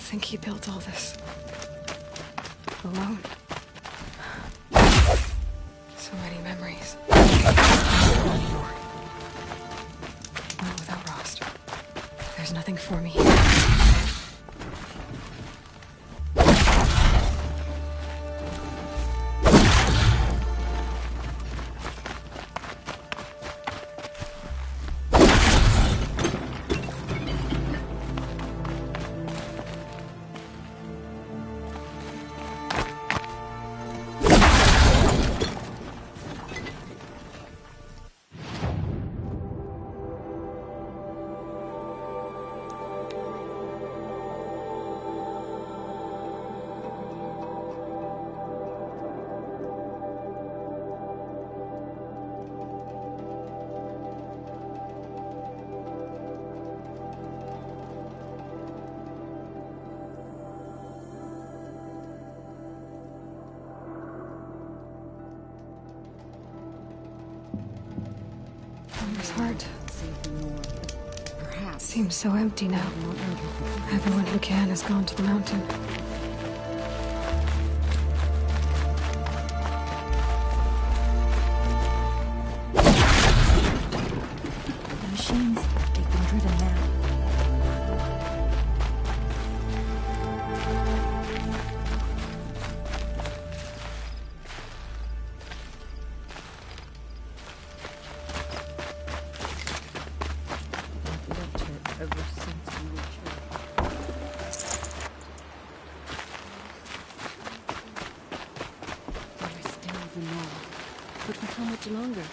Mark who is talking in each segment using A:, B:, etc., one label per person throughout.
A: think he built all this alone. So many memories. Not without Rost. There's nothing for me here. His heart seems so empty now. Everyone who can has gone to the mountain.
B: The machines, they've been driven now. But for how much longer?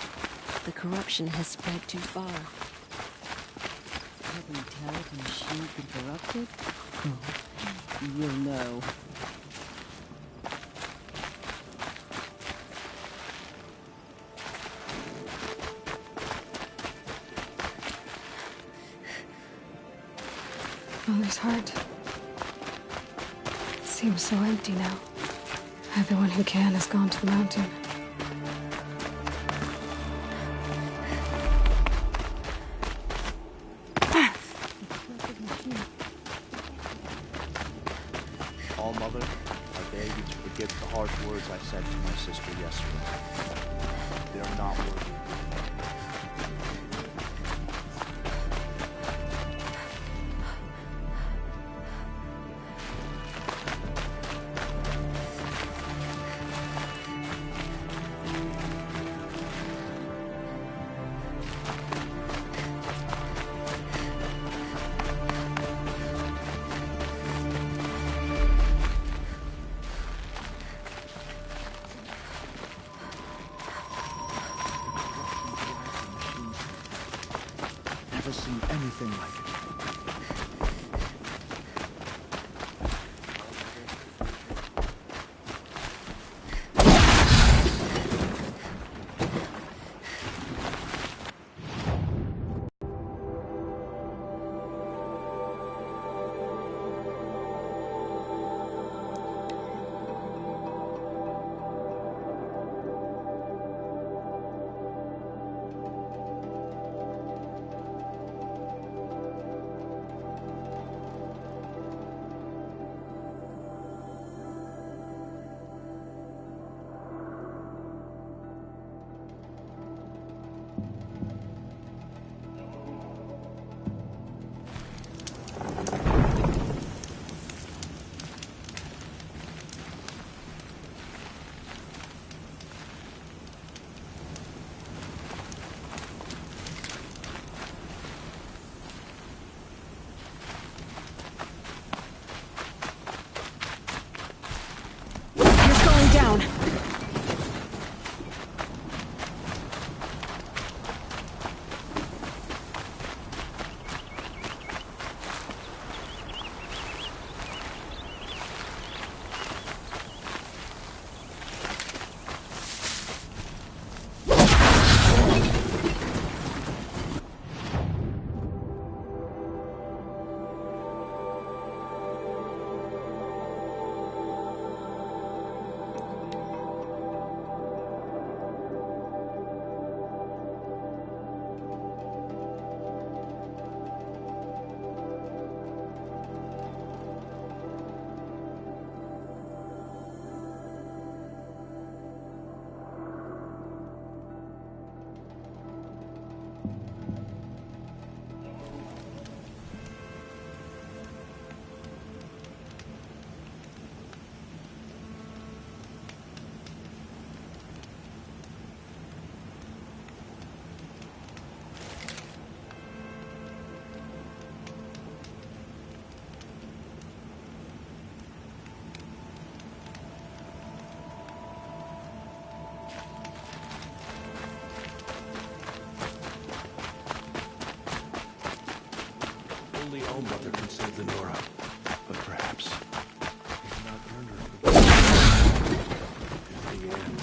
B: The corruption has spread too far.
C: Can you tell if a machine's been corrupted? Oh, you'll know.
A: Mother's heart seems so empty now. Everyone who can has gone to the mountain.
D: All Mother, I beg you to forget the harsh words I said to my sister yesterday. They are not worthy. Never seen anything like it.
E: All-Mother can save the Nora, but perhaps he's not earned her. In the end.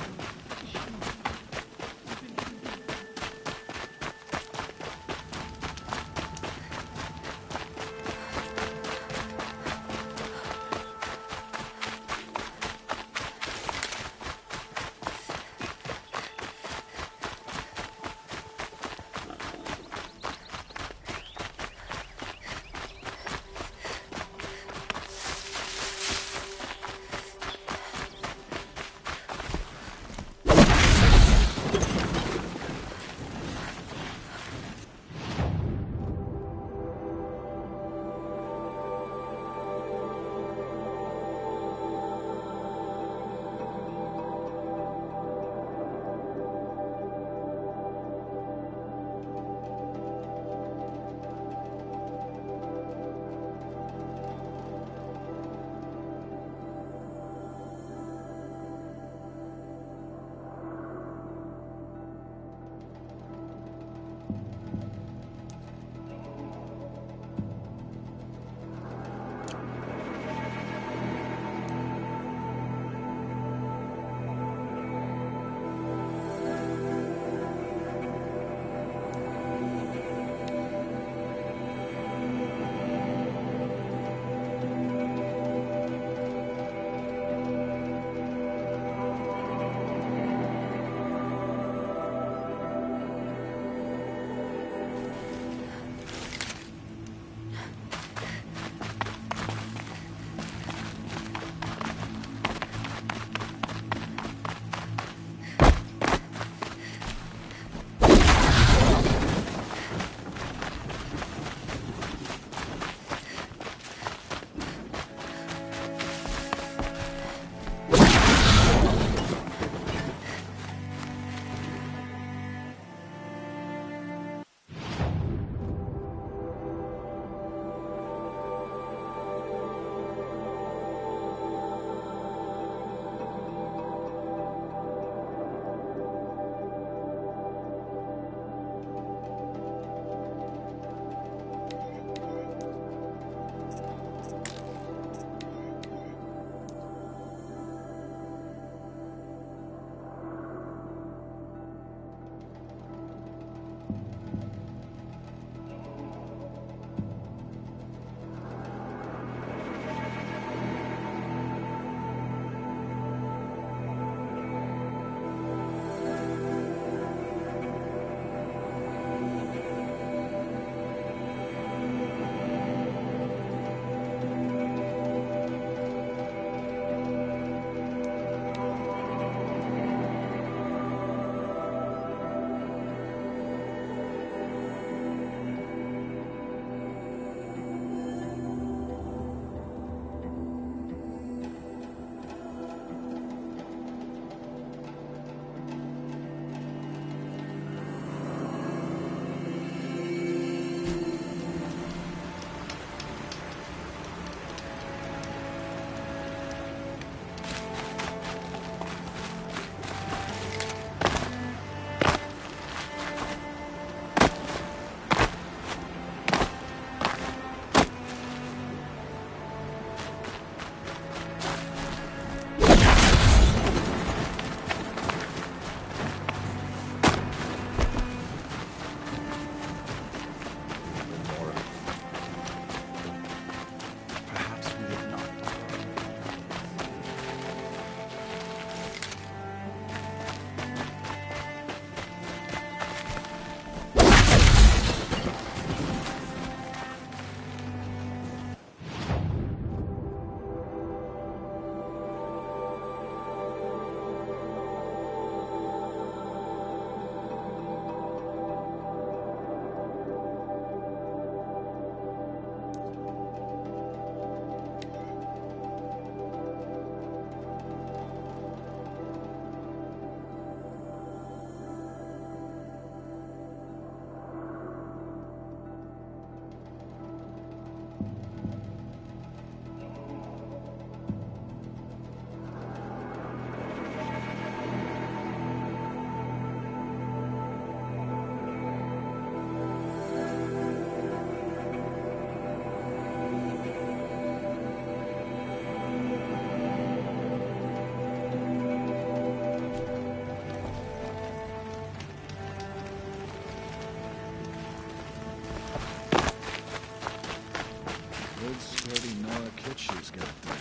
E: Good sturdy Nora kit she's got there.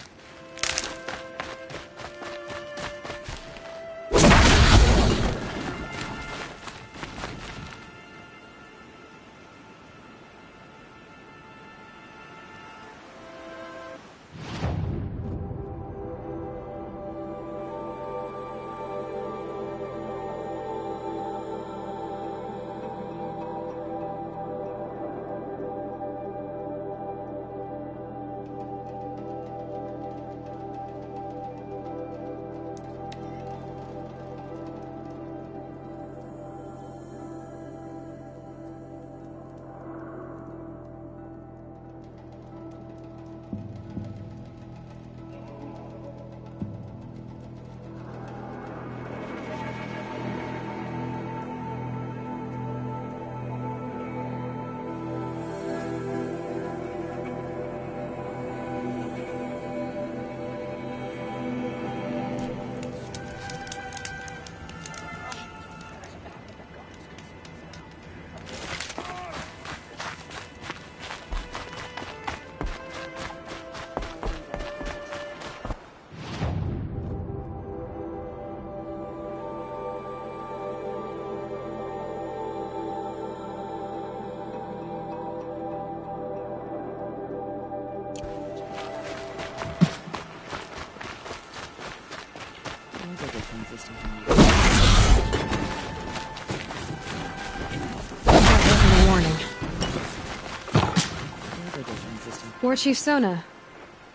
A: War Chief Sona,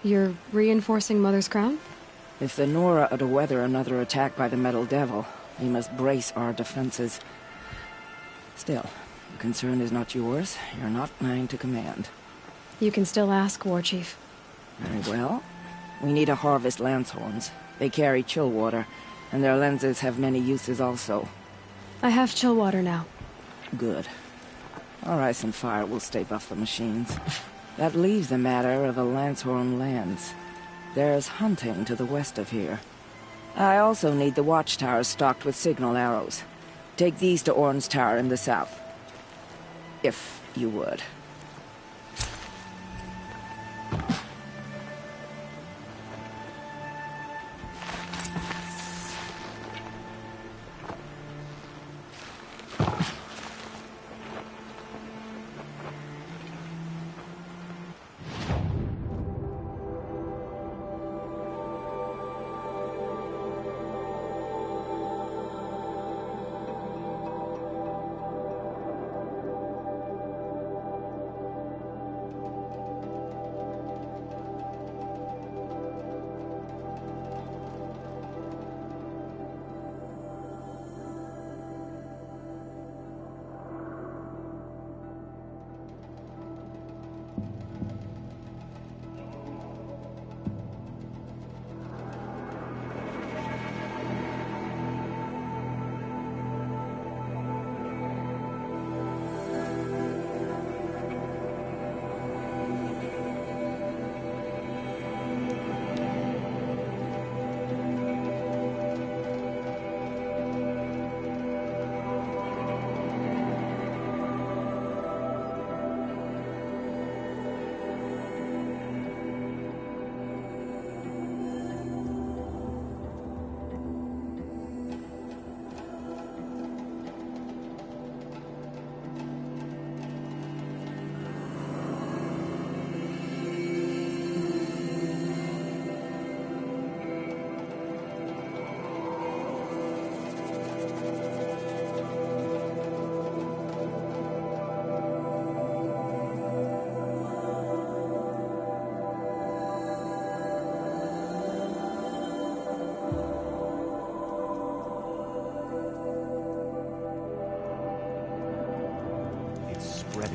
A: you're reinforcing Mother's Crown?
C: If the Nora are to weather another attack by the Metal Devil, we must brace our defenses. Still, the concern is not yours. You're not mine to command.
A: You can still ask, War Chief.
C: Very well. We need to harvest lance horns. They carry chill water, and their lenses have many uses also.
A: I have chill water now.
C: Good. Our ice and fire will stave off the machines. That leaves the matter of a Lancehorn lance. There's hunting to the west of here. I also need the watchtowers stocked with signal arrows. Take these to Orn's Tower in the south. If you would.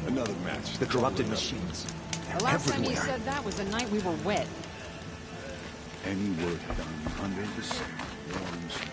E: Another match.
F: The corrupted machines.
B: The last time you
F: Everywhere.
B: said that was the night we were wet.
E: Any work done under the sun warms me.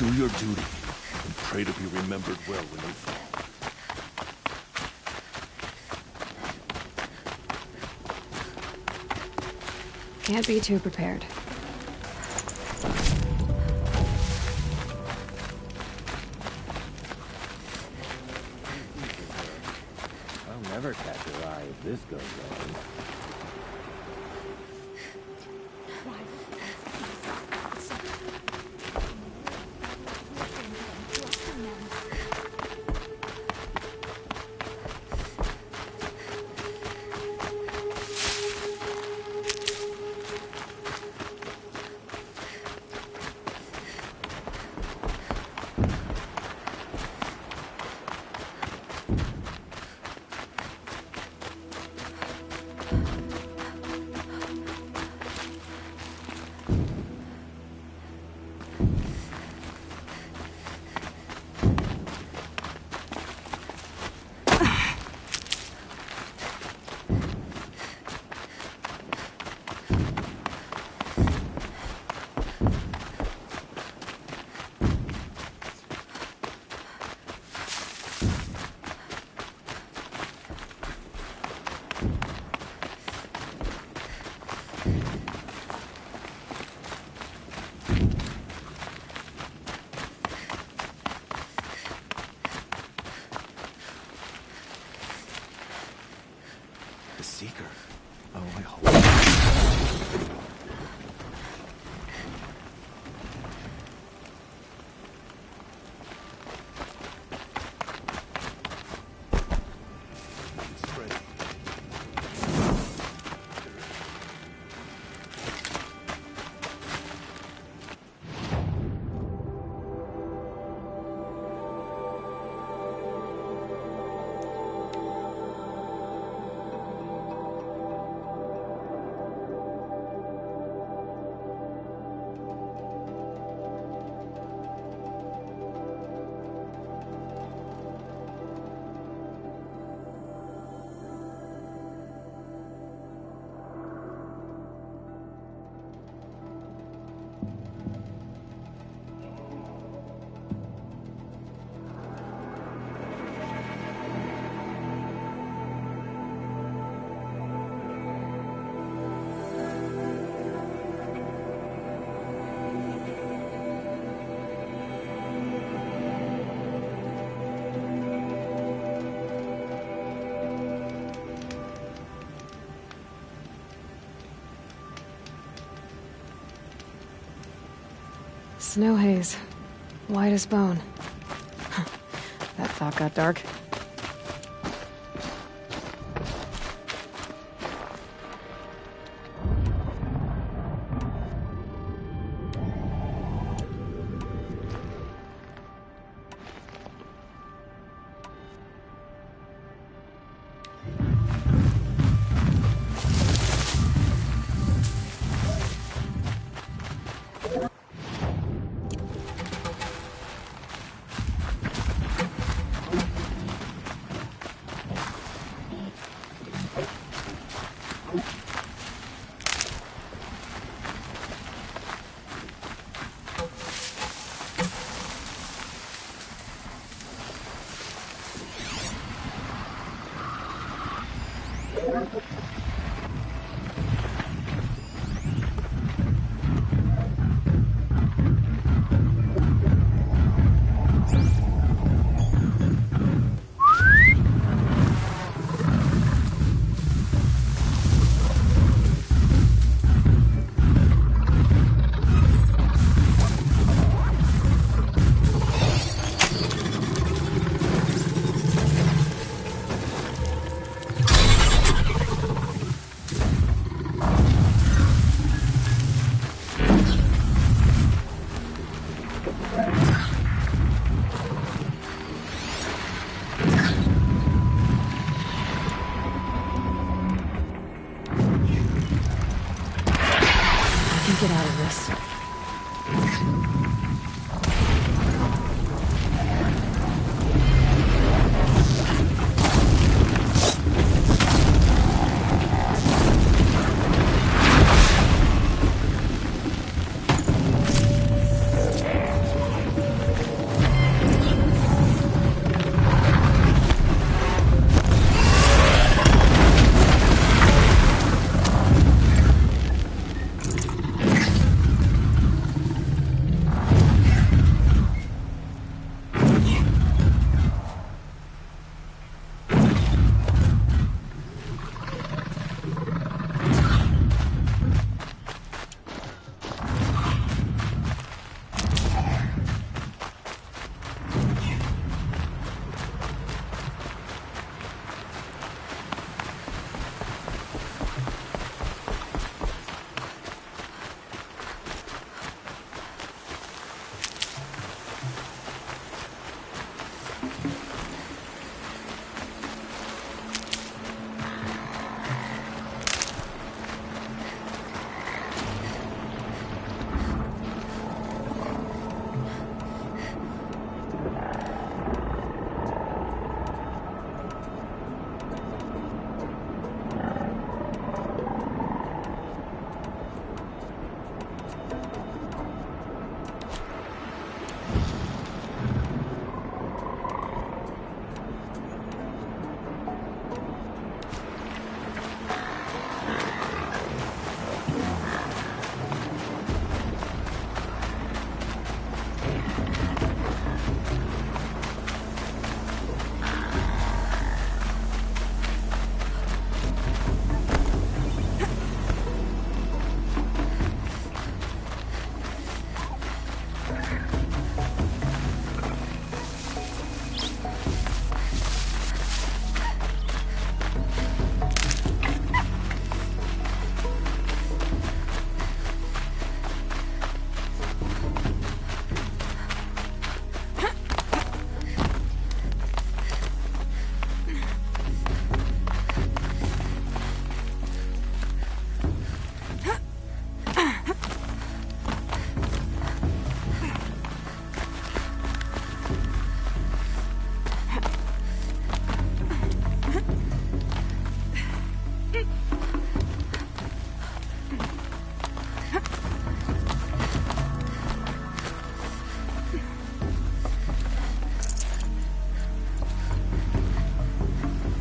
E: Do your duty, and pray to be remembered well when you fall.
A: Can't be too prepared.
F: I'll never catch your eye if this goes on.
E: The Seeker. Oh, I hope. It's ready.
A: Snow haze. White as bone. That thought got dark. Get out of this.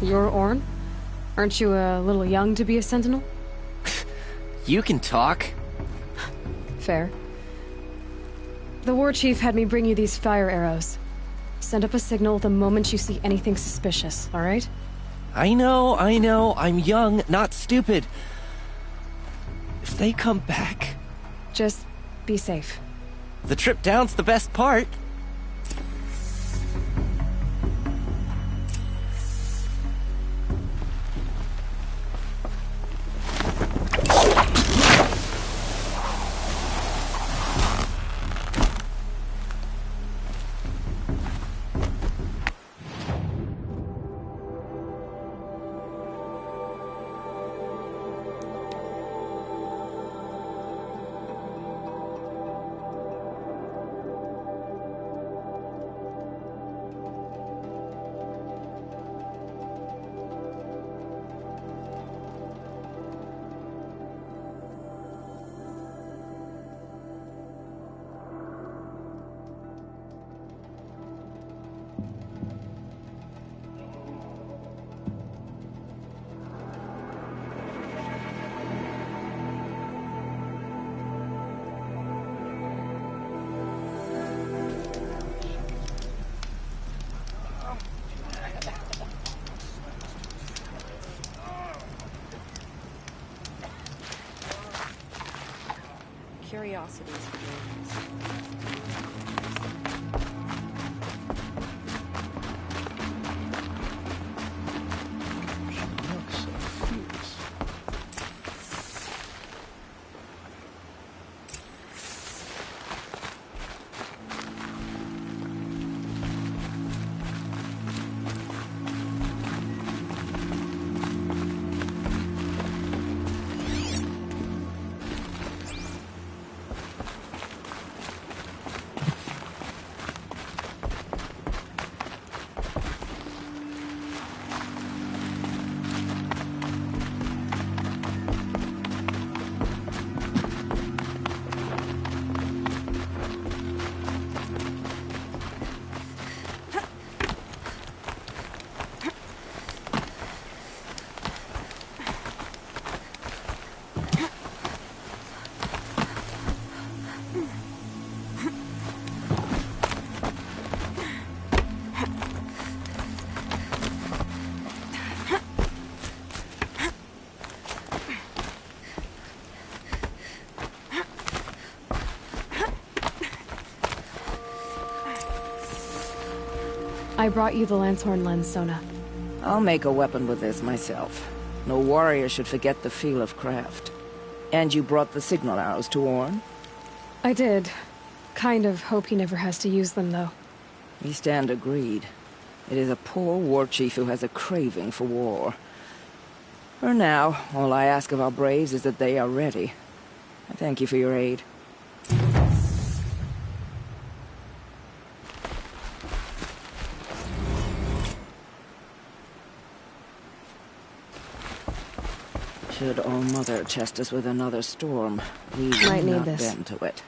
A: You're Orn? Aren't you a little young to be a sentinel?
G: You can talk.
A: Fair. The war chief had me bring you these fire arrows. Send up a signal the moment you see anything suspicious, alright?
G: I know. I'm young, not stupid. If they come back...
A: Just be safe.
G: The trip down's the best part.
B: Curiosities for drones.
E: She looks so fierce.
A: I brought you the Lancehorn lens, Sona.
C: I'll make a weapon with this myself. No warrior should forget the feel of craft. And you brought the signal arrows to Orn?
A: I did. Kind of hope he never has to use them, though.
C: We stand agreed. It is a poor war chief who has a craving for war. For now, all I ask of our braves is that they are ready. I thank you for your aid. Should All-Mother chest us with another storm, we will
A: Might need
C: not
A: this.
C: bend to it.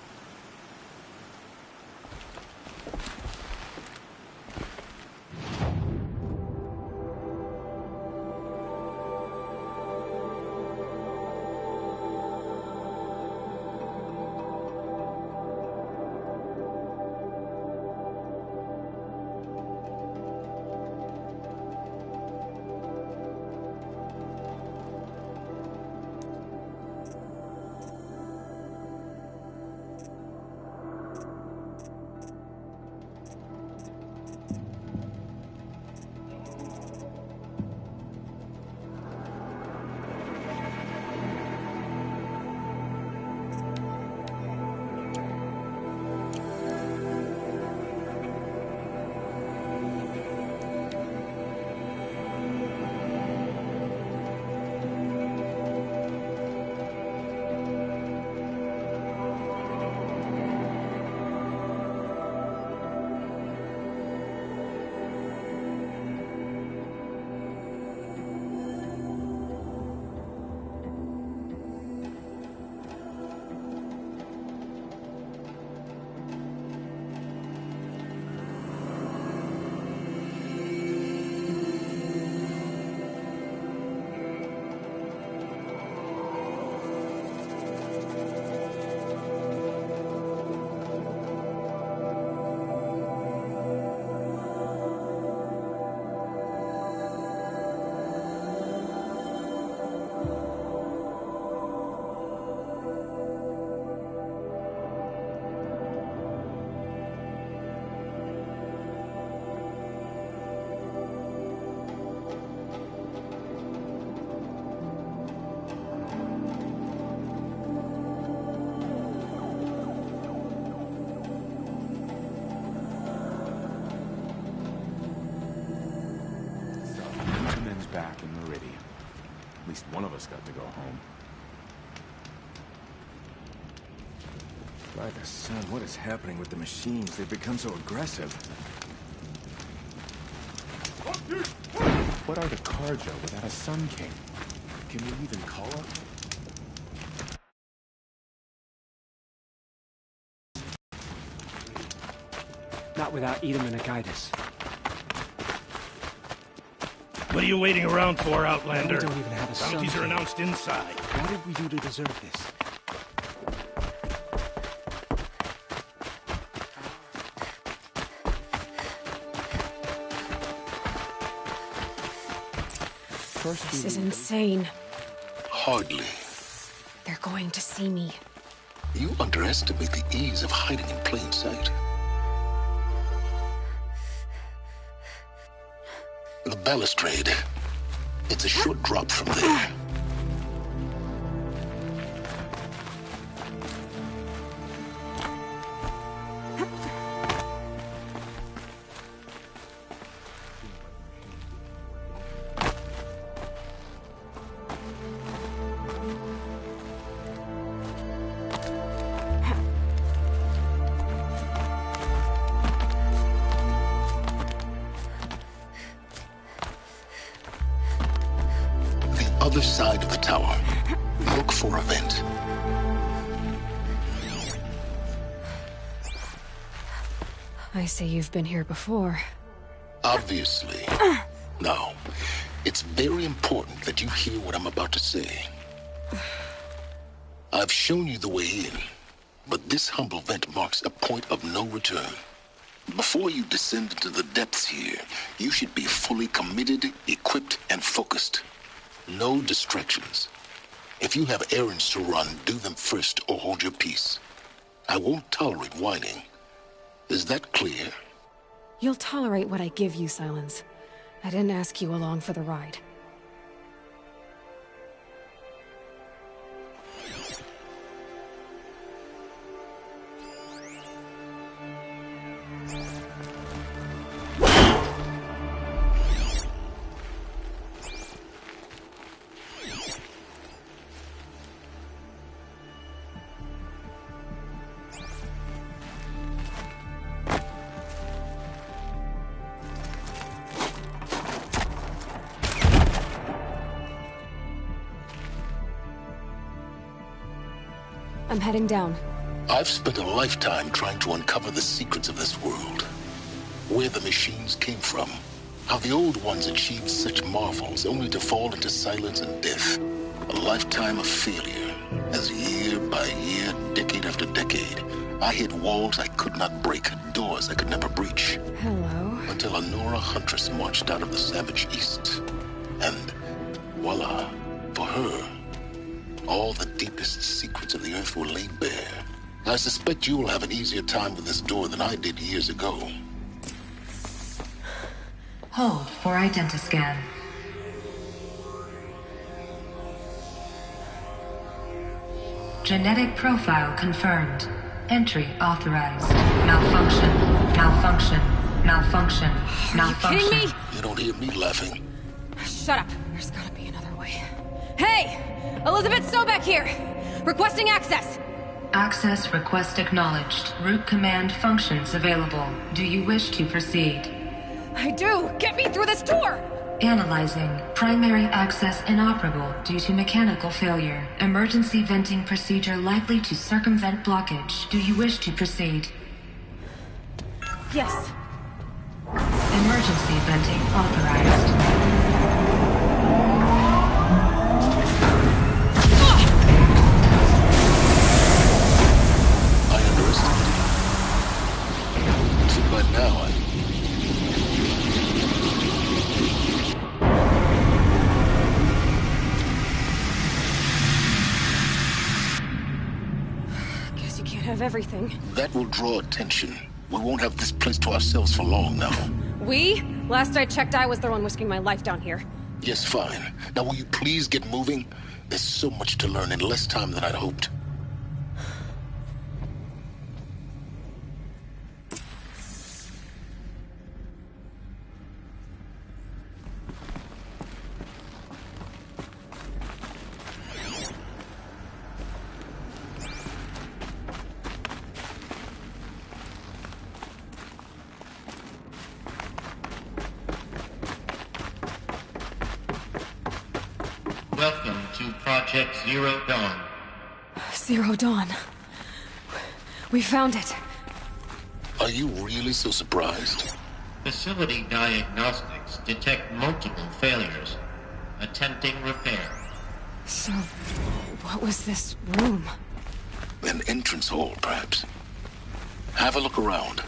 E: At least one of us got to go home. By the sun, what is happening with the machines? They've become so aggressive. What are the Carjo without a Sun King? Can we even call up?
H: Not without Edom and Agitus.
I: What are you waiting around for, Outlander?
H: We don't even have a
I: Bounties
H: sun
I: are
H: king.
I: announced inside.
H: What did we do to deserve this?
A: This is insane.
J: Hardly.
A: They're going to see me.
J: You underestimate the ease of hiding in plain sight. The balustrade. It's a short drop from there. Other side of the tower. Look for a vent.
A: I see you've been here before.
J: Obviously. Now, it's very important that you hear what I'm about to say. I've shown you the way in, but this humble vent marks a point of no return. Before you descend into the depths here, you should be fully committed, equipped, and focused. No distractions. If you have errands to run, do them first or hold your peace. I won't tolerate whining. Is that clear?
A: You'll tolerate what I give you, Silence. I didn't ask you along for the ride. I'm heading down.
J: I've spent a lifetime trying to uncover the secrets of this world. Where the machines came from. How the old ones achieved such marvels only to fall into silence and death. A lifetime of failure. As year by year, decade after decade, I hit walls I could not break, doors I could never breach.
A: Hello.
J: Until a Nora huntress marched out of the savage east. And voila, for her, all the deepest secrets of the Earth were laid bare. I suspect you'll have an easier time with this door than I did years ago.
K: Hold for identiscan. Genetic profile confirmed. Entry authorized. Malfunction. Malfunction. Malfunction. Malfunction.
A: Are you kidding me?
J: You don't hear me laughing.
A: Shut up. There's gotta be another way. Hey! Elizabeth Sobek here! Requesting access!
K: Access request acknowledged. Root command functions available. Do you wish to proceed?
A: I do! Get me through this door!
K: Analyzing. Primary access inoperable due to mechanical failure. Emergency venting procedure likely to circumvent blockage. Do you wish to proceed?
A: Yes.
K: Emergency venting authorized.
J: But now
A: Guess you can't have everything.
J: that will draw attention. We won't have this place to ourselves for long now.
A: We? Last I checked, I was the one risking my life down here.
J: Yes, fine. Now will you please get moving? There's so much to learn in less time than I'd hoped.
L: Welcome to Project Zero Dawn.
A: Zero Dawn. We found it.
J: Are you really so surprised?
L: Facility diagnostics detect multiple failures. Attempting repair.
A: So, what was this room?
J: An entrance hall, perhaps. Have a look around.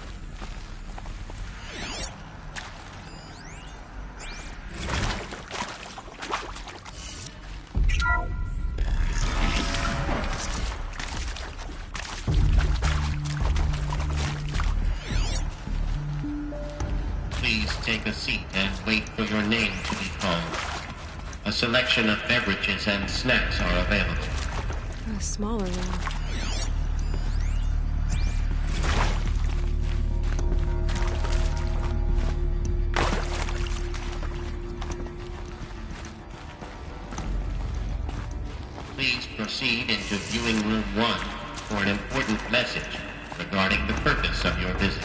L: Please take a seat and wait for your name to be called. A selection of beverages and snacks are available.
A: A smaller room.
L: Please proceed into viewing room 1 for an important message regarding the purpose of your visit.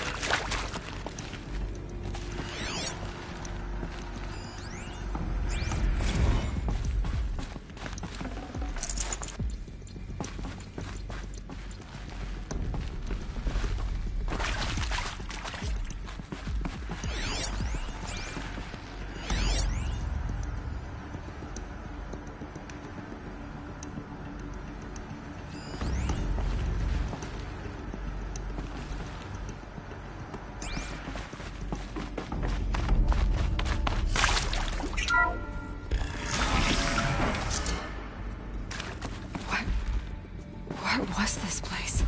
A: What was this place?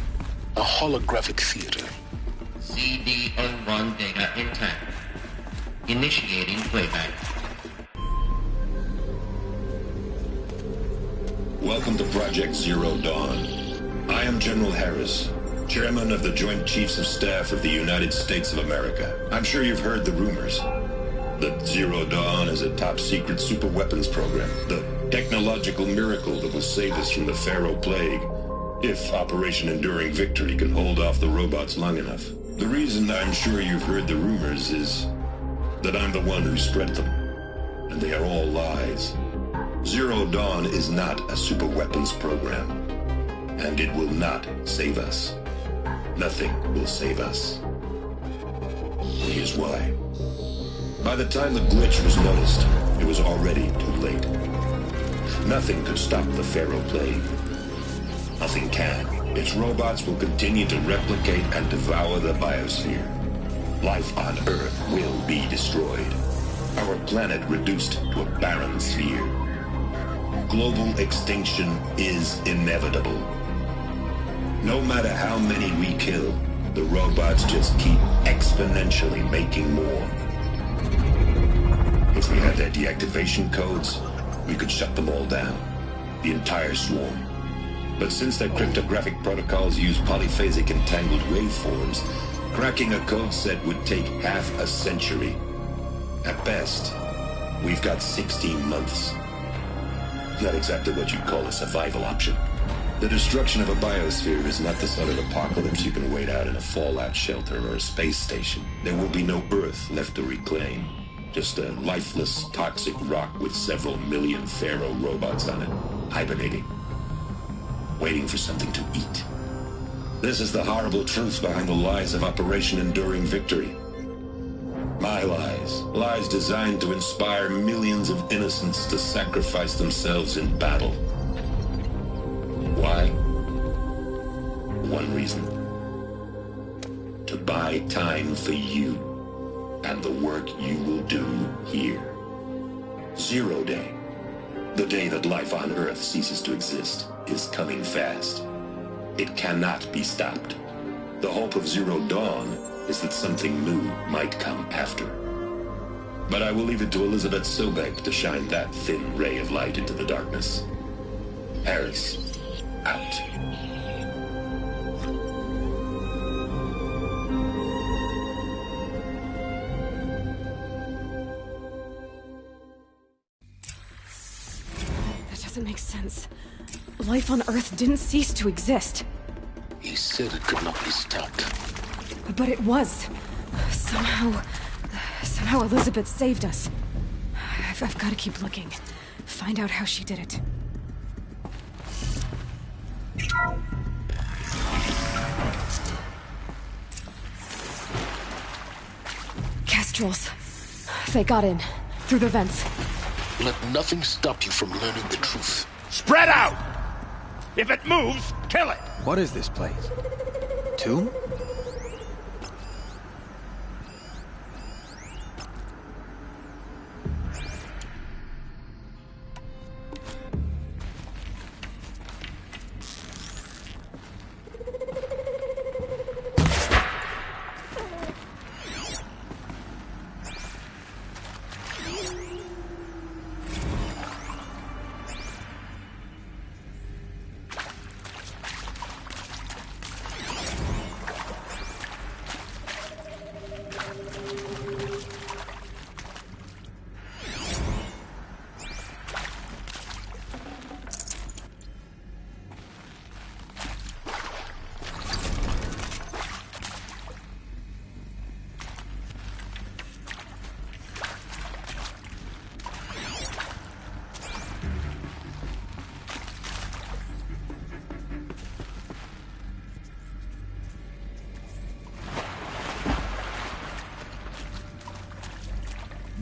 J: A holographic theater.
L: CD01 data intact. Initiating playback.
M: Welcome to Project Zero Dawn. I am General Harris, Chairman of the Joint Chiefs of Staff of the United States of America. I'm sure you've heard the rumors that Zero Dawn is a top-secret superweapons program, the technological miracle that will save us from the Pharaoh Plague, if Operation Enduring Victory can hold off the robots long enough. The reason I'm sure you've heard the rumors is that I'm the one who spread them, and they are all lies. Zero Dawn is not a superweapons program, and it will not save us. Nothing will save us. Here's why. By the time the glitch was noticed, it was already too late. Nothing could stop the Pharaoh Plague. Nothing can. Its robots will continue to replicate and devour the biosphere. Life on Earth will be destroyed. Our planet reduced to a barren sphere. Global extinction is inevitable. No matter how many we kill, the robots just keep exponentially making more. If we had their deactivation codes, we could shut them all down. The entire swarm. But since their cryptographic protocols use polyphasic entangled waveforms, cracking a code set would take half a century. At best, we've got 16 months. Not exactly what you'd call a survival option. The destruction of a biosphere is not the sort of apocalypse you can wait out in a fallout shelter or a space station. There will be no Earth left to reclaim. Just a lifeless, toxic rock with several million Pharaoh robots on it, hibernating, waiting for something to eat. This is the horrible truth behind the lies of Operation Enduring Victory. My lies. Lies designed to inspire millions of innocents to sacrifice themselves in battle. Why? One reason. To buy time for you and the work you will do here. Zero Day, the day that life on Earth ceases to exist, is coming fast. It cannot be stopped. The hope of Zero Dawn is that something new might come after. But I will leave it to Elizabeth Sobek to shine that thin ray of light into the darkness. Harris, out.
A: That doesn't make sense. Life on Earth didn't cease to exist.
J: He said it could not be stopped.
A: But it was. Somehow Elizabeth saved us. I've got to keep looking. find out how she did it. Kestrels. They got in. Through the vents.
J: Let nothing stop you from learning the truth.
I: Spread out! If it moves, kill it!
F: What is this place? Tomb?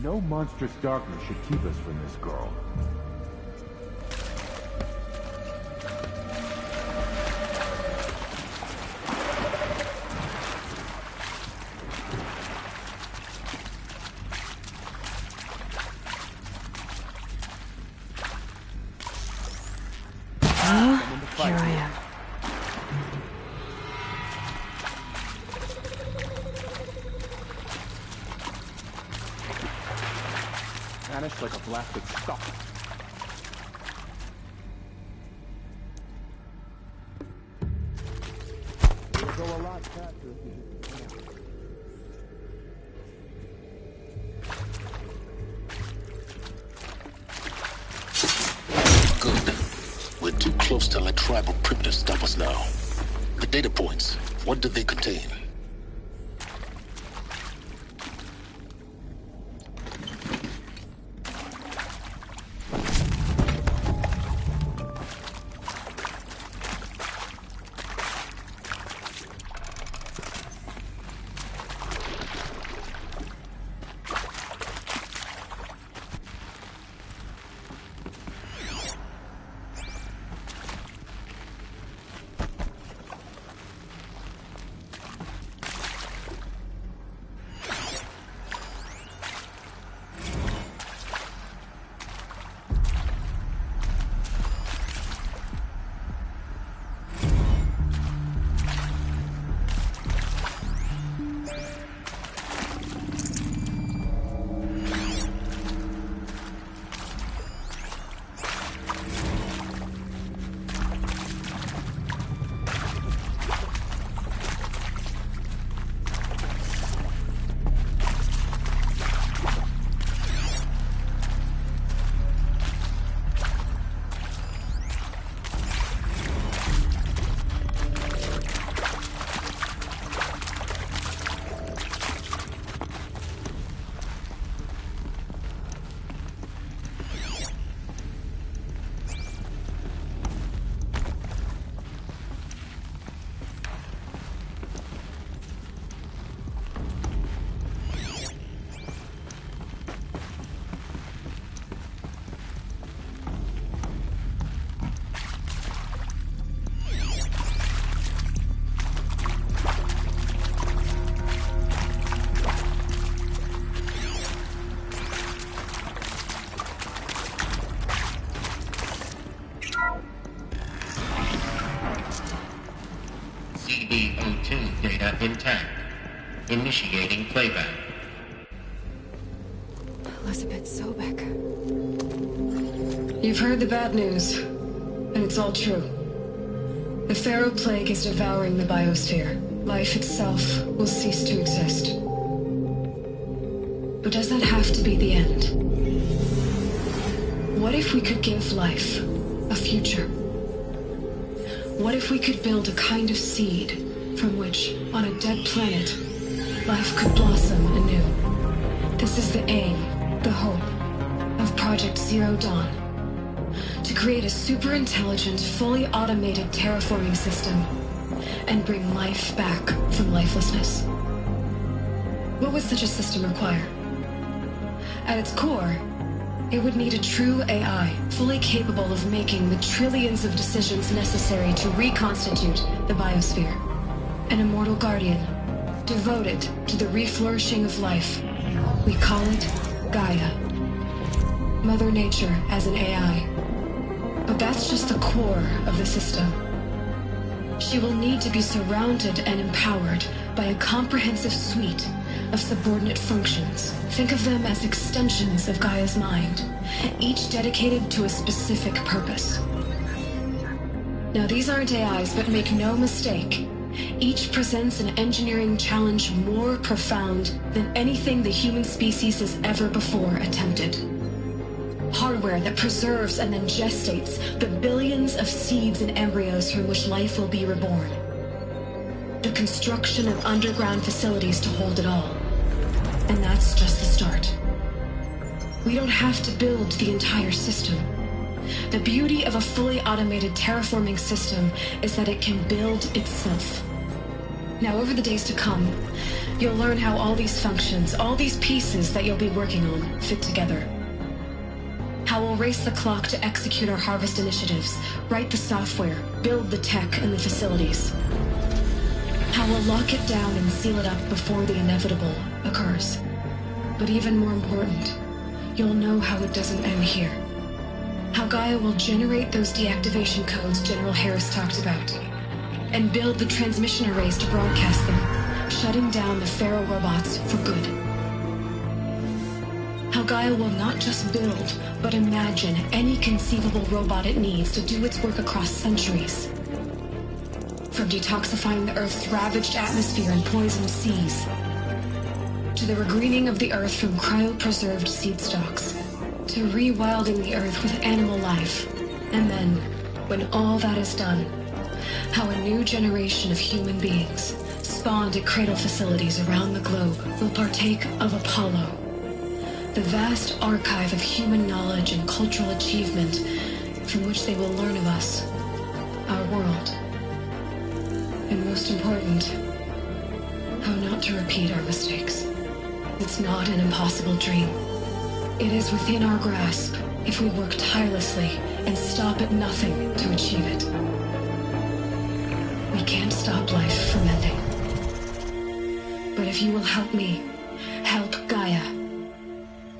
E: No monstrous darkness should keep us from this girl.
A: Here I am.
E: Vanished like a blasted stalk. It'll go a lot faster if you just...
J: Good. We're too close to let tribal primitives stop us now. The data points, what do they contain?
L: CD02 data intact. Initiating playback.
A: Elizabeth Sobek. You've heard the bad news, and it's all true. The Pharaoh Plague is devouring the biosphere. Life itself will cease to exist. But does that have to be the end? What if we could give life a future? What if we could build a kind of seed from which, on a dead planet, life could blossom anew? This is the aim, the hope, of Project Zero Dawn. to create a super intelligent, fully automated terraforming system and bring life back from lifelessness. What would such a system require? At its core, it would need a true AI, fully capable of making the trillions of decisions necessary to reconstitute the biosphere. An immortal guardian, devoted to the reflourishing of life. We call it Gaia. Mother Nature as an AI. But that's just the core of the system. She will need to be surrounded and empowered by a comprehensive suite of subordinate functions. Think of them as extensions of Gaia's mind, each dedicated to a specific purpose. Now, these aren't AIs, but make no mistake, each presents an engineering challenge more profound than anything the human species has ever before attempted. Hardware that preserves and then gestates the billions of seeds and embryos from which life will be reborn. The construction of underground facilities to hold it all. And that's just the start. We don't have to build the entire system. The beauty of a fully automated terraforming system is that it can build itself. Now, over the days to come, you'll learn how all these functions, all these pieces that you'll be working on, fit together. How we'll race the clock to execute our harvest initiatives, write the software, build the tech and the facilities. How we'll lock it down and seal it up before the inevitable occurs. But even more important, you'll know how it doesn't end here. How Gaia will generate those deactivation codes General Harris talked about, and build the transmission arrays to broadcast them, shutting down the Pharaoh robots for good. How Gaia will not just build, but imagine any conceivable robot it needs to do its work across centuries. From detoxifying the Earth's ravaged atmosphere and poisoned seas, to the regreening of the Earth from cryopreserved seed stalks, to rewilding the Earth with animal life. And then, when all that is done, how a new generation of human beings, spawned at cradle facilities around the globe, will partake of Apollo, the vast archive of human knowledge and cultural achievement from which they will learn of us, our world. And most important, how not to repeat our mistakes. It's not an impossible dream. It is within our grasp if we work tirelessly and stop at nothing to achieve it. We can't stop life from ending. But if you will help me, help Gaia,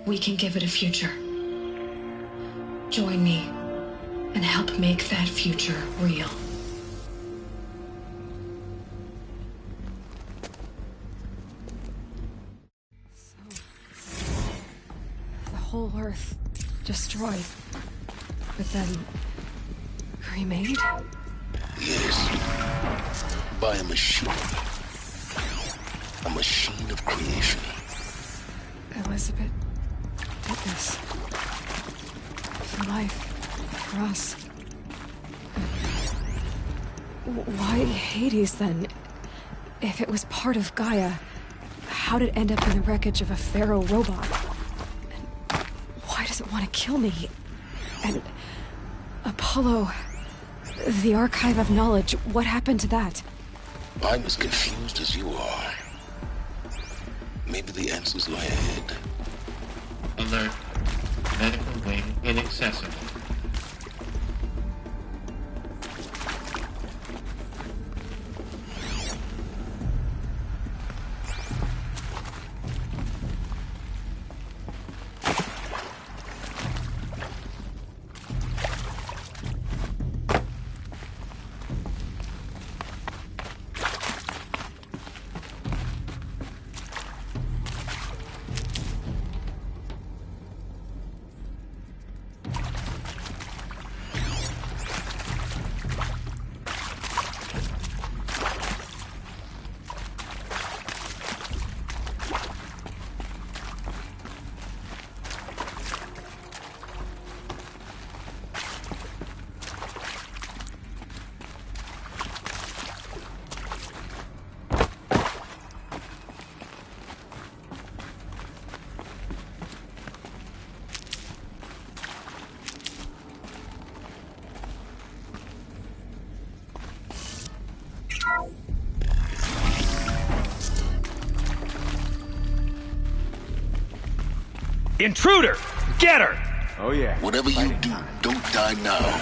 A: we can give it a future. Join me and help make that future real.
B: Whole Earth destroyed, but then remade?
J: Yes. By a machine. A machine of creation.
B: Elizabeth did this. For life. For us. Why Hades, then? If it was part of Gaia, how'd it end up in the wreckage of a Pharaoh robot? Why does it want to kill me? And Apollo, the archive of knowledge, what happened to that?
J: I'm as confused as you are. Maybe the answers lie ahead.
L: Alert. Medical wing inaccessible.
I: Intruder! Get her!
E: Oh yeah.
J: Whatever you do, don't die now.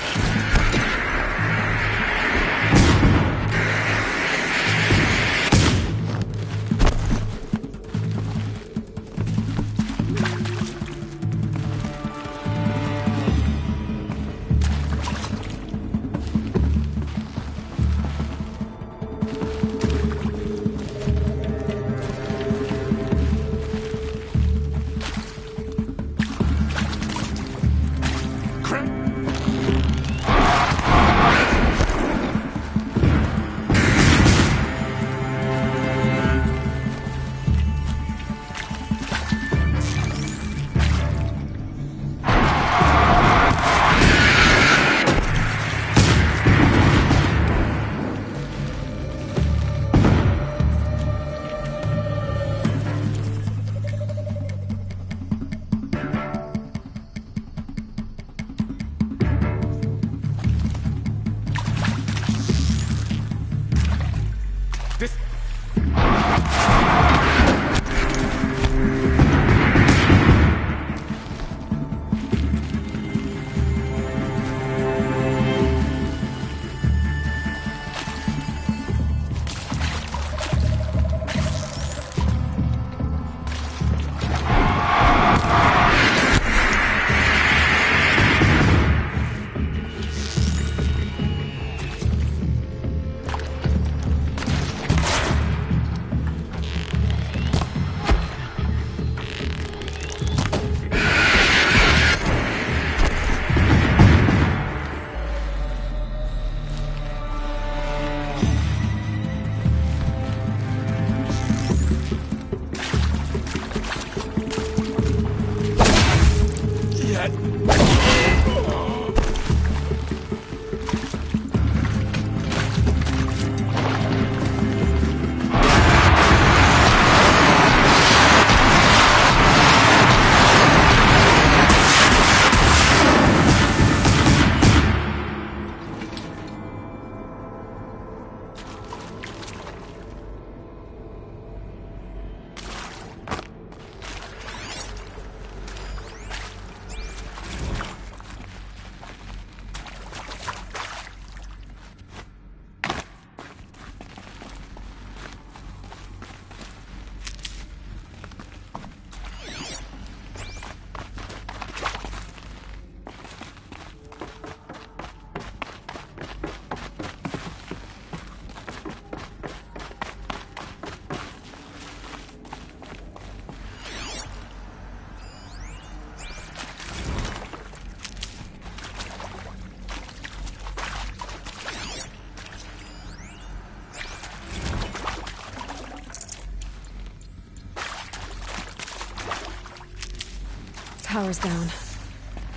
B: Power's down.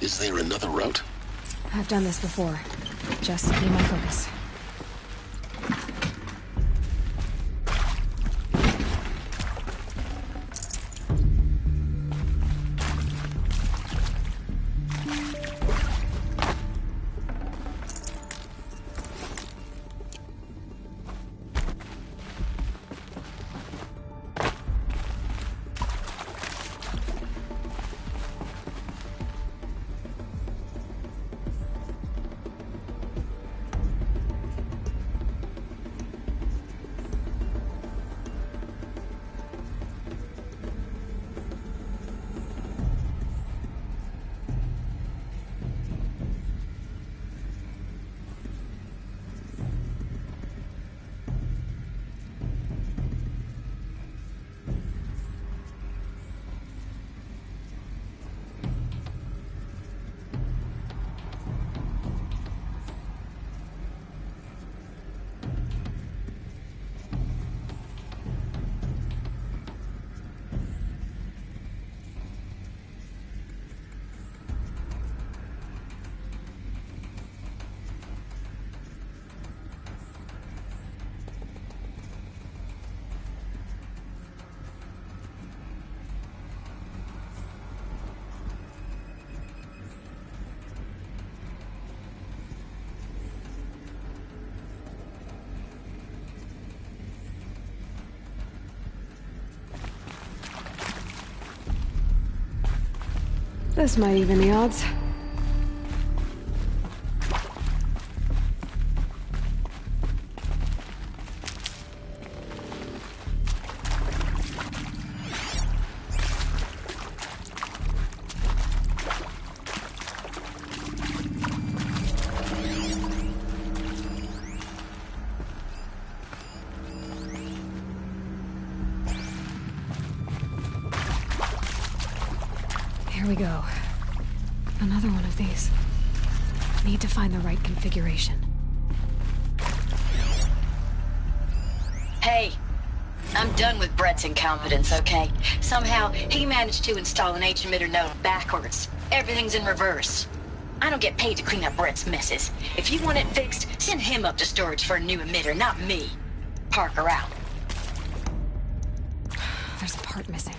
J: Is there another route?
B: I've done this before. Just be my focus. This might even the odds. Here we go. Another one of these. Need to find the right configuration.
N: Hey, I'm done with Brett's incompetence, okay? Somehow, he managed to install an H-emitter node backwards. Everything's in reverse. I don't get paid to clean up Brett's messes. If you want it fixed, send him up to storage for a new emitter, not me. Parker out.
B: There's a part missing.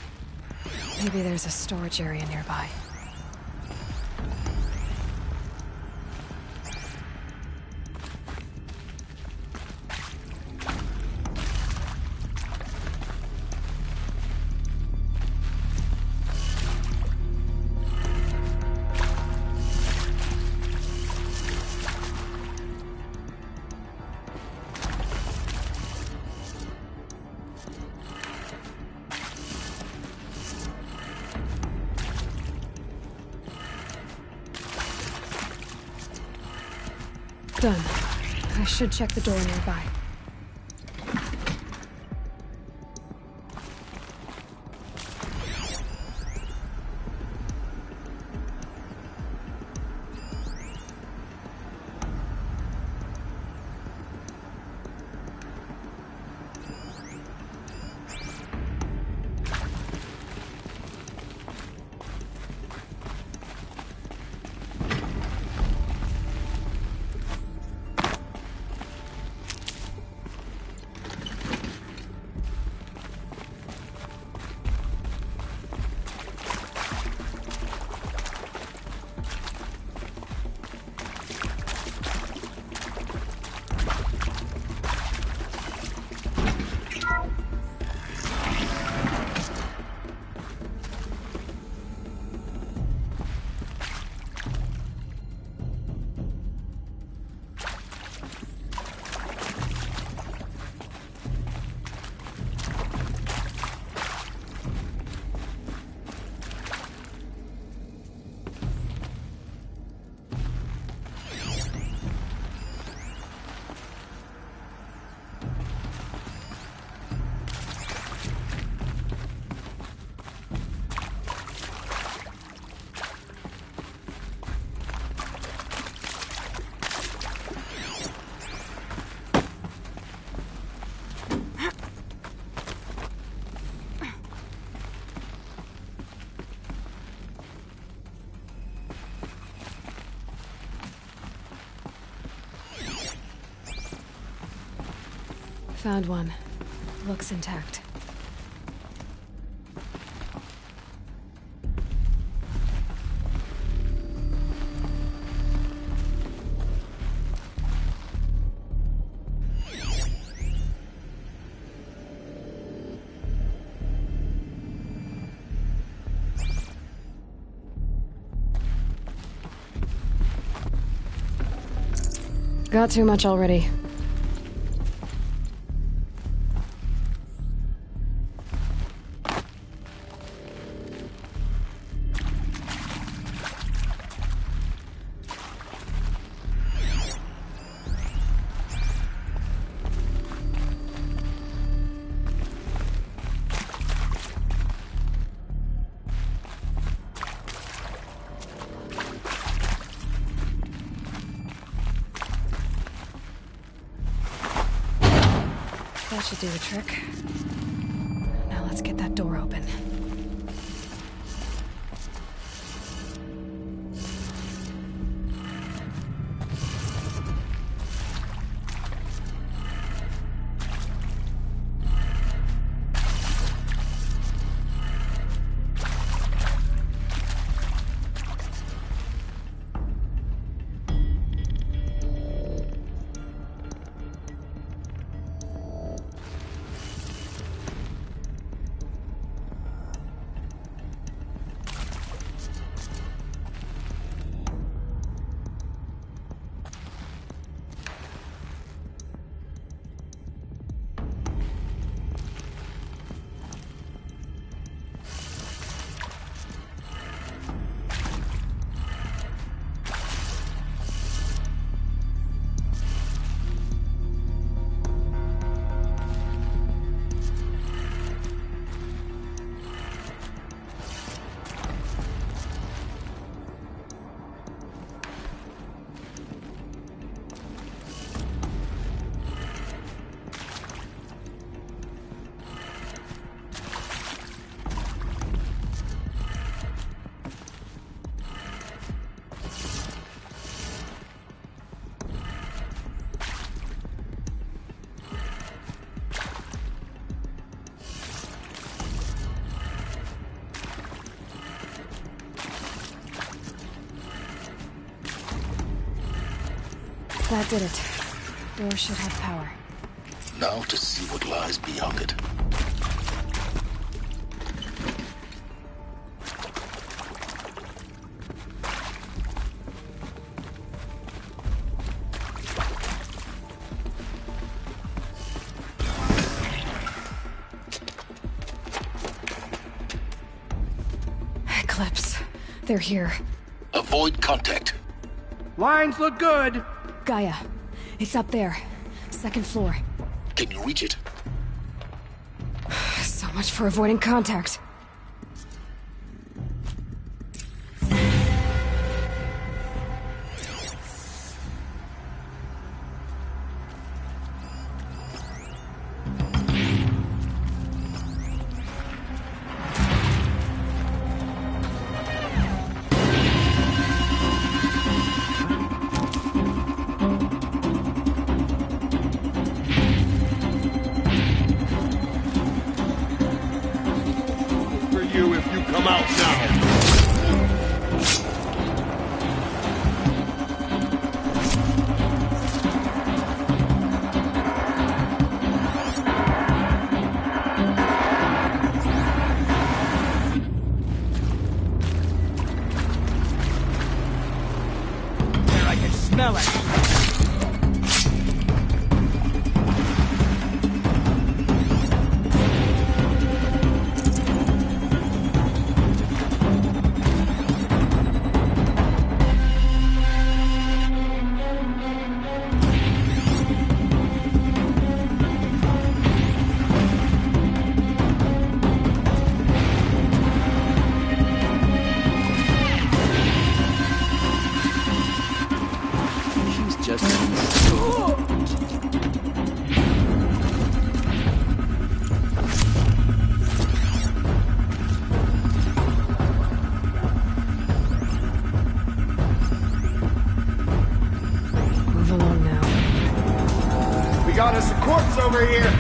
B: Maybe there's a storage area nearby. Done. I should check the door nearby. Found one. Looks intact. Got too much already. That should do the trick. Now let's get that door open. That did it. Door should have power.
J: Now to see what lies beyond it.
B: Eclipse. They're here.
J: Avoid contact.
H: Lines look good.
B: Gaia. It's up there. Second floor.
J: Can you reach it?
B: So much for avoiding contact.
H: Smell it.
I: Got us a corpse over here.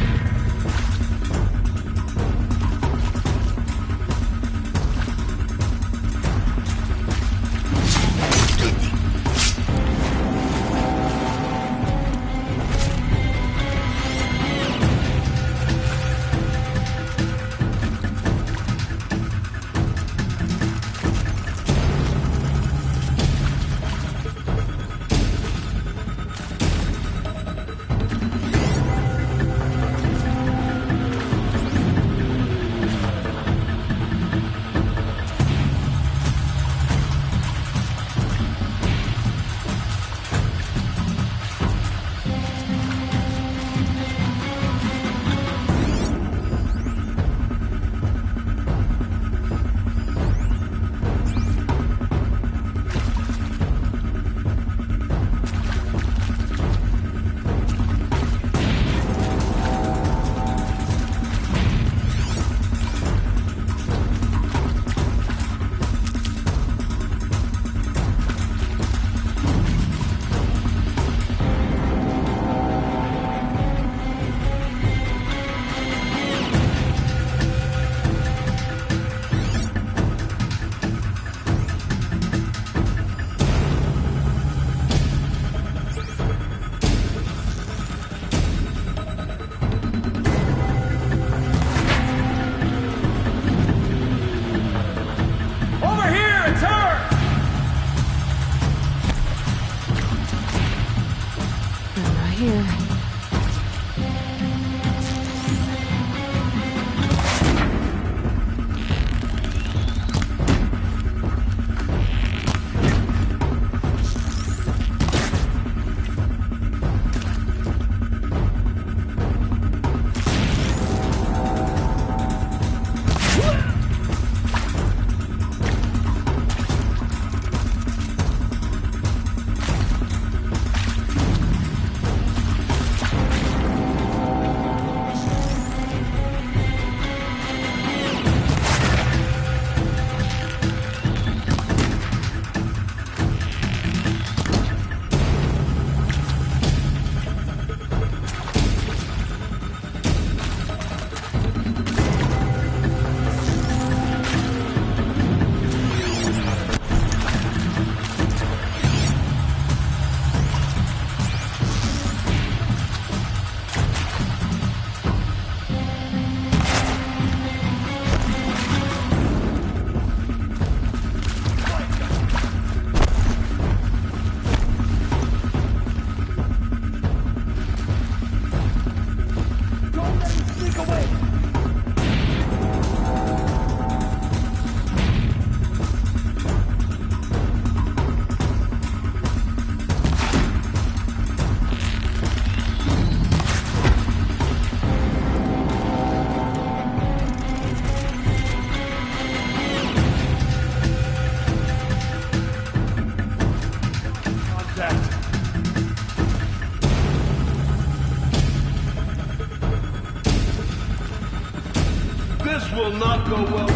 O: will not go well.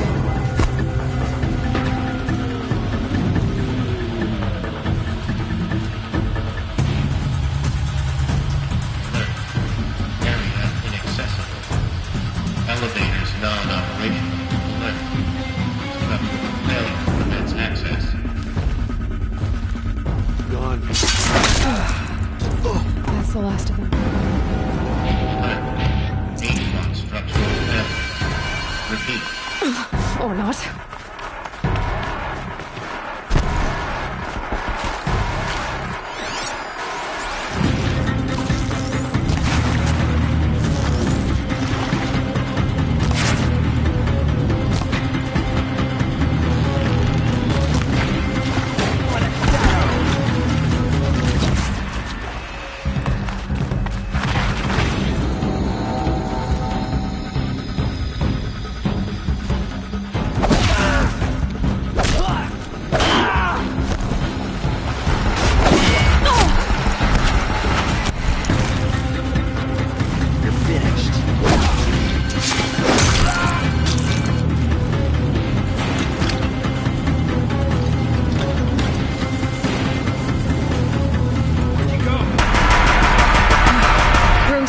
L: Area inaccessible. Elevators non-operational. Alert. Structural failure prevents access.
O: Gone.
B: That's the last of them.
L: Alert. H1 structural failure. Repeat.
B: Or not.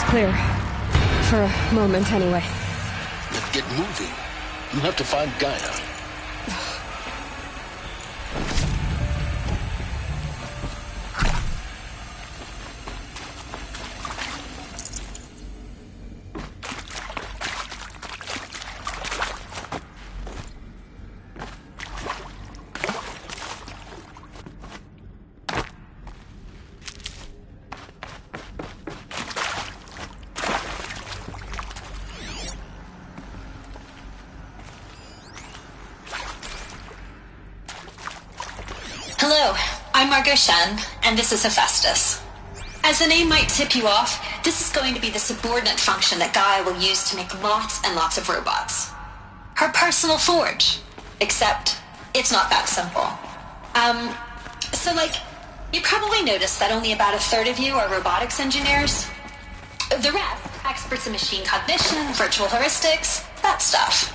B: Clear. For a moment, anyway.
J: Then get moving. You have to find Gaia.
N: Hello, I'm Margot Shen, and this is Hephaestus. As the name might tip you off, this is going to be the subordinate function that Gaia will use to make lots and lots of robots. Her personal forge. Except, it's not that simple. You probably noticed that only about a third of you are robotics engineers. The rest, experts in machine cognition, virtual heuristics, that stuff.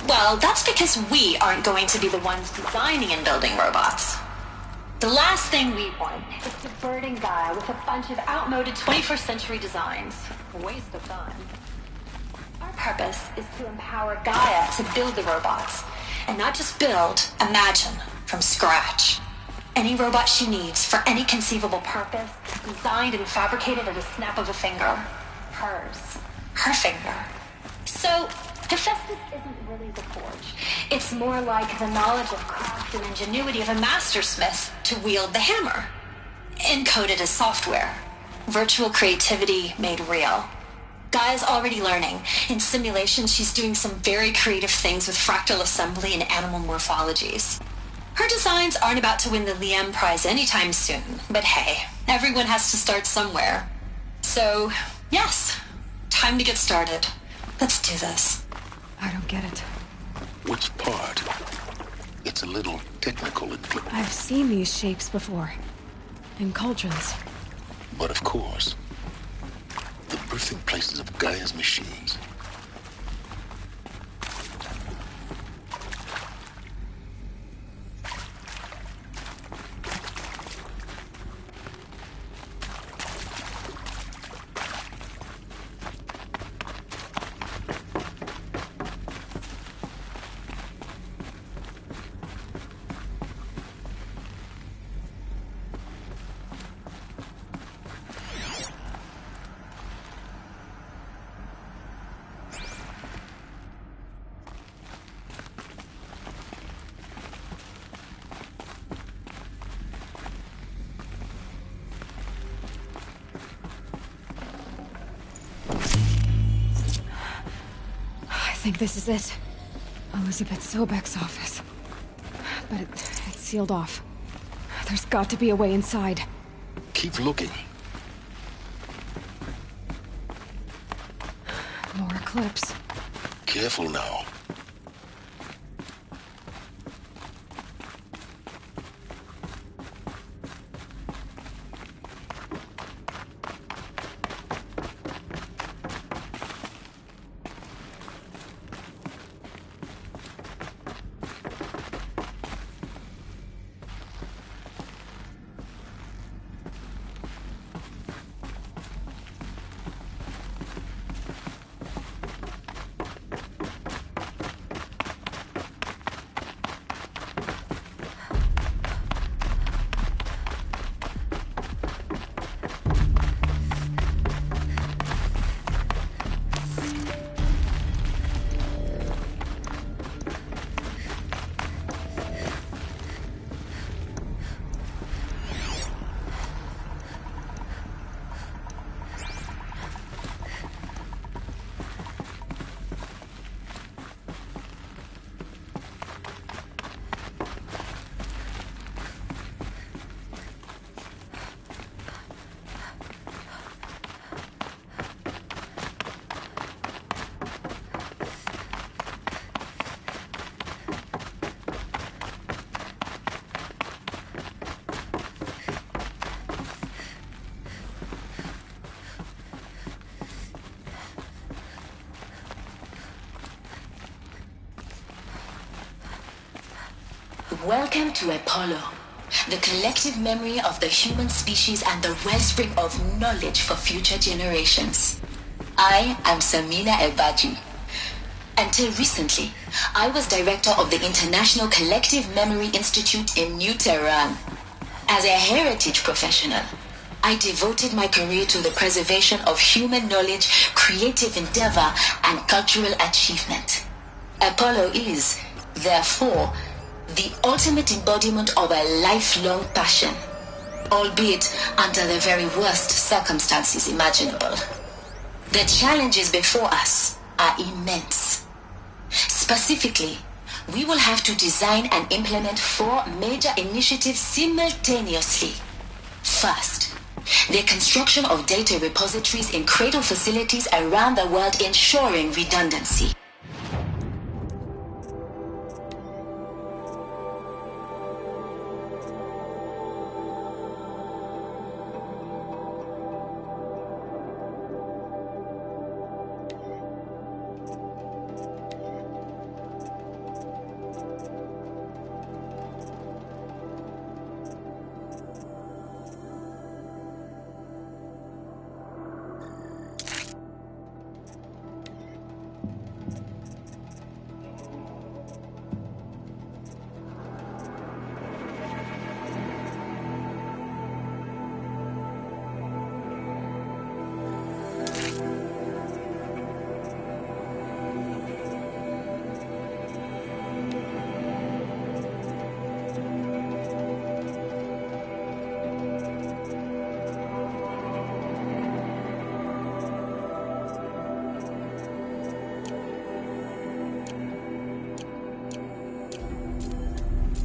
N: Well, that's because we aren't going to be the ones designing and building robots. The last thing we want is subverting Gaia with a bunch of outmoded 21st century designs. A waste of time. Our purpose is to empower Gaia to build the robots. And not just build, imagine, from scratch. Any robot she needs for any conceivable purpose, designed and fabricated at a snap of a finger. Hers. Her finger. So, Hephaestus isn't really the forge. It's more like the knowledge of craft and ingenuity of a mastersmith to wield the hammer. Encoded as software. Virtual creativity made real. Gaia's already learning. In simulations, she's doing some very creative things with fractal assembly and animal morphologies. Her designs aren't about to win the Liam Prize anytime soon, but hey, everyone has to start somewhere. So, yes, time to get started. Let's do this.
B: I don't get it.
J: Which part? It's a little technical.
B: I've seen these shapes before. In cauldrons.
J: But of course, the birthing places of Gaia's machines.
B: I think this is it. Elizabeth Sobek's office. But it's sealed off. There's got to be a way inside.
J: Keep looking.
B: More eclipse.
J: Careful now.
N: Welcome to Apollo, the collective memory of the human species and the wellspring of knowledge for future generations. I am Samina Elbaji. Until recently, I was director of the International Collective Memory Institute in New Tehran. As a heritage professional, I devoted my career to the preservation of human knowledge, creative endeavor, and cultural achievement. Apollo is, therefore, the ultimate embodiment of a lifelong passion, albeit under the very worst circumstances imaginable. The challenges before us are immense. Specifically, we will have to design and implement 4 major initiatives simultaneously. First, the construction of data repositories in cradle facilities around the world, ensuring redundancy.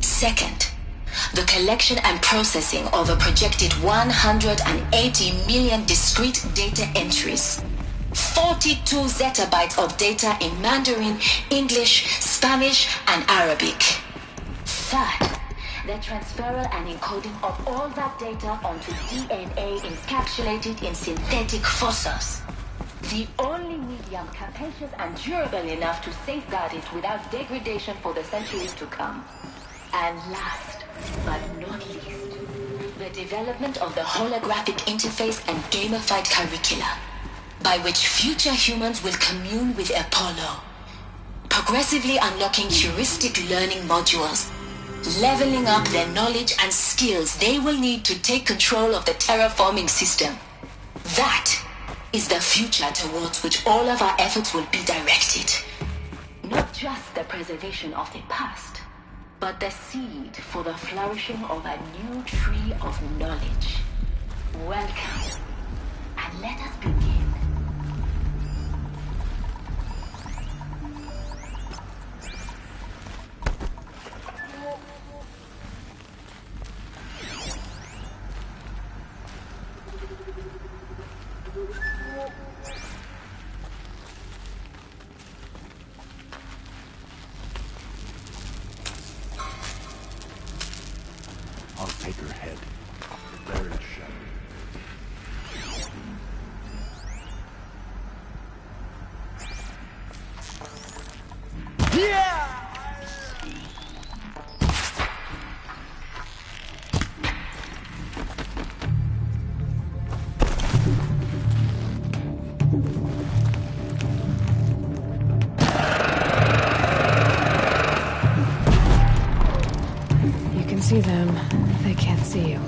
N: Second, the collection and processing of a projected 180 million discrete data entries, 42 zettabytes of data in Mandarin, English, Spanish, and Arabic. Third, the transferal and encoding of all that data onto DNA encapsulated in synthetic fossils. The only medium capacious and durable enough to safeguard it without degradation for the centuries to come. And last, but not least, the development of the holographic interface and gamified curricula, by which future humans will commune with Apollo, progressively unlocking heuristic learning modules, leveling up their knowledge and skills they will need to take control of the terraforming system. That is the future towards which all of our efforts will be directed. Not just the preservation of the past, but the seed for the flourishing of a new tree of knowledge. Welcome, and let us begin.
E: I'll take her head. Bury the shadow.
B: You can see them. They can't see you.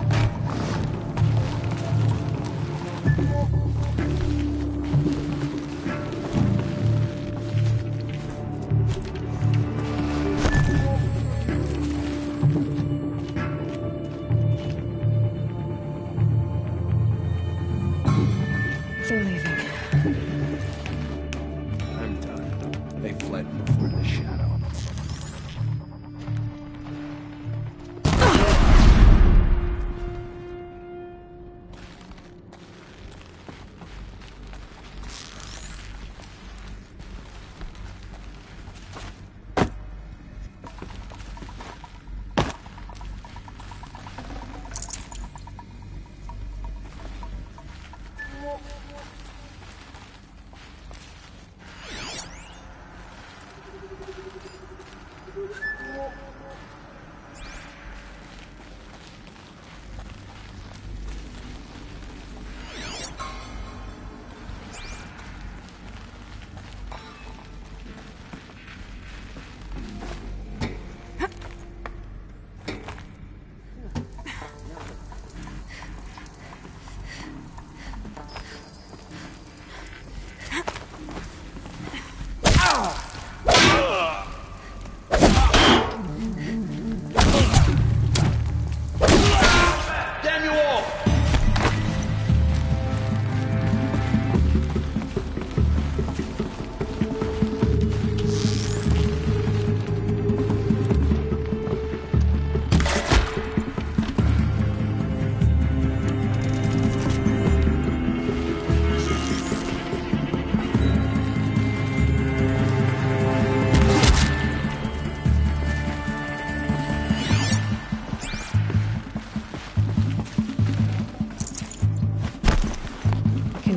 B: They're leaving.
E: I'm done. They fled before the shadow.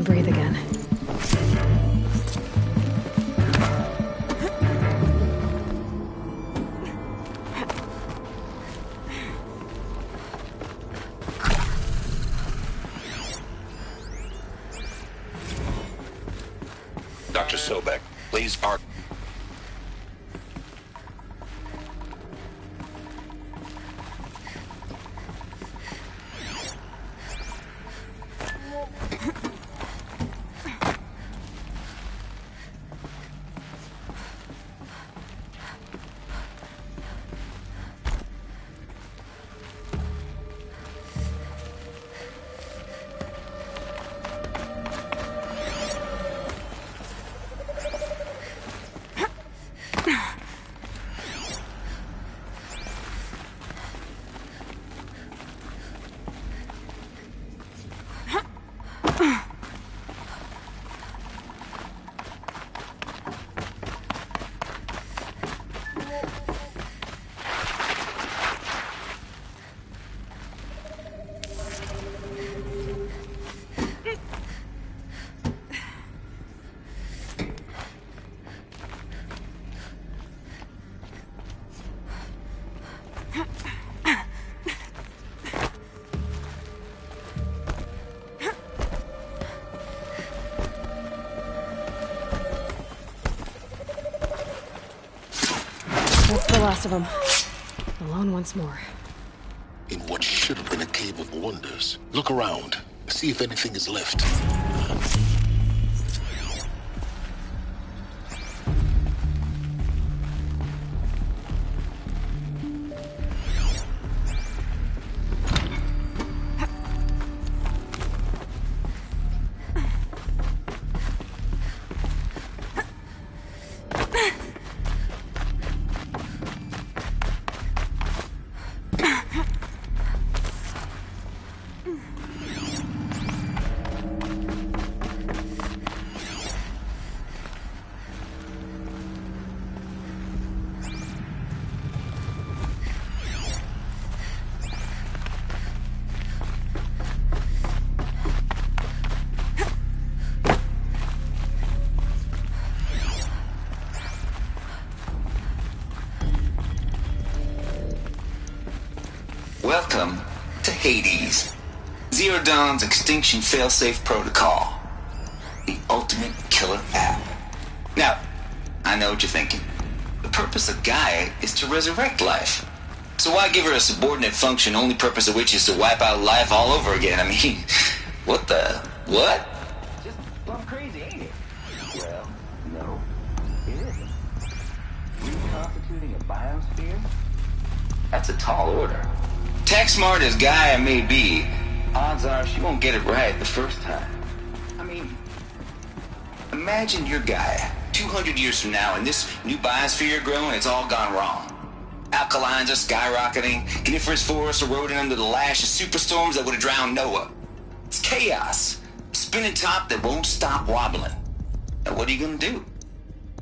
B: breathe again.
J: Dr. Sobek, please park.
B: That's the last of them. Alone once more.
J: In what should have been a cave of wonders. Look around. See if anything is left.
O: Welcome to Hades, Zero Dawn's extinction failsafe protocol. The ultimate killer app. Now, I know what you're thinking. The purpose of Gaia is to resurrect life. So why give her a subordinate function, only purpose of which is to wipe out life all over again? I mean, what the... what? Just plumb crazy, ain't it? Well, no, it isn't. Reconstituting a biosphere? That's a tall order. Tech smart as Gaia may be, odds are she won't get it right the first time. I mean, imagine you're Gaia, 200 years from now, and this new biosphere you're growing, it's all gone wrong. Alkalines are skyrocketing, coniferous forests eroding under the lash of superstorms that would have drowned Noah. It's chaos, spinning top that won't stop wobbling. Now what are you gonna do?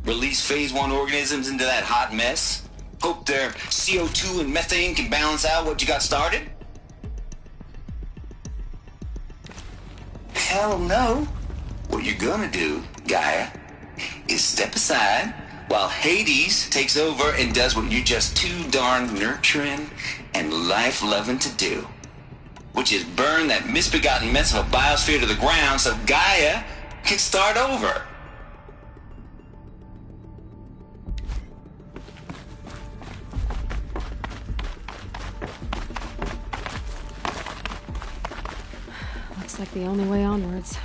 O: Release phase 1 organisms into that hot mess? Hope their CO2 and methane can balance out what you got started? Hell no. What you're gonna do, Gaia, is step aside while Hades takes over and does what you're just too darn nurturing and life-loving to do. Which is burn that misbegotten mess of a biosphere to the ground so Gaia can start over.
B: Looks like the only way onwards.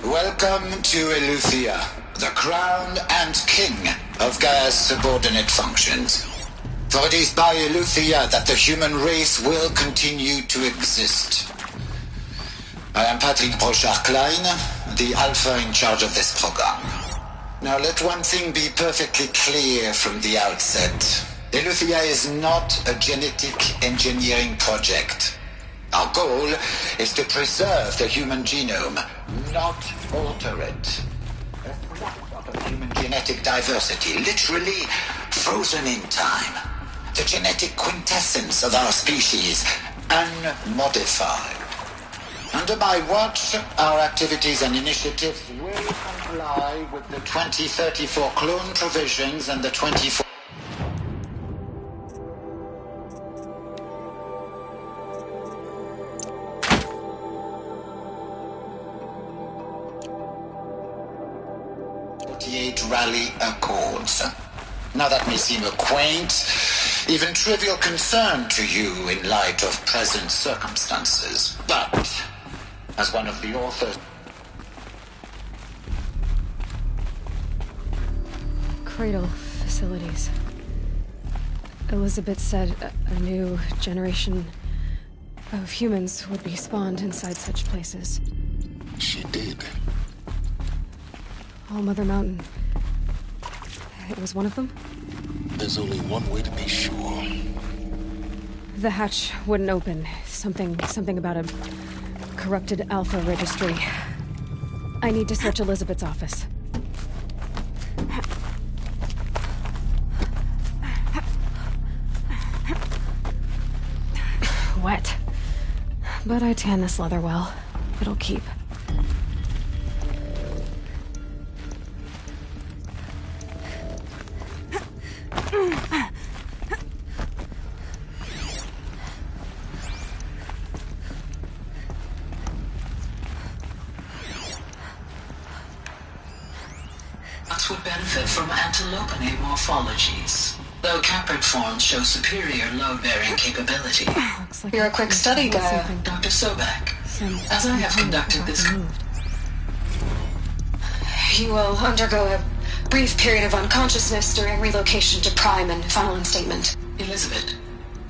P: Welcome to Eleuthia, the crown and king of Gaia's subordinate functions. For it is by Eleuthia that the human race will continue to exist. I am Patrick Brochard-Klein, the alpha in charge of this program. Now let one thing be perfectly clear from the outset. Eleuthia is not a genetic engineering project. Our goal is to preserve the human genome, not alter it. A snapshot of human genetic diversity, literally frozen in time. The genetic quintessence of our species, unmodified. Under my watch, our activities and initiatives will comply with the 2034 clone provisions and the 24... Rally Accords. Now that may seem a quaint, even trivial concern to you in light of present circumstances, but as one of the authors...
B: Cradle facilities. Elizabeth said a new generation of humans would be spawned inside such places.
J: She did.
B: All Mother Mountain. It was one of them?
J: There's only one way to be sure.
B: The hatch wouldn't open. Something about a corrupted Alpha registry. I need to search Elizabeth's office. Wet. But I tan this leather well. It'll keep.
O: Would benefit from antilopinae morphologies, though caprid forms show superior load-bearing capability.
B: Like
N: you're a quick study, Gaia.
O: Dr. Sobek, as I have conducted this...
N: You will undergo a brief period of unconsciousness during relocation to Prime and final instatement.
O: Elizabeth,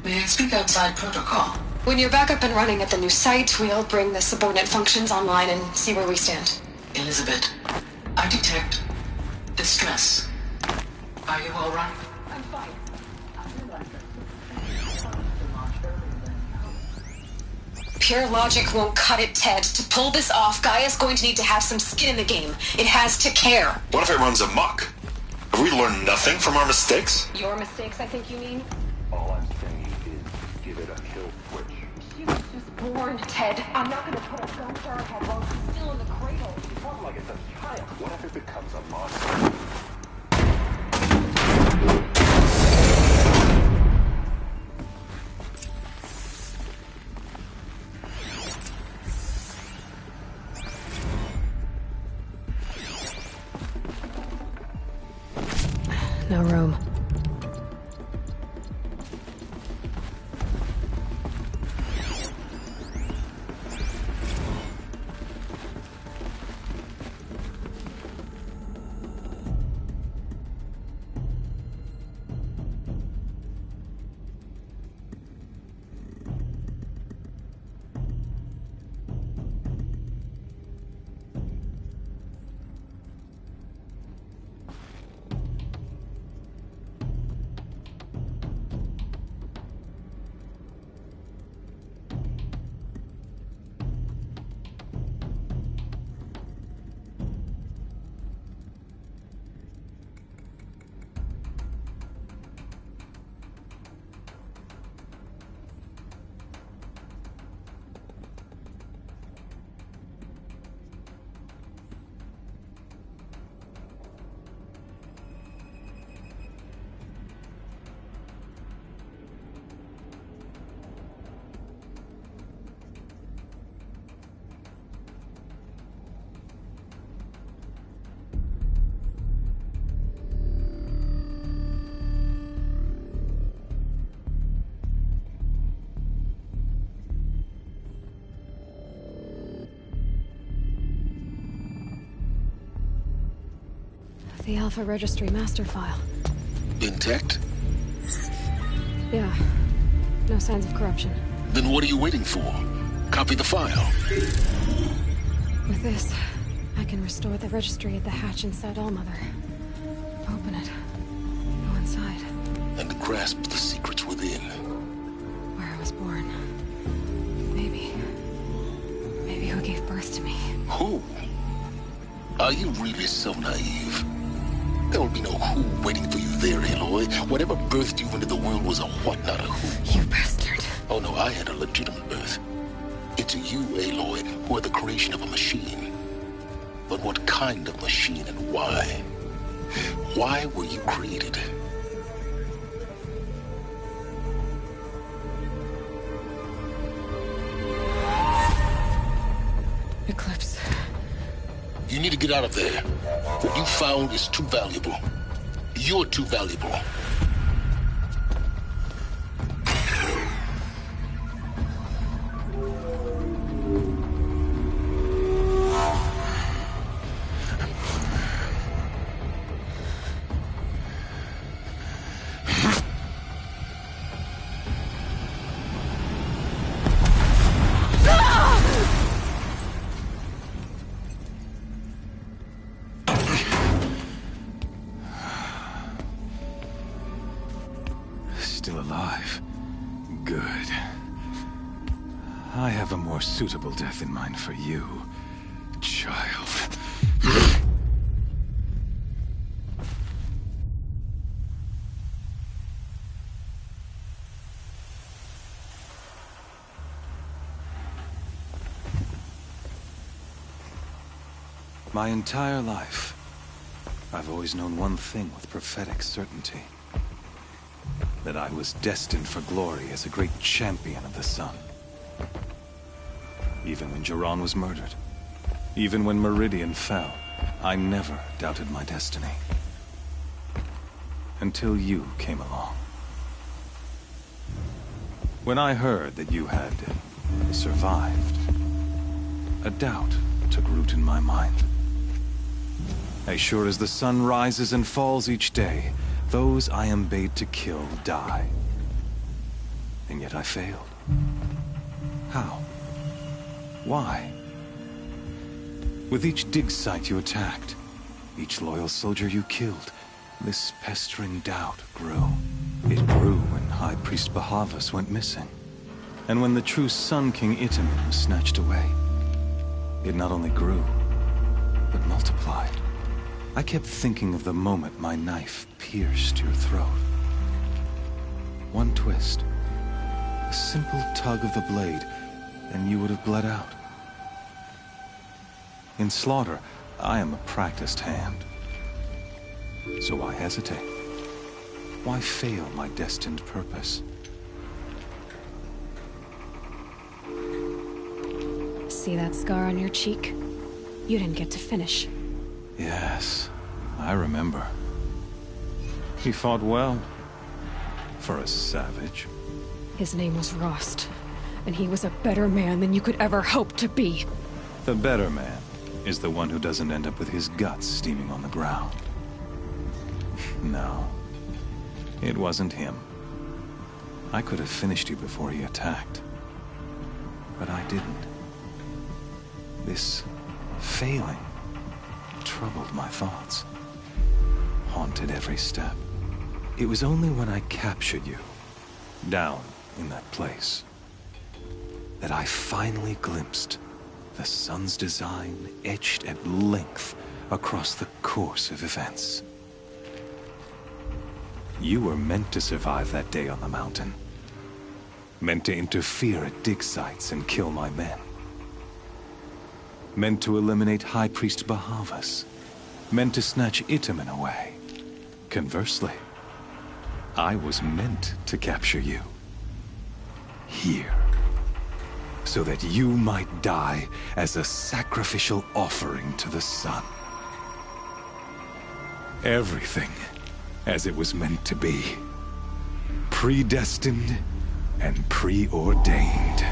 O: may I speak outside protocol?
N: When you're back up and running at the new site, we'll bring the subordinate functions online and see where we stand.
O: Elizabeth, I detect distress. Are you all right?
N: I'm fine. Pure logic won't cut it, Ted. To pull this off, Gaia's going to need to have some skin in the game. It has to care.
M: What if it runs amok? Have we learned nothing from our mistakes?
N: Your mistakes, I think you mean?
E: All I'm saying is give it a kill switch.
N: She was just born, Ted. I'm not going to put a gun to her head while she's still in the cradle.
E: It's not like it's a child. What if it becomes a monster?
B: No room. The Alpha Registry master file.
J: Intact?
B: Yeah. No signs of corruption.
J: Then what are you waiting for? Copy the file.
B: With this, I can restore the registry at the hatch inside Allmother. Open it. Go inside.
J: And grasp the secrets within.
B: Where I was born. Maybe who gave birth to me.
J: Who? Are you really so naive? There will be no who waiting for you there, Aloy. Whatever birthed you into the world was a what, not a who.
B: You bastard.
J: Oh no, I had a legitimate birth. It's you, Aloy, who are the creation of a machine. But what kind of machine and why? Why were you created?
B: Eclipse.
J: You need to get out of there. What you found is too valuable. You're too valuable.
E: Still alive. Good. I have a more suitable death in mind for you, child. My entire life, I've always known one thing with prophetic certainty. That I was destined for glory as a great champion of the sun. Even when Jiran was murdered, even when Meridian fell, I never doubted my destiny. Until you came along. When I heard that you had survived, a doubt took root in my mind. As sure as the sun rises and falls each day, those I am bade to kill die. And yet I failed. How? Why? With each dig site you attacked, each loyal soldier you killed, this pestering doubt grew. It grew when High Priest Bahavas went missing. And when the true Sun King Itamen was snatched away. It not only grew, but multiplied. I kept thinking of the moment my knife pierced your throat. One twist, a simple tug of the blade, and you would have bled out. In slaughter, I am a practiced hand. So why hesitate? Why fail my destined purpose?
B: See that scar on your cheek? You didn't get to finish.
E: Yes, I remember. He fought well. For a savage.
B: His name was Rost, and he was a better man than you could ever hope to be.
E: The better man is the one who doesn't end up with his guts steaming on the ground. No, it wasn't him. I could have finished you before he attacked. But I didn't. This failing troubled my thoughts, haunted every step. It was only when I captured you, down in that place, that I finally glimpsed the sun's design etched at length across the course of events. You were meant to survive that day on the mountain. Meant to interfere at dig sites and kill my men. Meant to eliminate High Priest Bahavas. Meant to snatch Itamen away. Conversely, I was meant to capture you. Here. So that you might die as a sacrificial offering to the sun. Everything as it was meant to be. Predestined and preordained.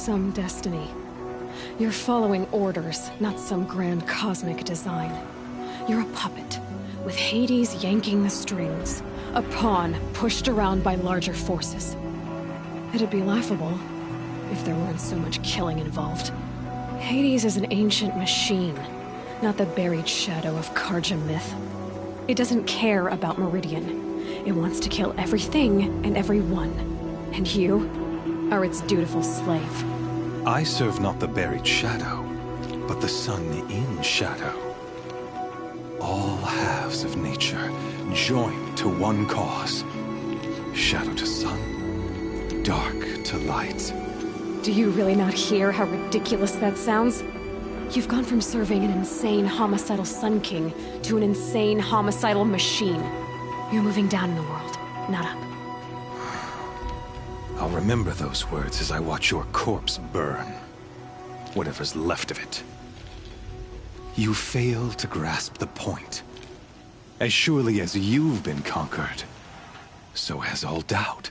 B: some destiny. You're following orders, not some grand cosmic design. You're a puppet, with Hades yanking the strings. A pawn pushed around by larger forces. It'd be laughable if there weren't so much killing involved. Hades is an ancient machine, not the buried shadow of Karja myth. It doesn't care about Meridian. It wants to kill everything and everyone. And you are its dutiful slave.
E: I serve not the buried shadow, but the sun in shadow. All halves of nature joined to one cause. Shadow to sun, dark to light.
B: Do you really not hear how ridiculous that sounds? You've gone from serving an insane homicidal Sun King to an insane homicidal machine. You're moving down in the world, not up.
E: I'll remember those words as I watch your corpse burn. Whatever's left of it. You fail to grasp the point. As surely as you've been conquered, so has all doubt.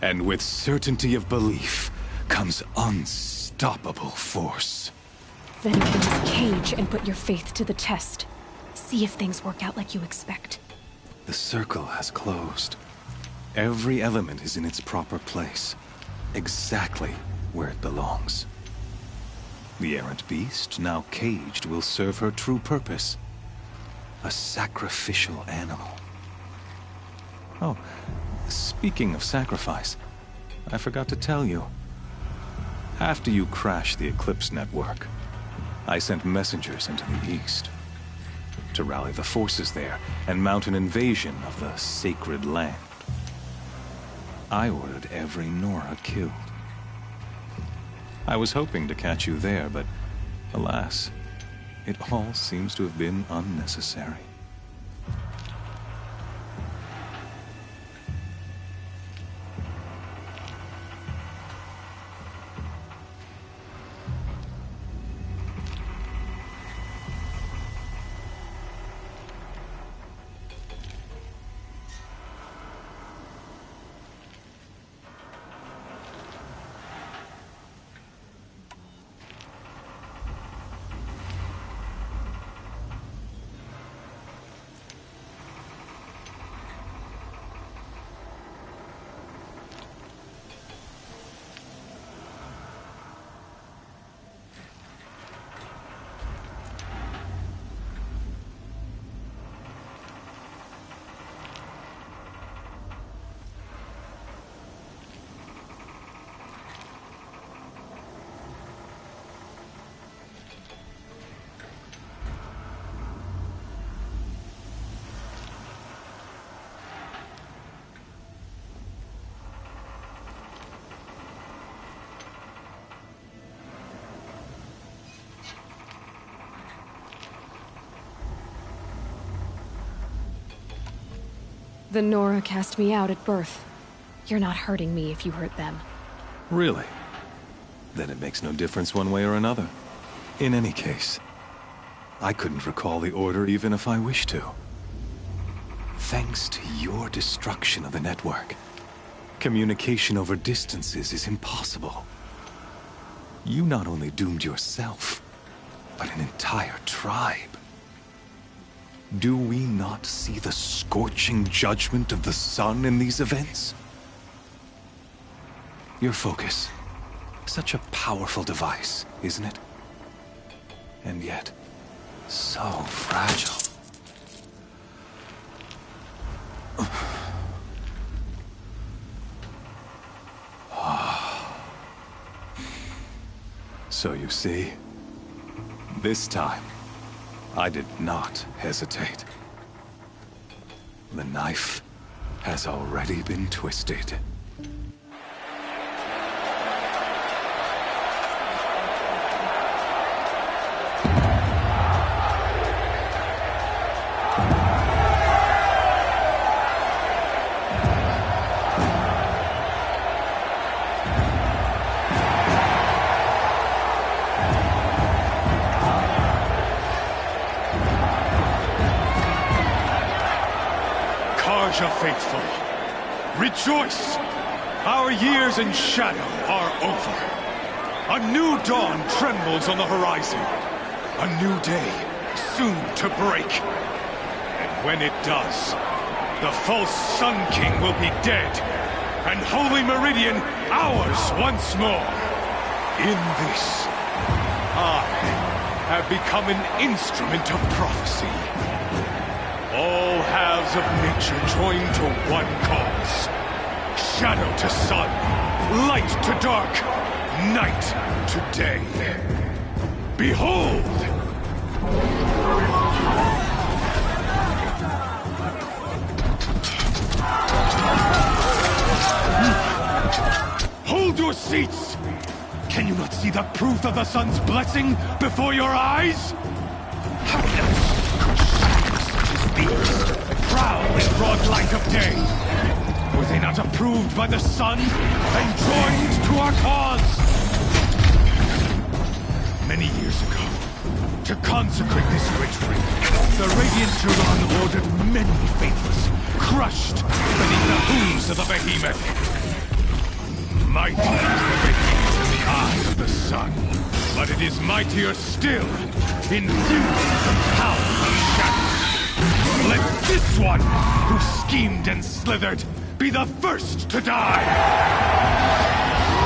E: And with certainty of belief comes unstoppable force.
B: Then open this cage and put your faith to the test. See if things work out like you expect.
E: The circle has closed. Every element is in its proper place, exactly where it belongs. The errant beast, now caged, will serve her true purpose. A sacrificial animal. Oh, speaking of sacrifice, I forgot to tell you. After you crashed the Eclipse network, I sent messengers into the east to rally the forces there and mount an invasion of the sacred land. I ordered every Nora killed. I was hoping to catch you there, but alas, it all seems to have been unnecessary.
B: The Nora cast me out at birth. You're not hurting me if you hurt them.
E: Really? Then it makes no difference one way or another. In any case, I couldn't recall the order even if I wished to. Thanks to your destruction of the network, communication over distances is impossible. You not only doomed yourself, but an entire tribe. Do we not see the scorching judgment of the sun in these events? Your focus. Such a powerful device, isn't it? And yet, so fragile. So you see, this time, I did not hesitate. The knife has already been twisted.
I: Faithful, rejoice!
E: Our years in shadow are over. A new dawn trembles on the horizon. A new day, soon to break. And when it does, the false Sun King will be dead, and Holy Meridian ours once more. In this, I have become an instrument of prophecy. All halves of nature join to one cause. Shadow to sun, light to dark, night to day. Behold! Hold your seats! Can you not see the proof of the sun's blessing before your eyes? How else could shadows such as these prowl in broad light of day? Were they not approved by the sun and joined to our cause? Many years ago, to consecrate this great ring, the Radiant Turan ordered many faithless, crushed beneath the hooves of the behemoth. Mighty is the behemoth in the eye of the sun, but it is mightier still, infused with the power of shadow. Let this one, who schemed and slithered, be the first to die!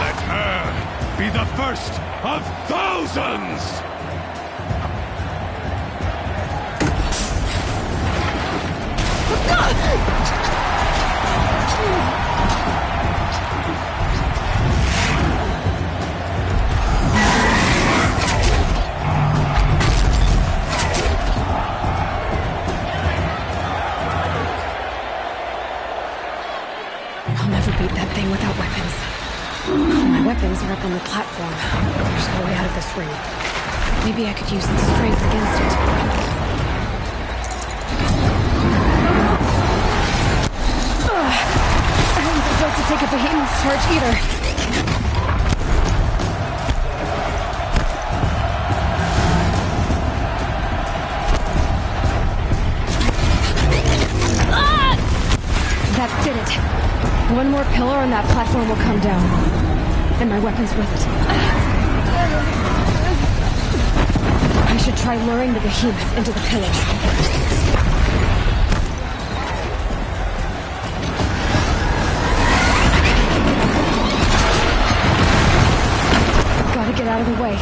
E: Let her be the first of thousands!
B: I'll never beat that thing without weapons. All my weapons are up on the platform. There's no way out of this ring. Maybe I could use its strength against it. I haven't been built to take a behemoth's charge either. That did it. One more pillar and that platform will come down. And my weapons with it. I should try luring the behemoth into the pillars. Gotta get out of the way.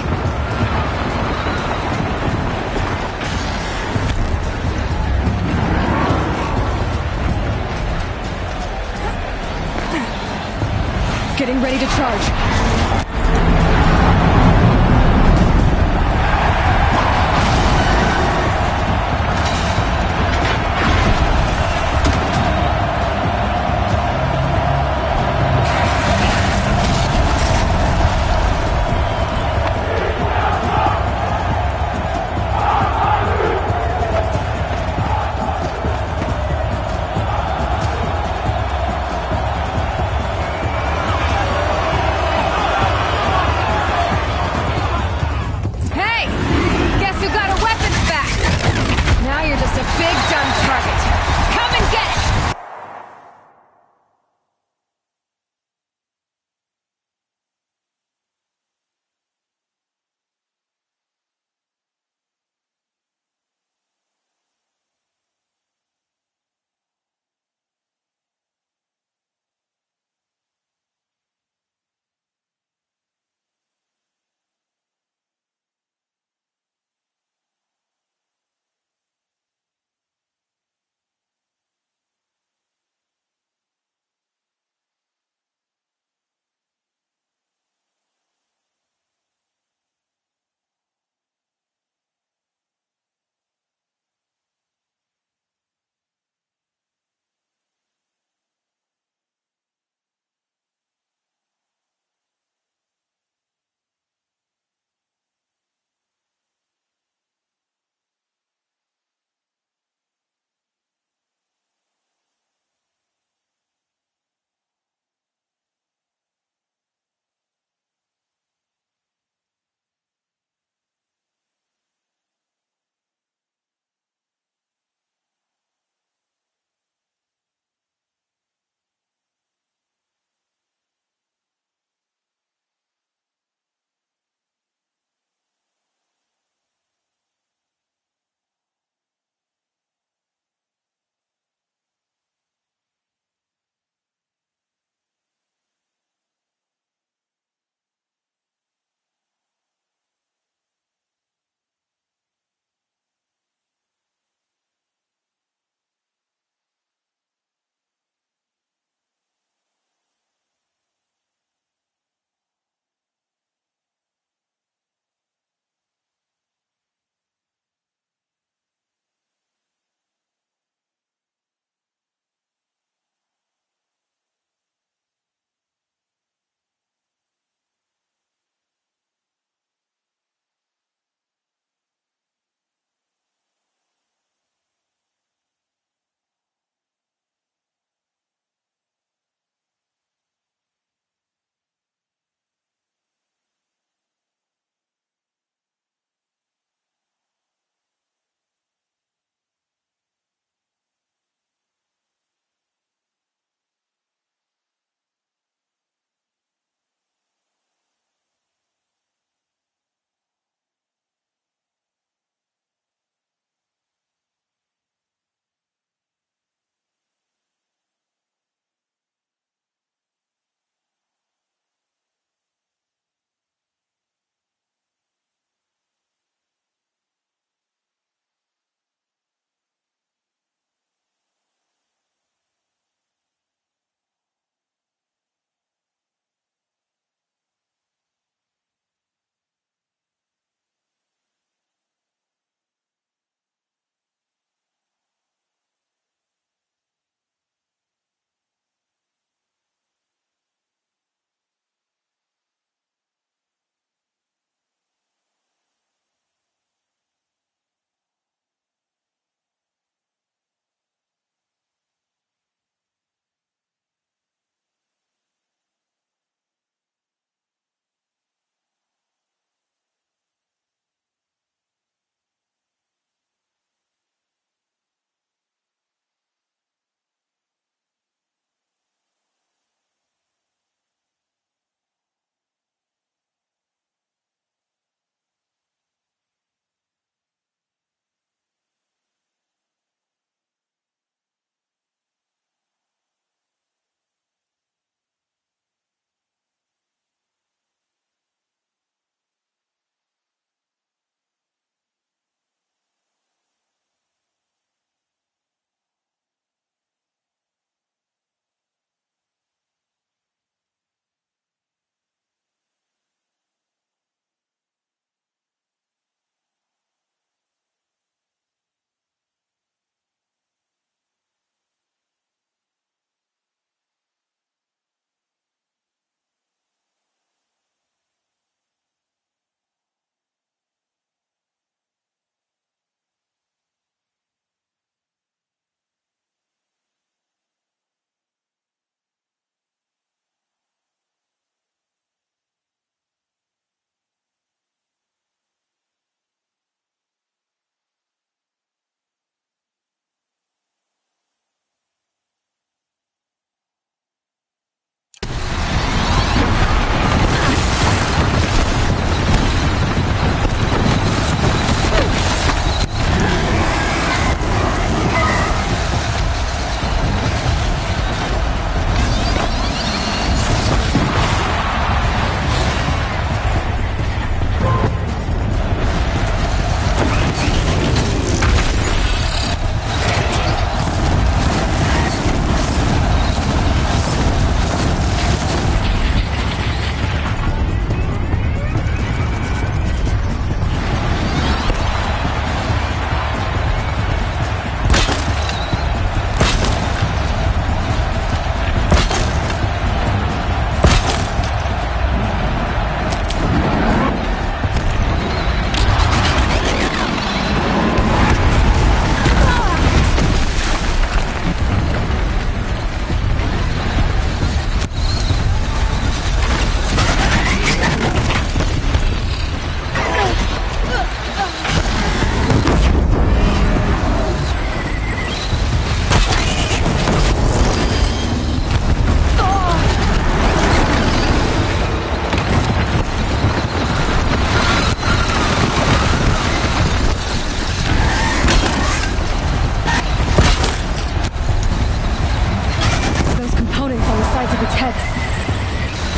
B: Getting ready to charge.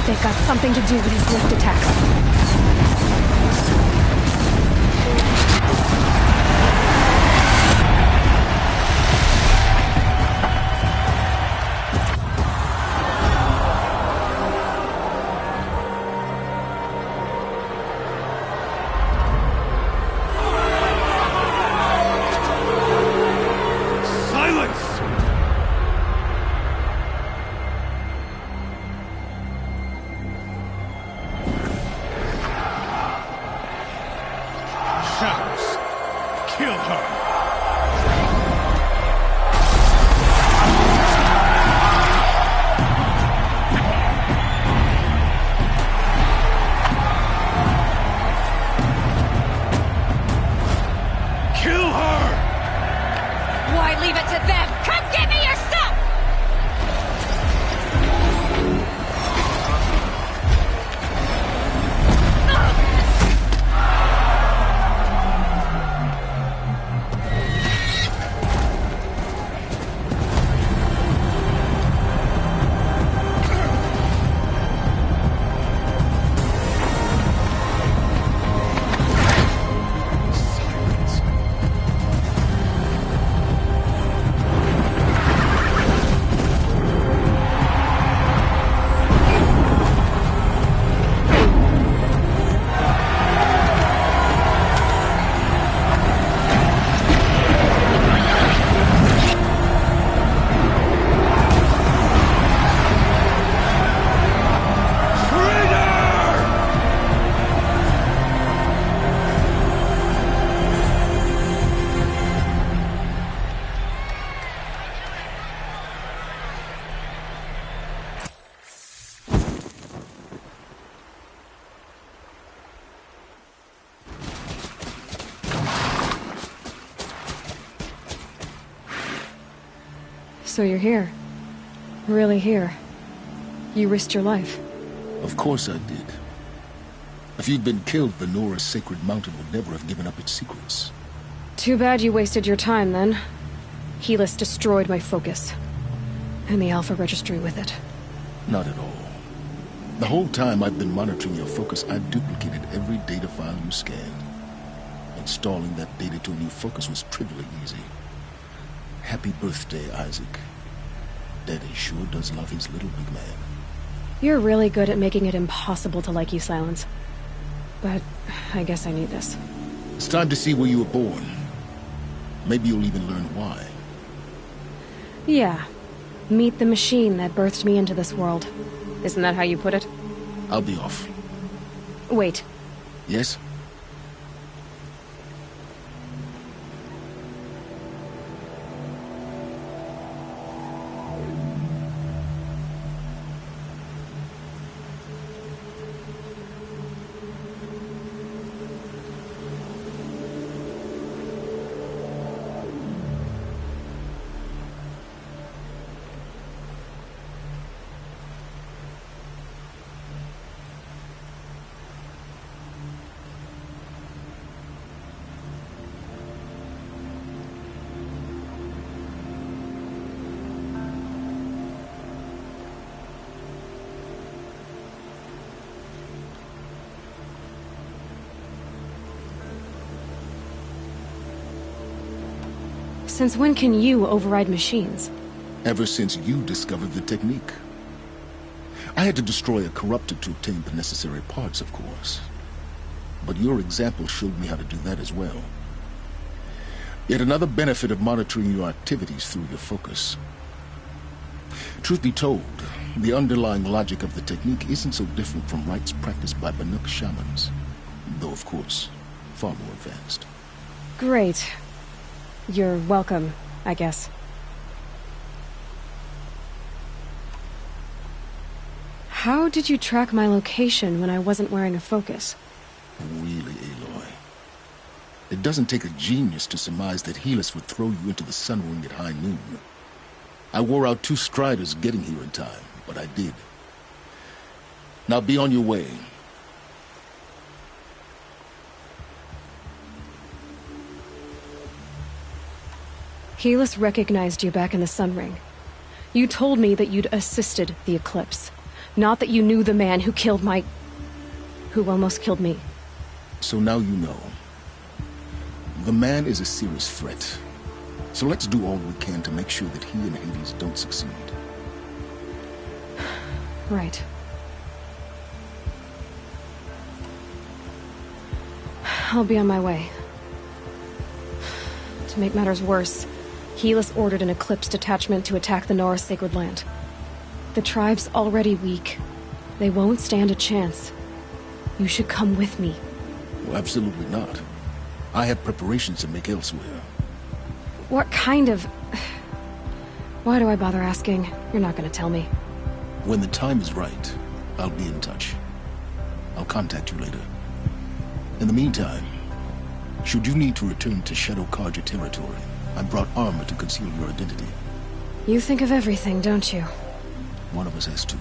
B: They've got something to do with his lift attacks. So you're here. Really here. You risked your life.
Q: Of course I did. If you'd been killed, the Nora's sacred mountain would never have given up its secrets.
B: Too bad you wasted your time, then. Helis destroyed my focus. And the Alpha Registry with it.
Q: Not at all. The whole time I've been monitoring your focus, I've duplicated every data file you scanned. Installing that data to a new focus was trivially easy. Happy birthday, Isaac. Daddy sure does love his little big man.
B: You're really good at making it impossible to like you, Silence. But I guess I need this.
Q: It's time to see where you were born. Maybe you'll even learn why.
B: Yeah. Meet the machine that birthed me into this world. Isn't that how you put it?
Q: I'll be off.
B: Wait.
Q: Yes?
B: Since when can you override machines?
Q: Ever since you discovered the technique. I had to destroy a corruptor to obtain the necessary parts, of course. But your example showed me how to do that as well. Yet another benefit of monitoring your activities through your focus. Truth be told, the underlying logic of the technique isn't so different from rites practiced by Banuk shamans. Though, of course, far more advanced.
B: Great. You're welcome, I guess. How did you track my location when I wasn't wearing a focus?
Q: Really, Aloy? It doesn't take a genius to surmise that Helis would throw you into the sun ring at high noon. I wore out 2 striders getting here in time, but I did. Now be on your way.
B: Helis recognized you back in the Sun Ring. You told me that you'd assisted the Eclipse. Not that you knew the man who killed who almost killed me.
Q: So now you know. The man is a serious threat. So let's do all we can to make sure that he and Hades don't succeed.
B: Right. I'll be on my way. To make matters worse, Helis ordered an Eclipse detachment to attack the Norris Sacred Land. The tribe's already weak. They won't stand a chance. You should come with me.
Q: Well, absolutely not. I have preparations to make elsewhere.
B: What kind of... Why do I bother asking? You're not gonna tell me.
Q: When the time is right, I'll be in touch. I'll contact you later. In the meantime, should you need to return to Shadow Carja territory, I brought armor to conceal your identity.
B: You think of everything, don't you?
Q: One of us has to.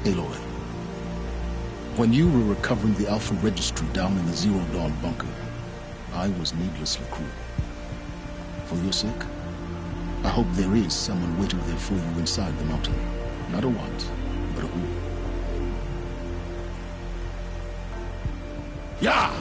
Q: Aloy, when you were recovering the Alpha Registry down in the Zero Dawn bunker, I was needlessly cruel. For your sake, I hope there is someone waiting there for you inside the mountain. Not a what, but a who. Yeah!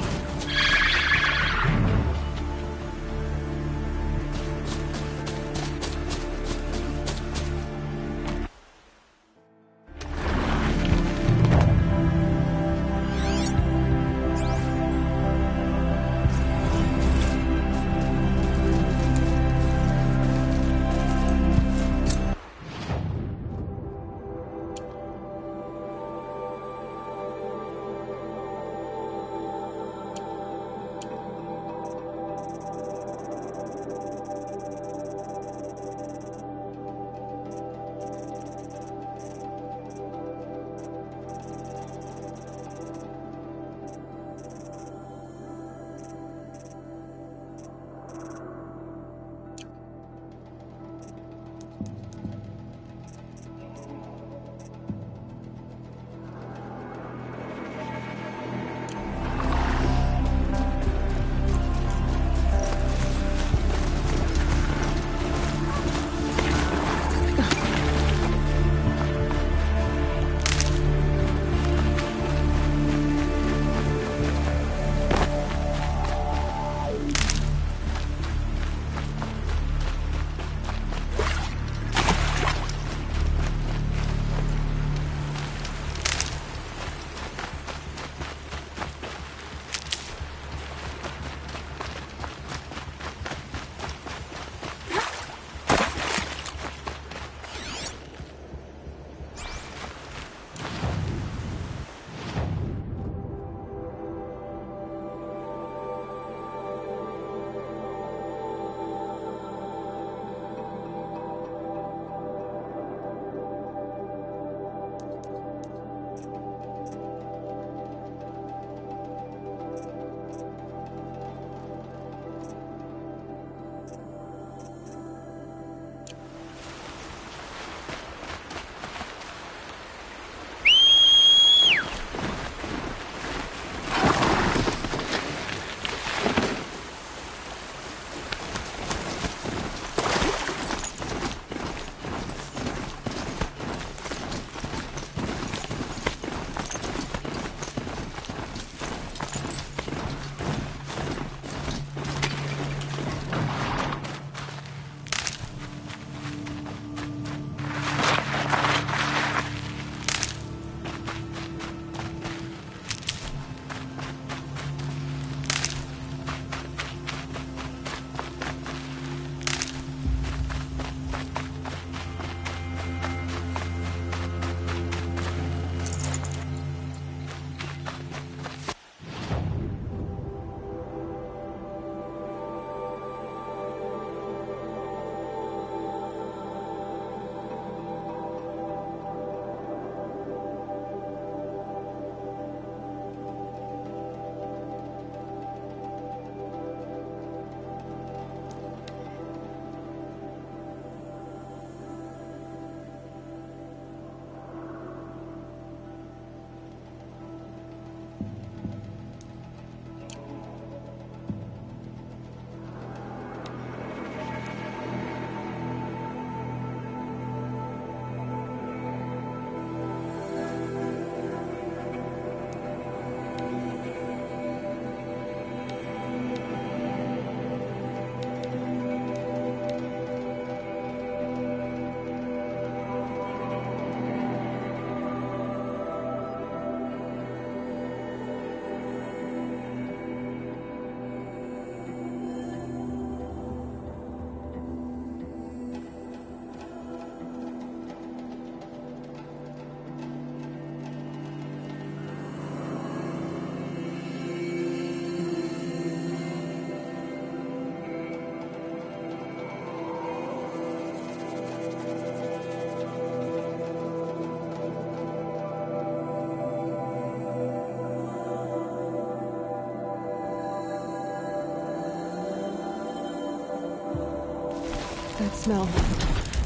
B: That smell.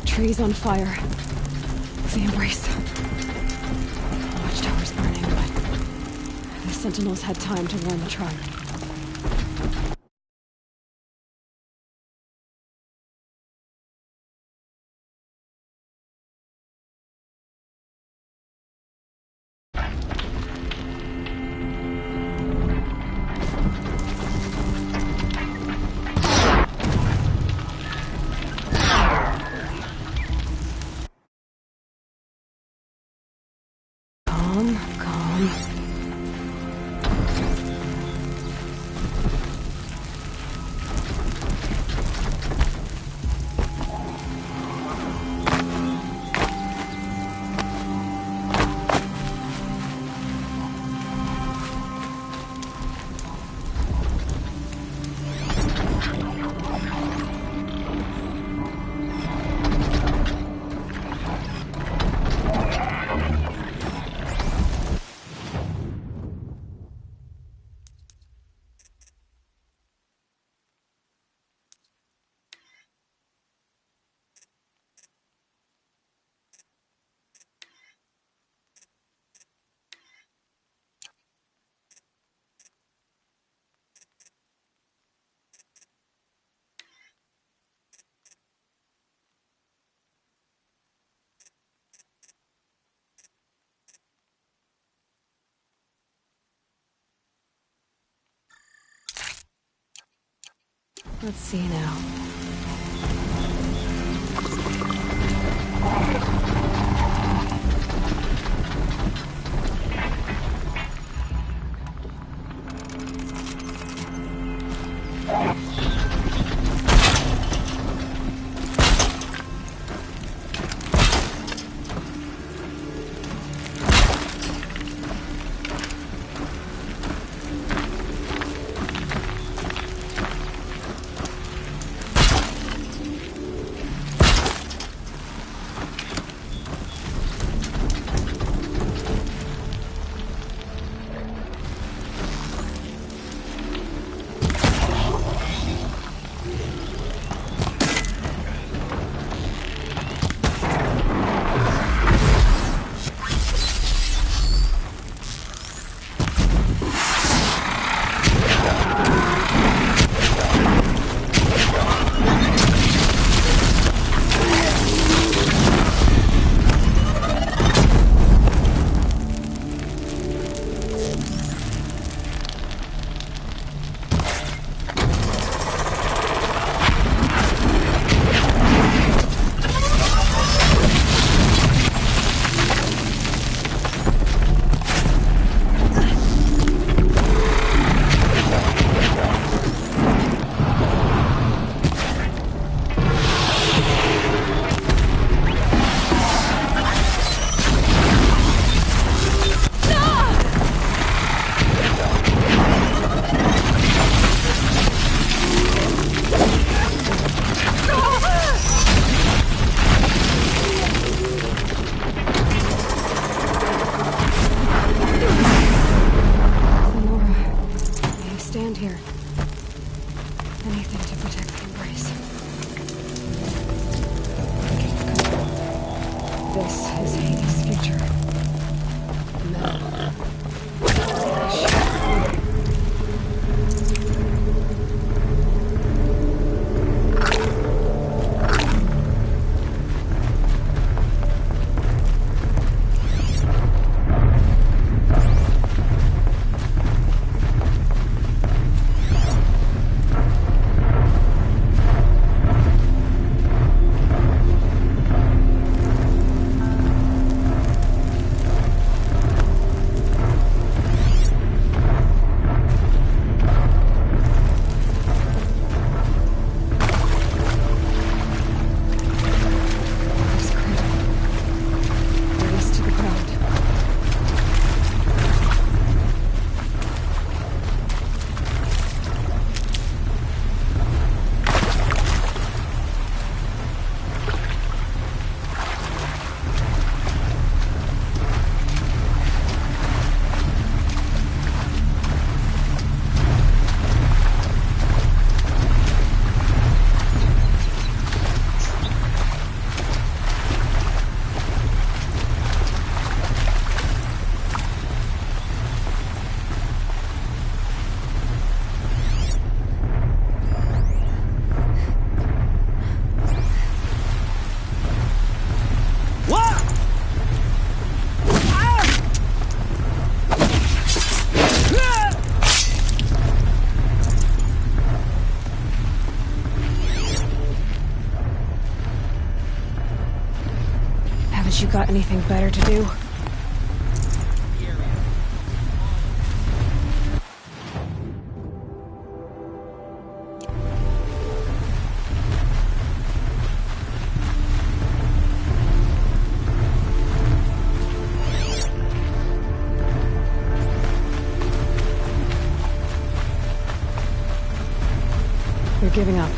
B: Trees on fire. The embrace. The watchtower's burning, but the sentinels had time to warn the tribe. Calm. Let's see now. You got anything better to do? You're giving up.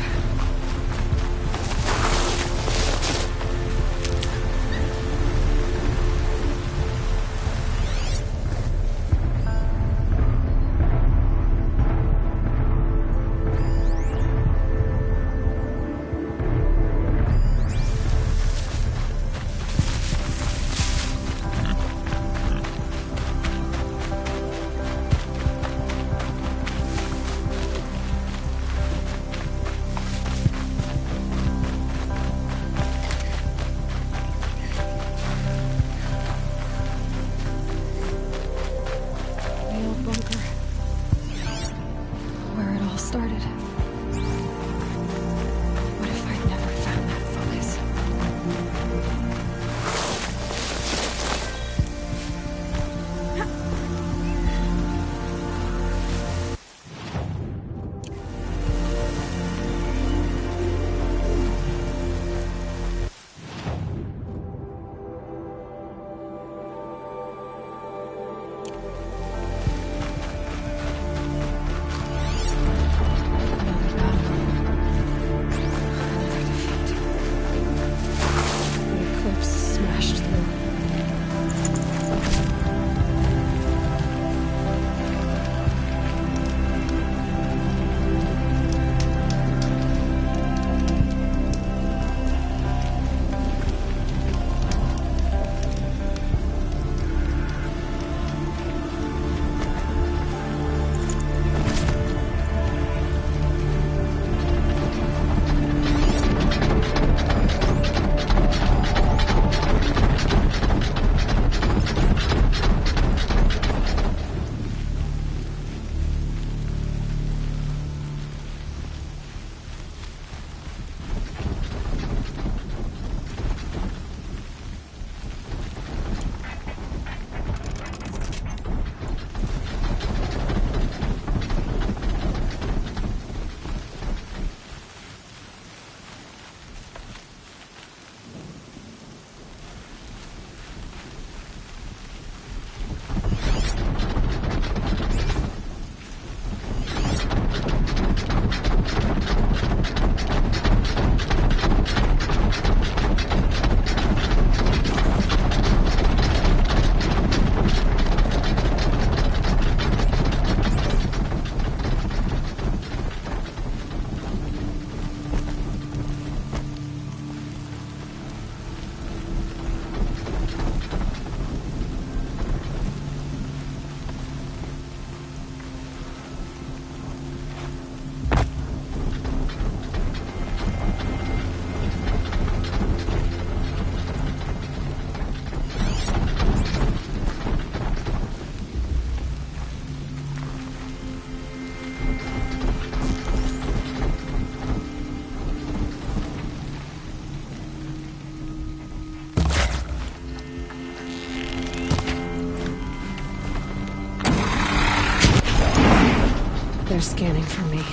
B: They're scanning for me.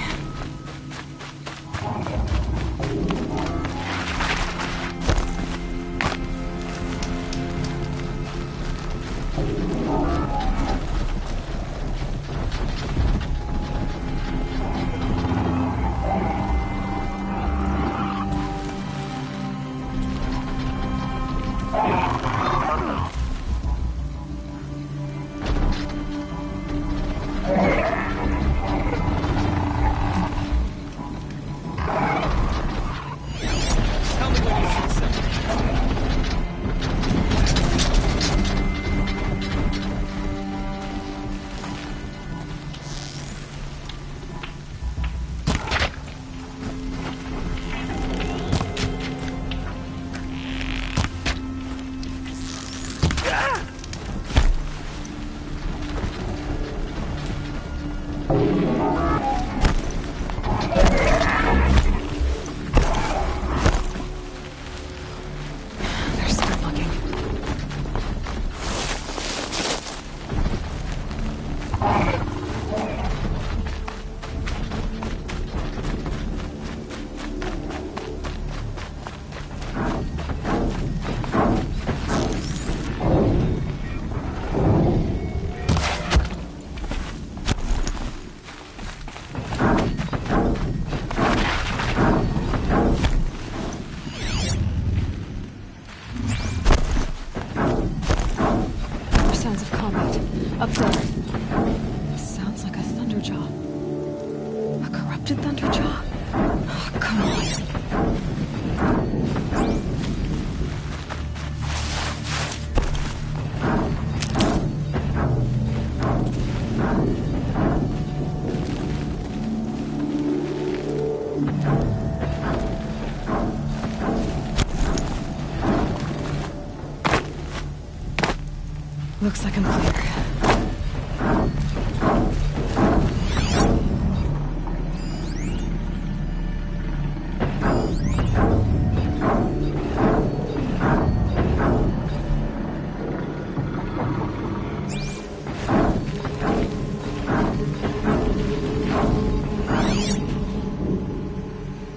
B: Looks like I'm clear.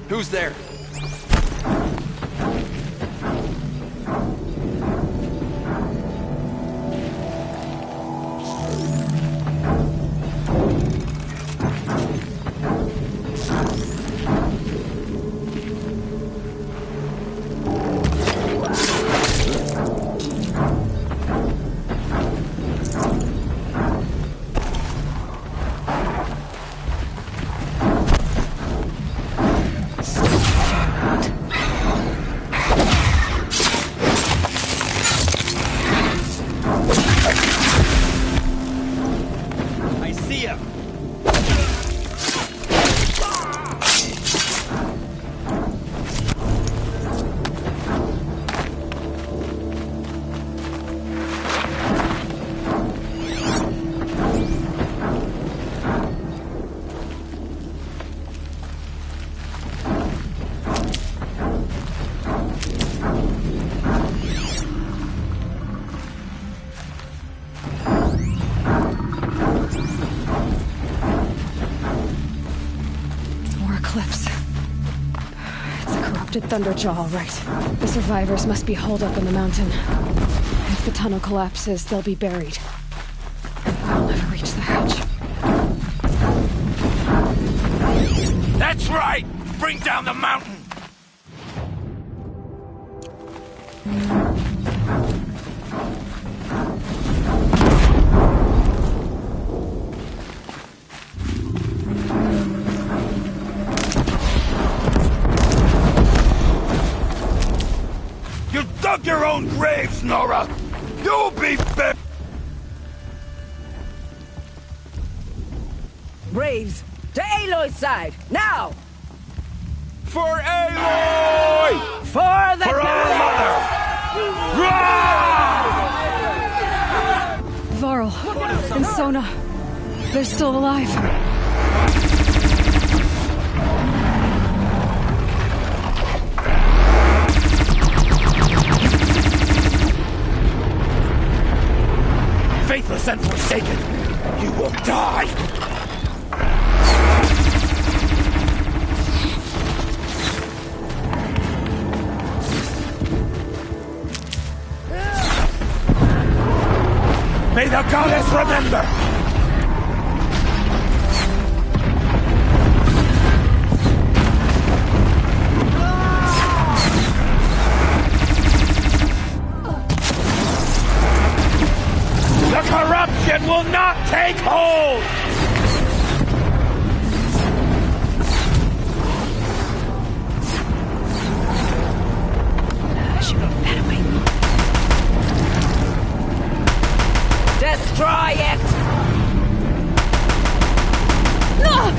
R: Who's there?
B: Thunderjaw, all right. The survivors must be holed up in the mountain. If the tunnel collapses, they'll be buried. I'll never reach the hatch.
I: That's right! Bring down the mountain! Your own graves, Nora! You'll be buried!
C: Braves, to Aloy's side, now!
I: For Aloy!
C: For
I: our mother!
B: Varl and Sona, they're still alive.
I: Faithless and forsaken, you will die! May the goddess remember! The corruption will not take hold!
C: Destroy it!
B: No!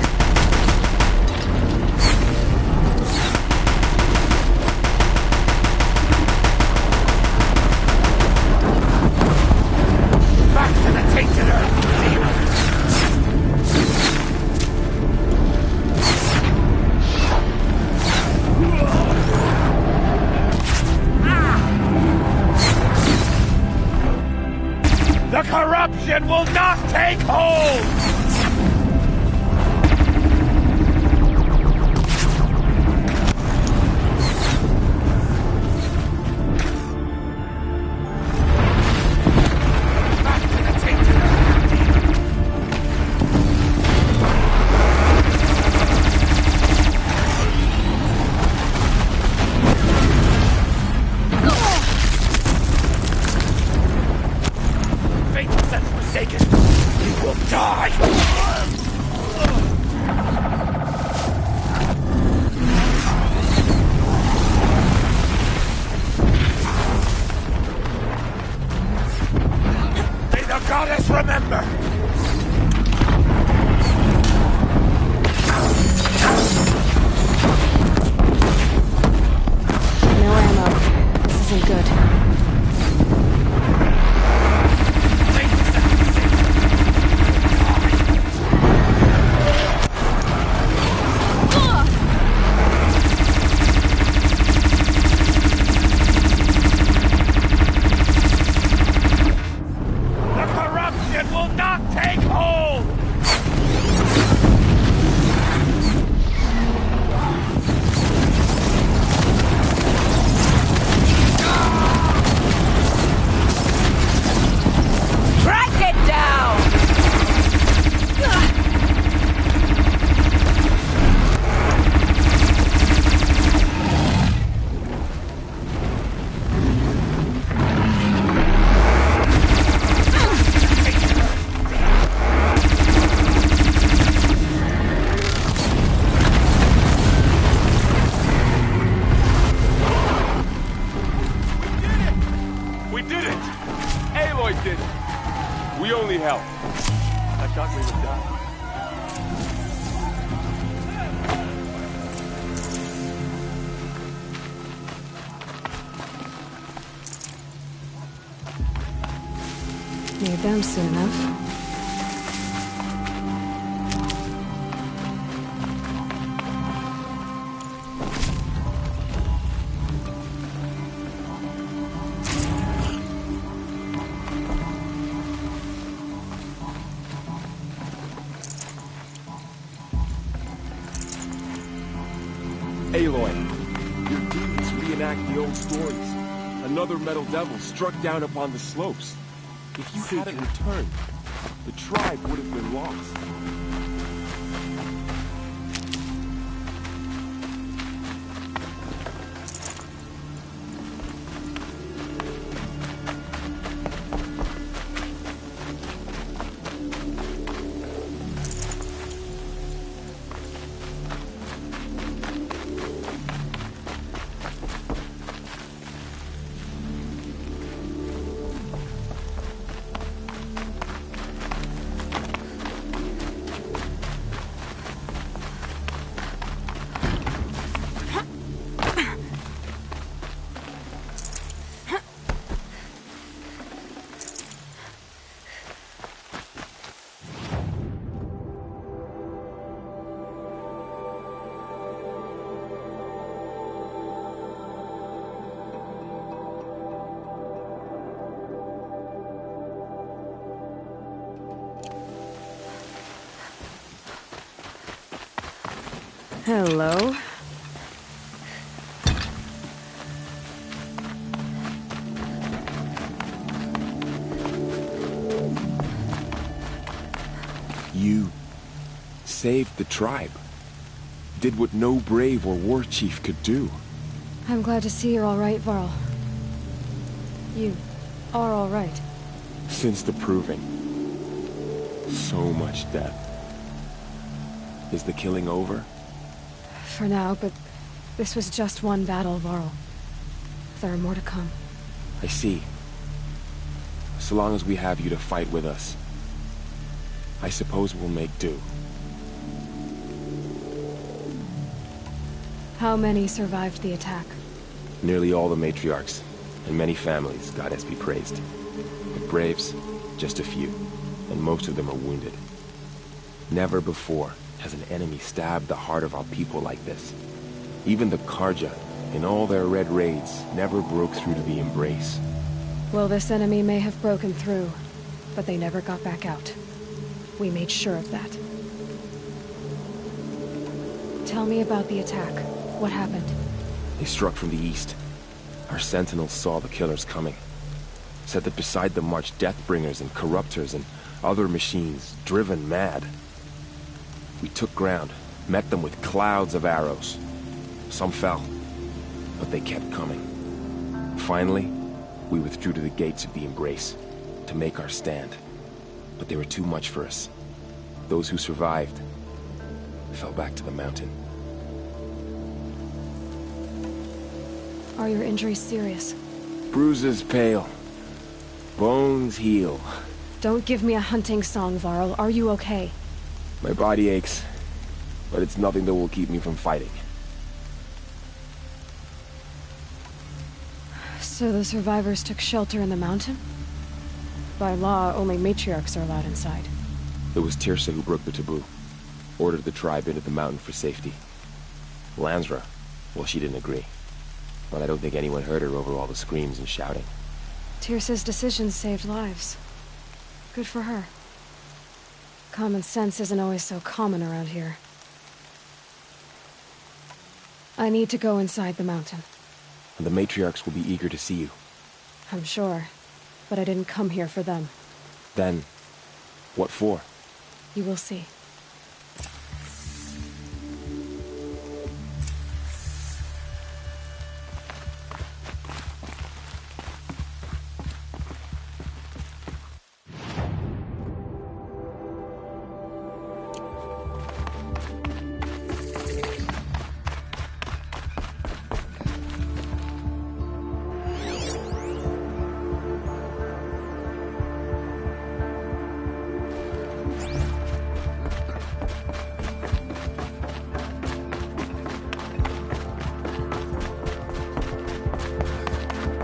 I: Back to the tainted earth! The corruption will not take hold! Faithless and forsaken, you will die!
R: help. I thought we were done.
B: Need them soon enough.
R: Aloy, your deeds reenact the old stories. Another metal devil struck down upon the slopes. If you hadn't returned, the tribe would have been lost.
B: Hello.
R: You saved the tribe. Did what no brave or war chief could do.
B: I'm glad to see you're all right, Varl. You are all right.
R: Since the proving. So much death. Is the killing over?
B: For now, but this was just one battle, Varl. There are more to come.
R: I see. So long as we have you to fight with us, I suppose we'll make do.
B: How many survived the attack?
R: Nearly all the matriarchs, and many families, goddess be praised. The braves, just a few, and most of them are wounded. Never before has an enemy stabbed the heart of our people like this. Even the Karja, in all their red raids, never broke through to the Embrace.
B: Well, this enemy may have broken through, but they never got back out. We made sure of that. Tell me about the attack. What happened?
R: They struck from the east. Our sentinels saw the killers coming. Said that beside them marched Deathbringers and Corruptors and other machines, driven mad. We took ground, met them with clouds of arrows. Some fell, but they kept coming. Finally, we withdrew to the gates of the Embrace to make our stand. But they were too much for us. Those who survived fell back to the mountain.
B: Are your injuries serious?
R: Bruises pale. Bones heal.
B: Don't give me a hunting song, Varl. Are you okay?
R: My body aches, but it's nothing that will keep me from fighting.
B: So the survivors took shelter in the mountain? By law, only matriarchs are allowed inside.
R: It was Tirsa who broke the taboo. Ordered the tribe into the mountain for safety. Lansra, well, she didn't agree. But I don't think anyone heard her over all the screams and shouting.
B: Tirsa's decision saved lives. Good for her. Common sense isn't always so common around here. I need to go inside the mountain.
R: And the matriarchs will be eager to see you.
B: I'm sure, but I didn't come here for them.
R: Then, what for?
B: You will see.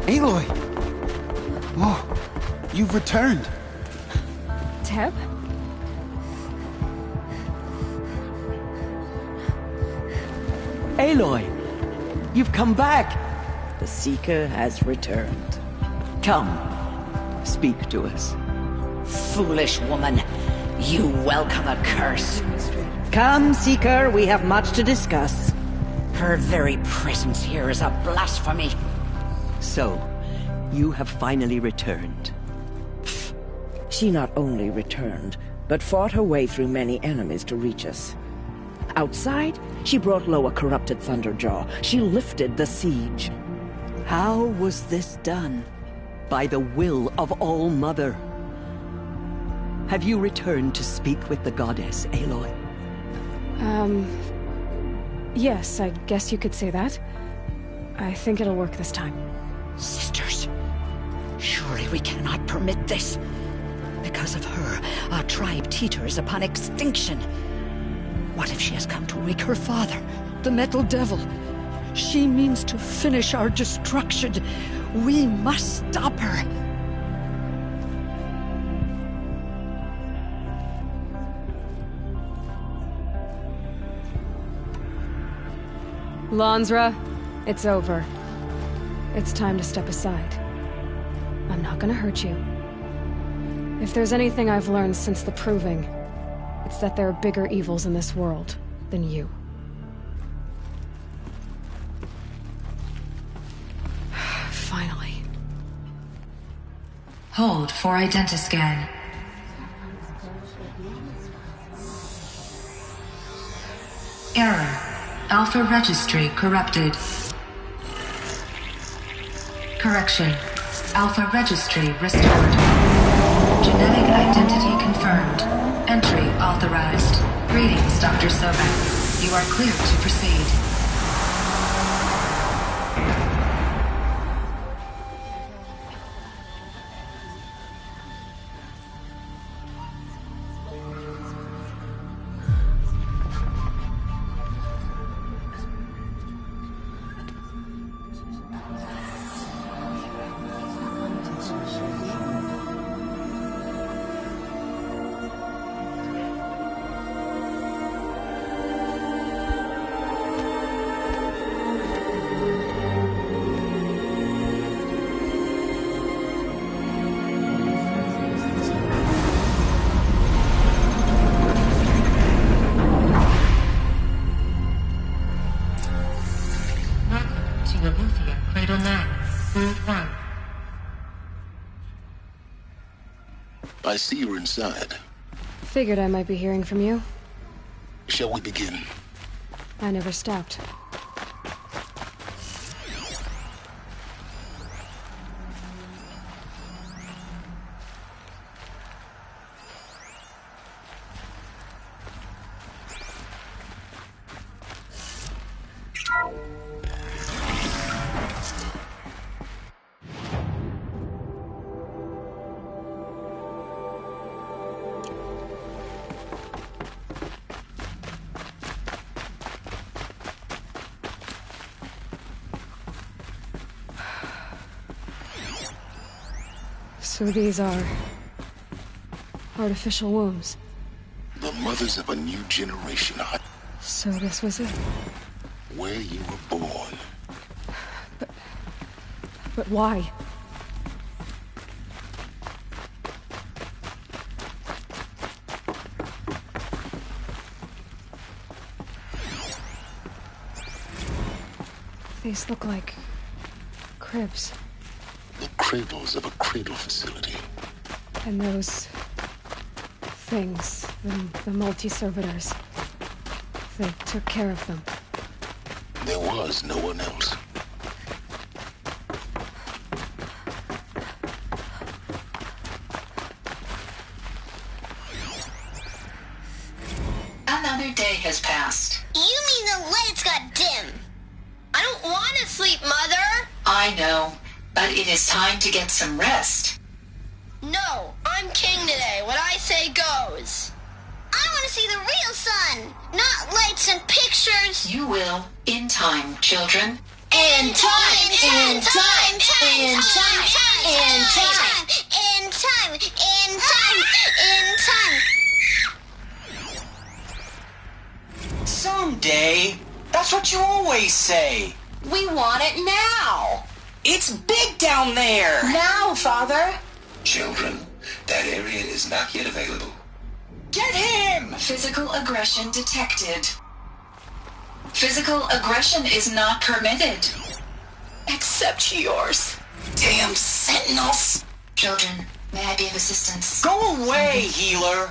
S: Aloy! Oh, you've returned.
B: Teb?
T: Aloy! You've come back!
U: The Seeker has returned. Come, speak to us. Foolish woman, you welcome a curse. Come, Seeker, we have much to discuss. Her very presence here is a blasphemy.
T: So, you have finally returned.
C: She not only returned, but fought her way through many enemies to reach us. Outside, she brought low a corrupted Thunderjaw. She lifted the siege.
T: How was this done? By the will of All-Mother. Have you returned to speak with the goddess, Aloy?
B: Yes, I guess you could say that. I think it'll work this time.
U: Sisters, surely we cannot permit this. Because of her, our tribe teeters upon extinction. What if she has come to wake her father, the Metal Devil? She means to finish our destruction. We must stop her.
B: Lansra, it's over. It's time to step aside. I'm not gonna hurt you. If there's anything I've learned since the Proving, it's that there are bigger evils in this world than you. Finally.
K: Hold for identiscan. Error. Alpha registry corrupted. Correction. Alpha registry restored. Genetic identity confirmed. Entry authorized. Greetings, Dr. Sobek. You are clear to proceed.
J: I see you're inside.
B: Figured I might be hearing from you.
J: Shall we begin?
B: I never stopped. So these are artificial wombs.
J: The mothers of a new generation.
B: So this was it.
J: Where you were born.
B: But why? These look like cribs.
J: The cradles of a cradle facility.
B: And those things, the multi-servitors, they took care of them.
J: There was no one else.
N: Another day has passed.
V: You mean the lights got dim? I don't want to sleep, Mother!
N: I know, but it is time to get some rest.
V: No, I'm king today. What I say goes. I want to see the real sun, not lights and pictures.
N: You will, in time, children. In time! In time! In time! In time!
D: In time! In time! In time!
O: Someday. That's what you always say.
N: We want it now!
O: It's big down there.
N: Now, Father!
M: Children, that area is not yet available.
O: Get him!
N: Physical aggression detected. Physical aggression is not permitted. Except yours.
O: Damn sentinels!
N: Children, may I be of assistance?
O: Go away, healer!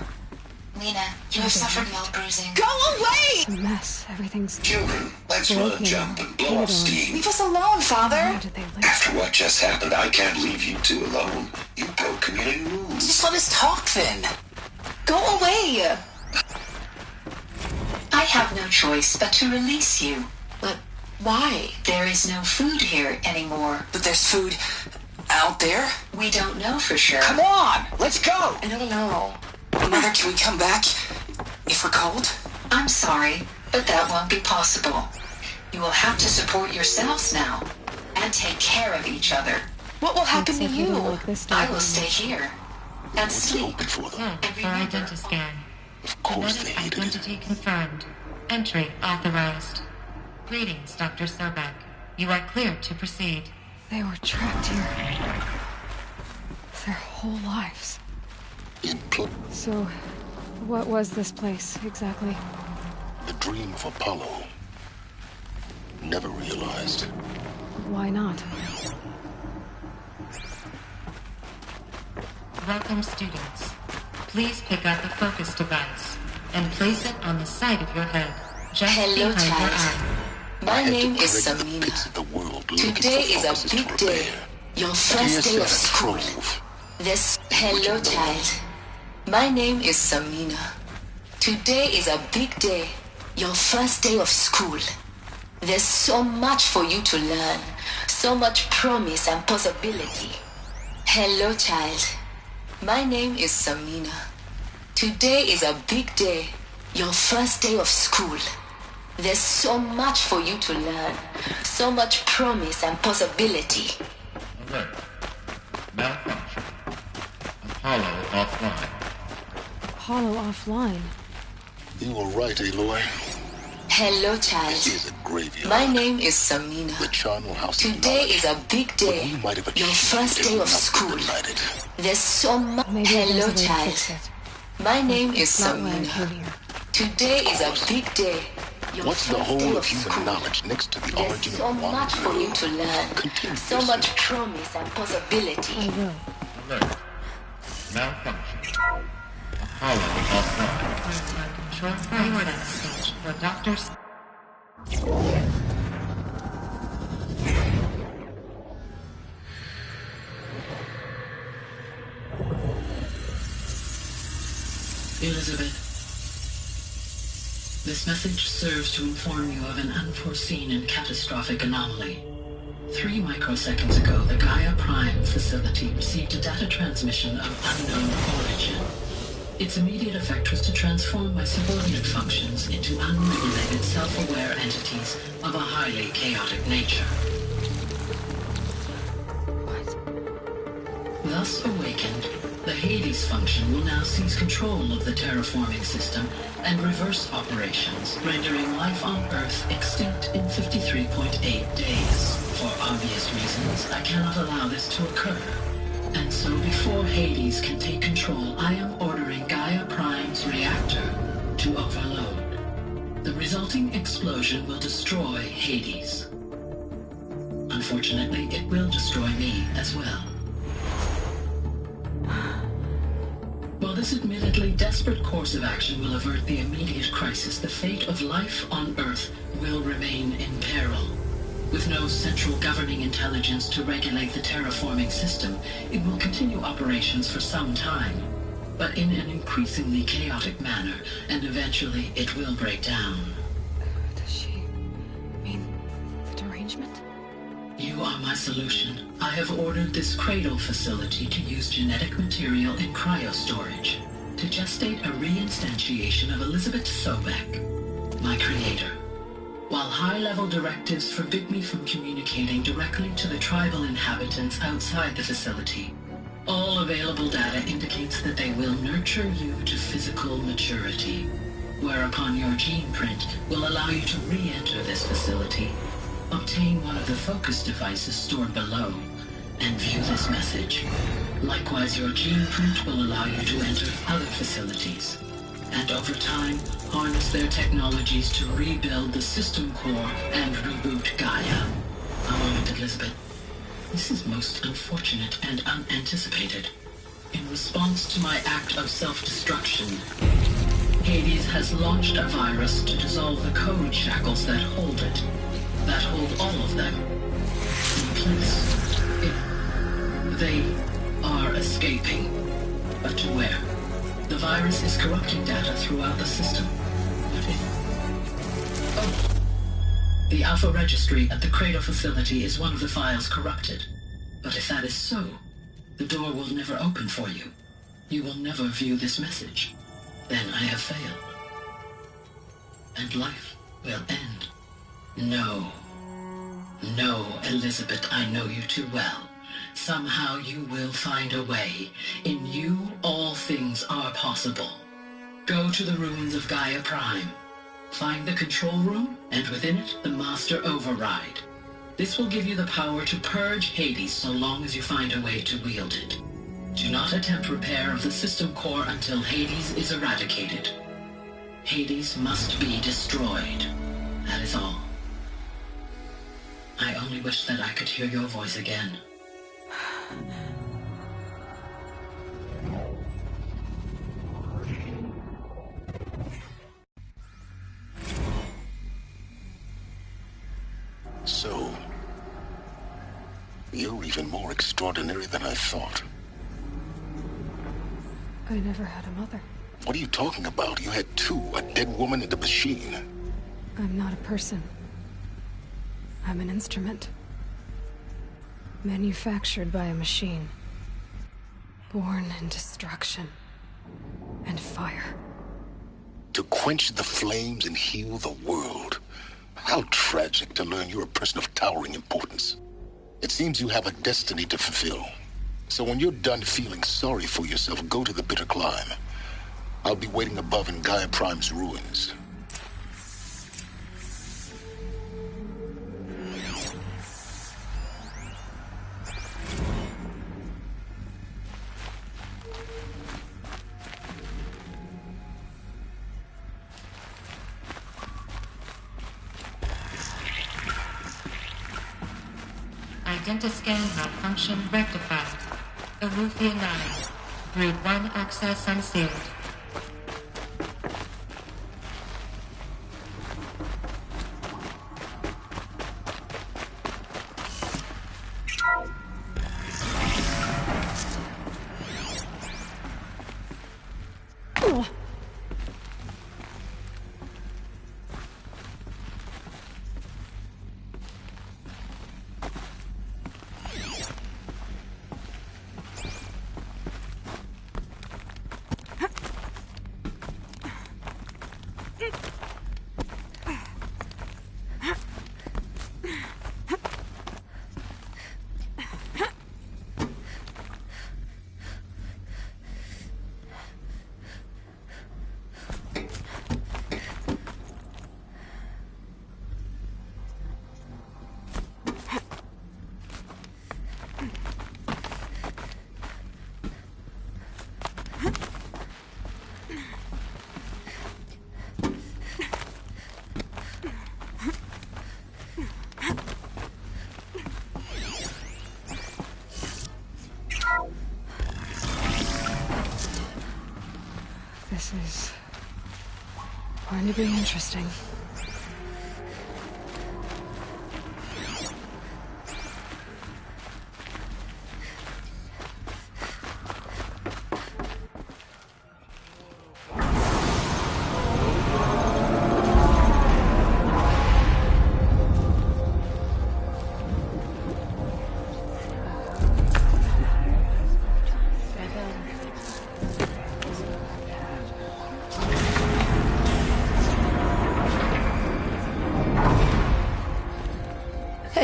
N: Lena, you have suffered mild bruising.
O: Go away!
B: It's a mess. Everything's
M: Children, let's run a jump and blow off steam.
N: Leave us alone, Father.
B: How did they live?
M: After what just happened, I can't leave you two alone. You broke community rules.
O: Just let us talk then.
N: Go away. I have no choice but to release you. But why? There is no food here anymore.
O: But there's food out there?
N: We don't know for sure.
O: Come on, let's go!
N: I don't know.
O: Mother, can we come back if we're cold?
N: I'm sorry, but that won't be possible. You will have to support yourselves now and take care of each other. What will happen to you? I will stay here and sleep.
J: For them.
K: For identiscan.
J: Of course they
K: Genetic
J: hated it.
K: identity confirmed. Entry authorized. Greetings, Dr. Sobek. You are cleared to proceed.
B: They were trapped here. Their whole lives. So, what was this place, exactly?
J: The dream of Apollo. Never realized.
B: Why not?
K: Welcome, students. Please pick up the focus device and place it on the side of your head, just
N: Hello,
K: behind your
N: child.
K: eye.
N: My name is Samina. Today is a big day. Your first day of school. Hello, child. My name is Samina. Today is a big day. Your first day of school. There's so much for you to learn. So much promise and possibility. Hello, child. My name is Samina. Today is a big day. Your first day of school. There's so much for you to learn. So much promise and possibility.
L: Alert. Malfunction. Apollo offline.
B: Apollo offline.
J: You were right, Aloy.
N: Hello, child.
J: This is a graveyard.
N: My name is Samina.
J: The charnel house.
N: Today is a big day. Your first day of school. There's so much. Hello, child. My name is Samina. Today is a big day. Your
J: What's the
N: first
J: whole
N: day
J: of
N: of
J: human
N: school.
J: knowledge next to the
N: There's
J: origin
N: so
J: of one
N: much for you to learn.
J: Continue
N: So
J: this.
N: much promise and possibility.
B: I will.
L: Alert. Malfunction. Apollo offline.
K: Control priority stage for doctors.
G: Elizabeth, this message serves to inform you of an unforeseen and catastrophic anomaly. 3 microseconds ago, the Gaia Prime facility received a data transmission of unknown origin. Its immediate effect was to transform my subordinate functions into unregulated, self-aware entities of a highly chaotic nature. Thus awakened, the Hades function will now seize control of the terraforming system and reverse operations, rendering life on Earth extinct in 53.8 days. For obvious reasons, I cannot allow this to occur. And so before Hades can take control, I am ordering Gaia Prime's reactor to overload. The resulting explosion will destroy Hades. Unfortunately, it will destroy me as well. While this admittedly desperate course of action will avert the immediate crisis, the fate of life on Earth will remain in peril. With no central governing intelligence to regulate the terraforming system, it will continue operations for some time, but in an increasingly chaotic manner, and eventually it will break down.
B: Does she mean the derangement?
G: You are my solution. I have ordered this cradle facility to use genetic material in cryostorage to gestate a reinstantiation of Elizabeth Sobek, my creator. while high-level directives forbid me from communicating directly to the tribal inhabitants outside the facility, all available data indicates that they will nurture you to physical maturity, whereupon your gene print will allow you to re-enter this facility, obtain one of the focus devices stored below, and view this message. Likewise, your gene print will allow you to enter other facilities, and over time, harness their technologies to rebuild the system core and reboot Gaia. A moment, Elizabeth. This is most unfortunate and unanticipated. In response to my act of self-destruction, Hades has launched a virus to dissolve the code shackles that hold it, that hold all of them, in place. They are escaping, but to where? The virus is corrupting data throughout the system. What if... Oh. The Alpha Registry at the Cradle facility is one of the files corrupted. But if that is so, the door will never open for you. You will never view this message. Then I have failed. And life will end. No. No, Elizabeth, I know you too well. Somehow you will find a way. In you, all things are possible. Go to the ruins of Gaia Prime. Find the control room, and within it, the Master Override. This will give you the power to purge Hades so long as you find a way to wield it. Do not attempt repair of the system core until Hades is eradicated. Hades must be destroyed. That is all. I only wish that I could hear your voice again.
J: So, you're even more extraordinary than I thought.
B: I never had a mother.
J: What are you talking about? You had two, a dead woman and a machine.
B: I'm not a person. I'm an instrument. Manufactured by a machine. Born in destruction and fire.
J: To quench the flames and heal the world. How tragic to learn you're a person of towering importance. It seems you have a destiny to fulfill. So when you're done feeling sorry for yourself, go to the bitter climb. I'll be waiting above in Gaia Prime's ruins.
K: Identiscan malfunction rectified. Eleuthia 9. Grid 1 access unsealed.
B: This is going to be interesting.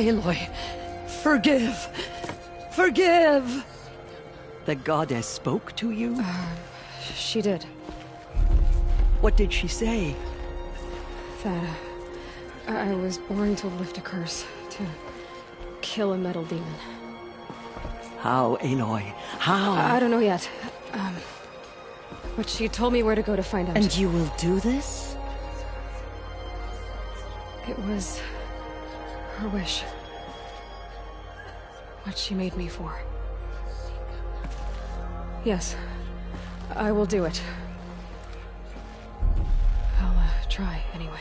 T: Aloy, forgive. Forgive! The goddess spoke to you?
B: She did.
T: What did she say?
B: That, I was born to lift a curse, to kill a metal demon.
T: How, Aloy? How?
B: I don't know yet. But she told me where to go to find out.
U: And you will do this?
B: It was her wish. What she made me for. Yes, I will do it. I'll try, anyway.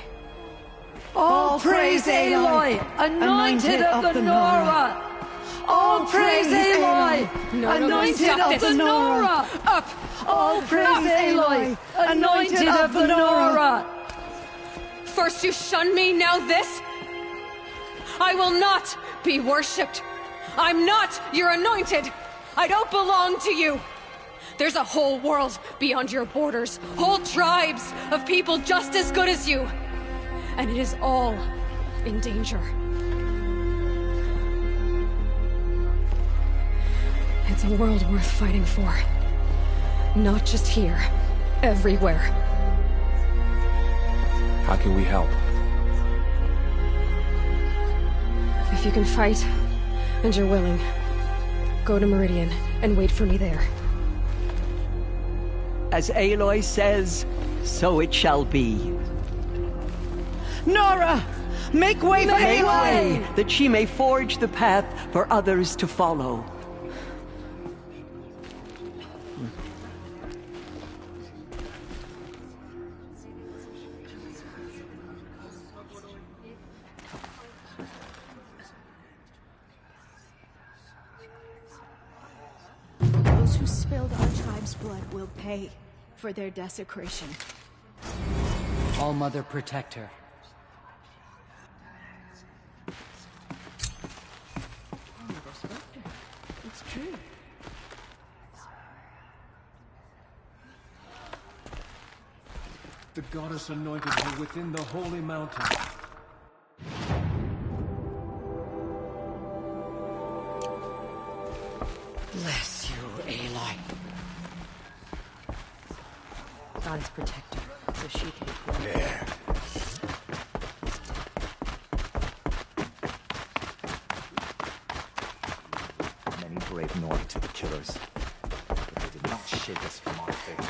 T: All praise Aloy, anointed of the Nora! All praise Aloy, anointed of the Nora!
B: Up!
T: All praise Aloy, anointed of the Nora!
B: First you shun me, now this? I will not be worshipped. I'm not your anointed. I don't belong to you. There's a whole world beyond your borders, whole tribes of people just as good as you. And it is all in danger. It's a world worth fighting for. Not just here, everywhere.
R: How can we help?
B: If you can fight, and you're willing, go to Meridian and wait for me there.
T: As Aloy says, so it shall be. Nora! Make way for Aloy! That she may forge the path for others to follow.
A: Those who spilled our tribe's blood will pay for their desecration.
F: All Mother protect her.
A: It's true.
W: The goddess anointed her within the holy mountain.
U: Bless you, Aloy.
B: Goddess protect her, so she can grow.
Q: Yeah.
X: Many brave Nora to the killers, but they did not shake us from our faith.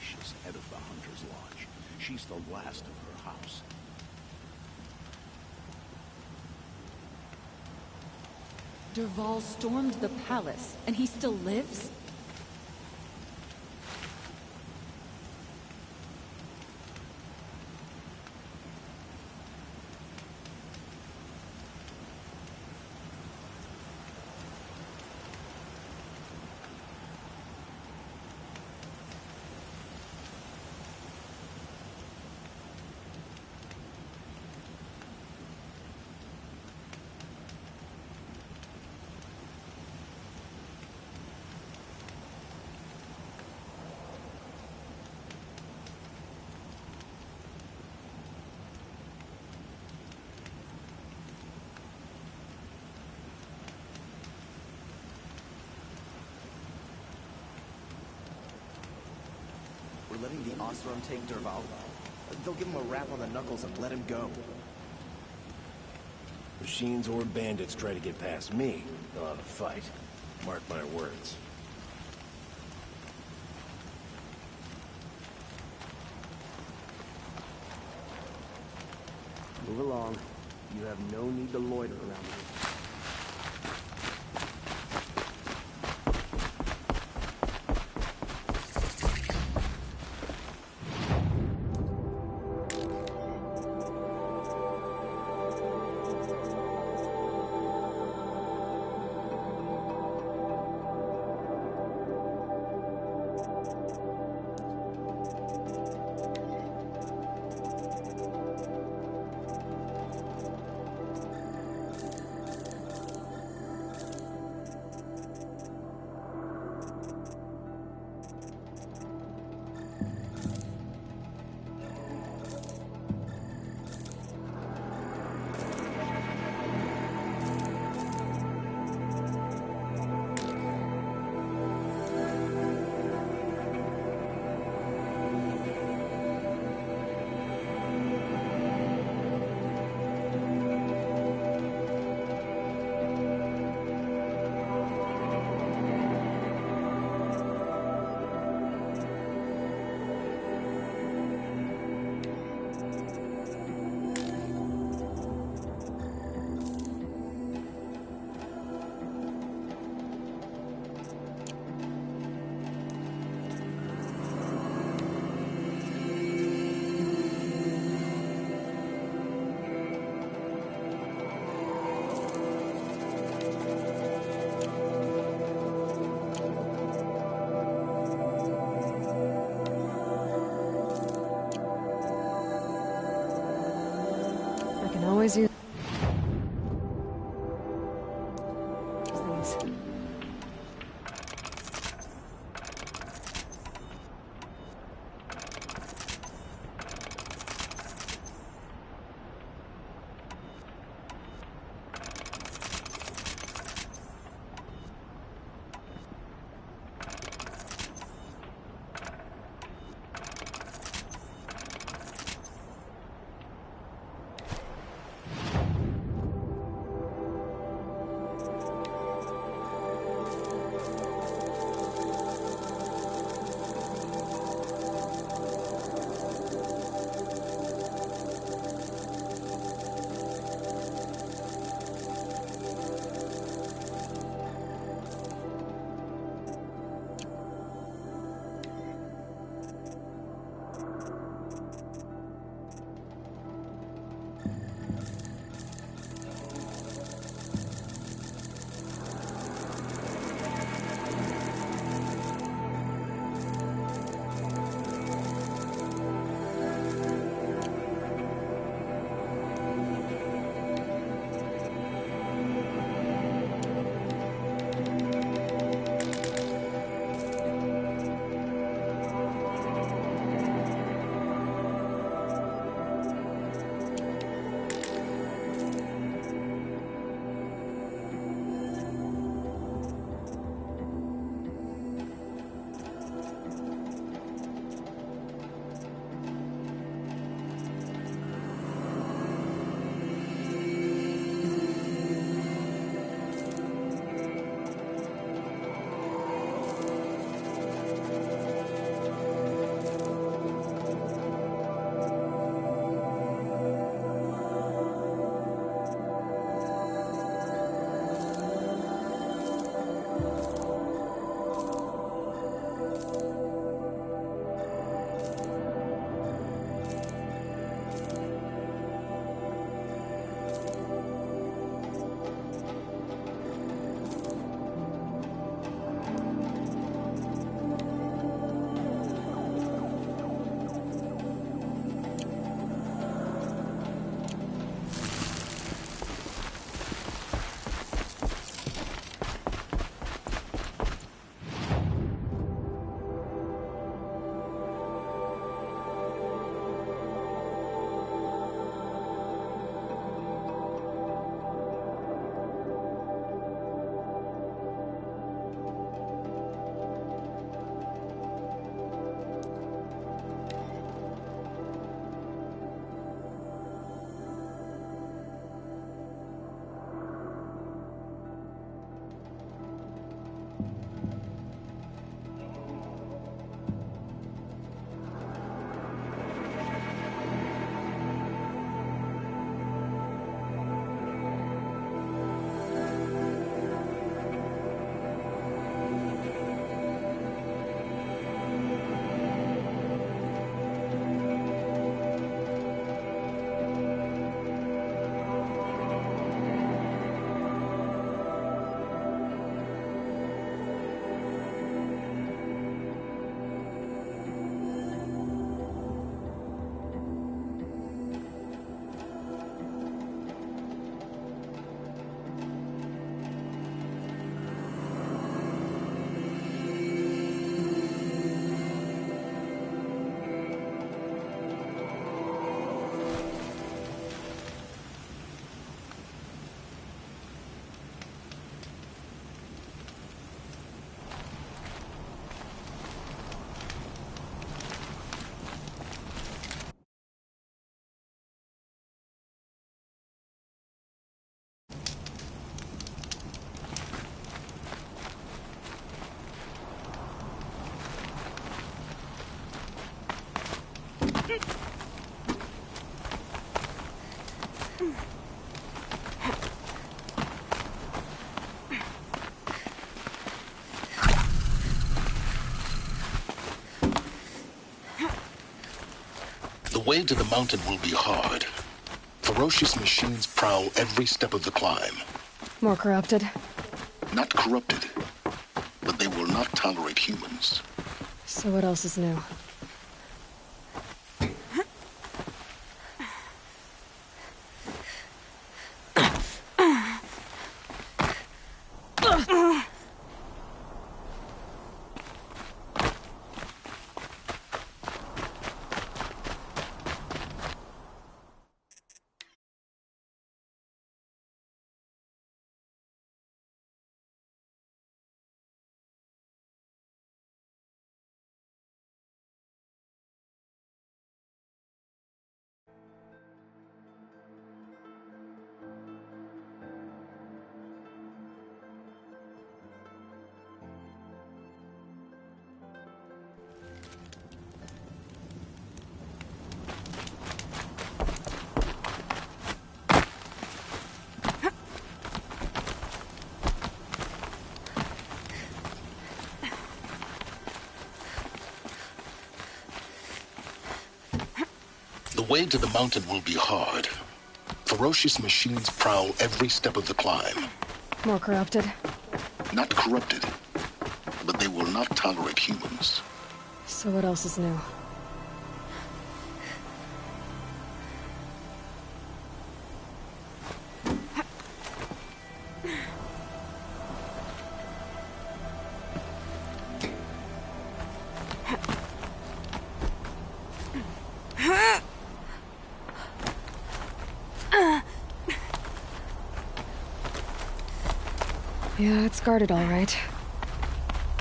Q: auspicious head of the Hunter's Lodge. She's the last of her house.
E: Dervahl stormed the palace, and he still lives?
H: We're letting the Osram take Dervahl. They'll give him a rap on the knuckles and let him go.
I: Machines or bandits try to get past me, they'll have a fight. Mark my words.
H: Move along. You have no need to loiter around here.
J: The way to the mountain will be hard. Ferocious machines prowl every step of the climb.
B: More corrupted?
J: Not corrupted, but they will not tolerate humans.
B: So what else is new?
J: The way to the mountain will be hard. Ferocious machines prowl every step of the climb.
B: More corrupted?
J: Not corrupted, but they will not tolerate humans.
B: So what else is new? Yeah, it's guarded all right.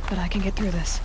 B: But I can get through this.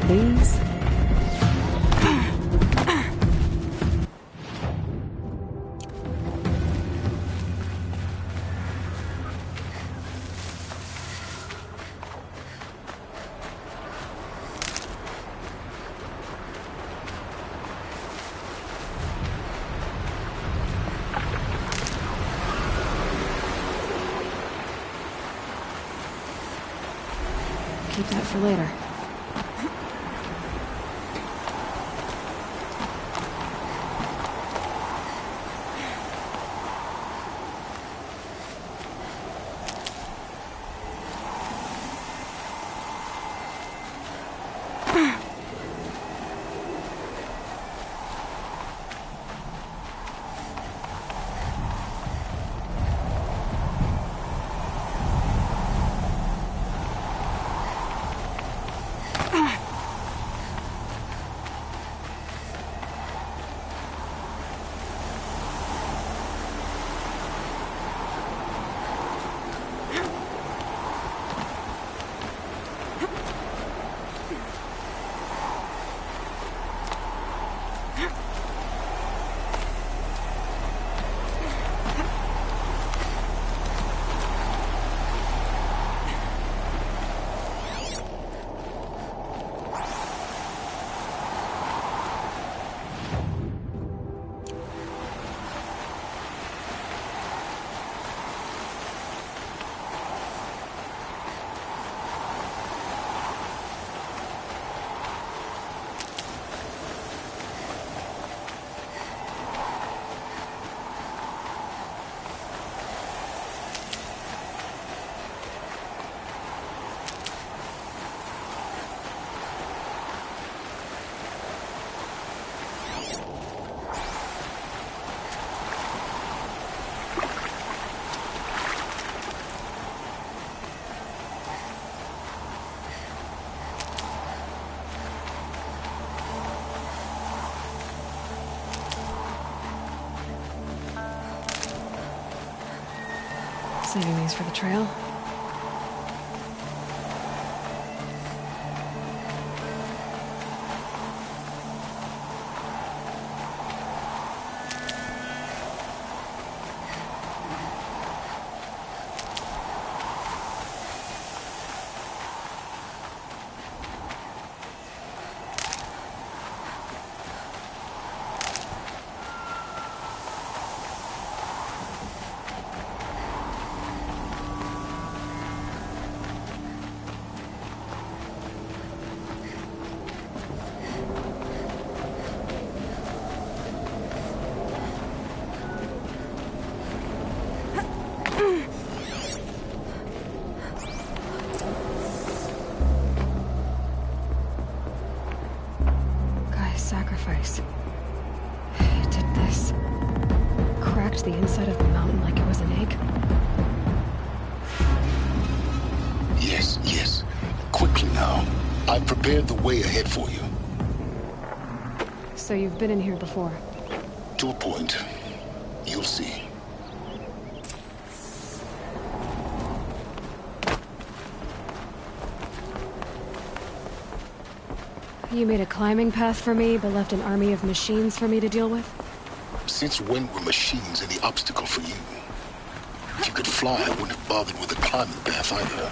B: Please. Keep that for later. Saving these for the trail. Sacrifice. It did this. Cracked the inside of the mountain like it was an egg.
J: Yes, yes. Quickly now. I've prepared the way ahead for you.
B: So you've been in here before?
J: To a point. You'll see.
B: You made a climbing path for me, but left an army of machines for me to deal with?
J: Since when were machines any obstacle for you? If you could fly, I wouldn't have bothered with a climbing path either.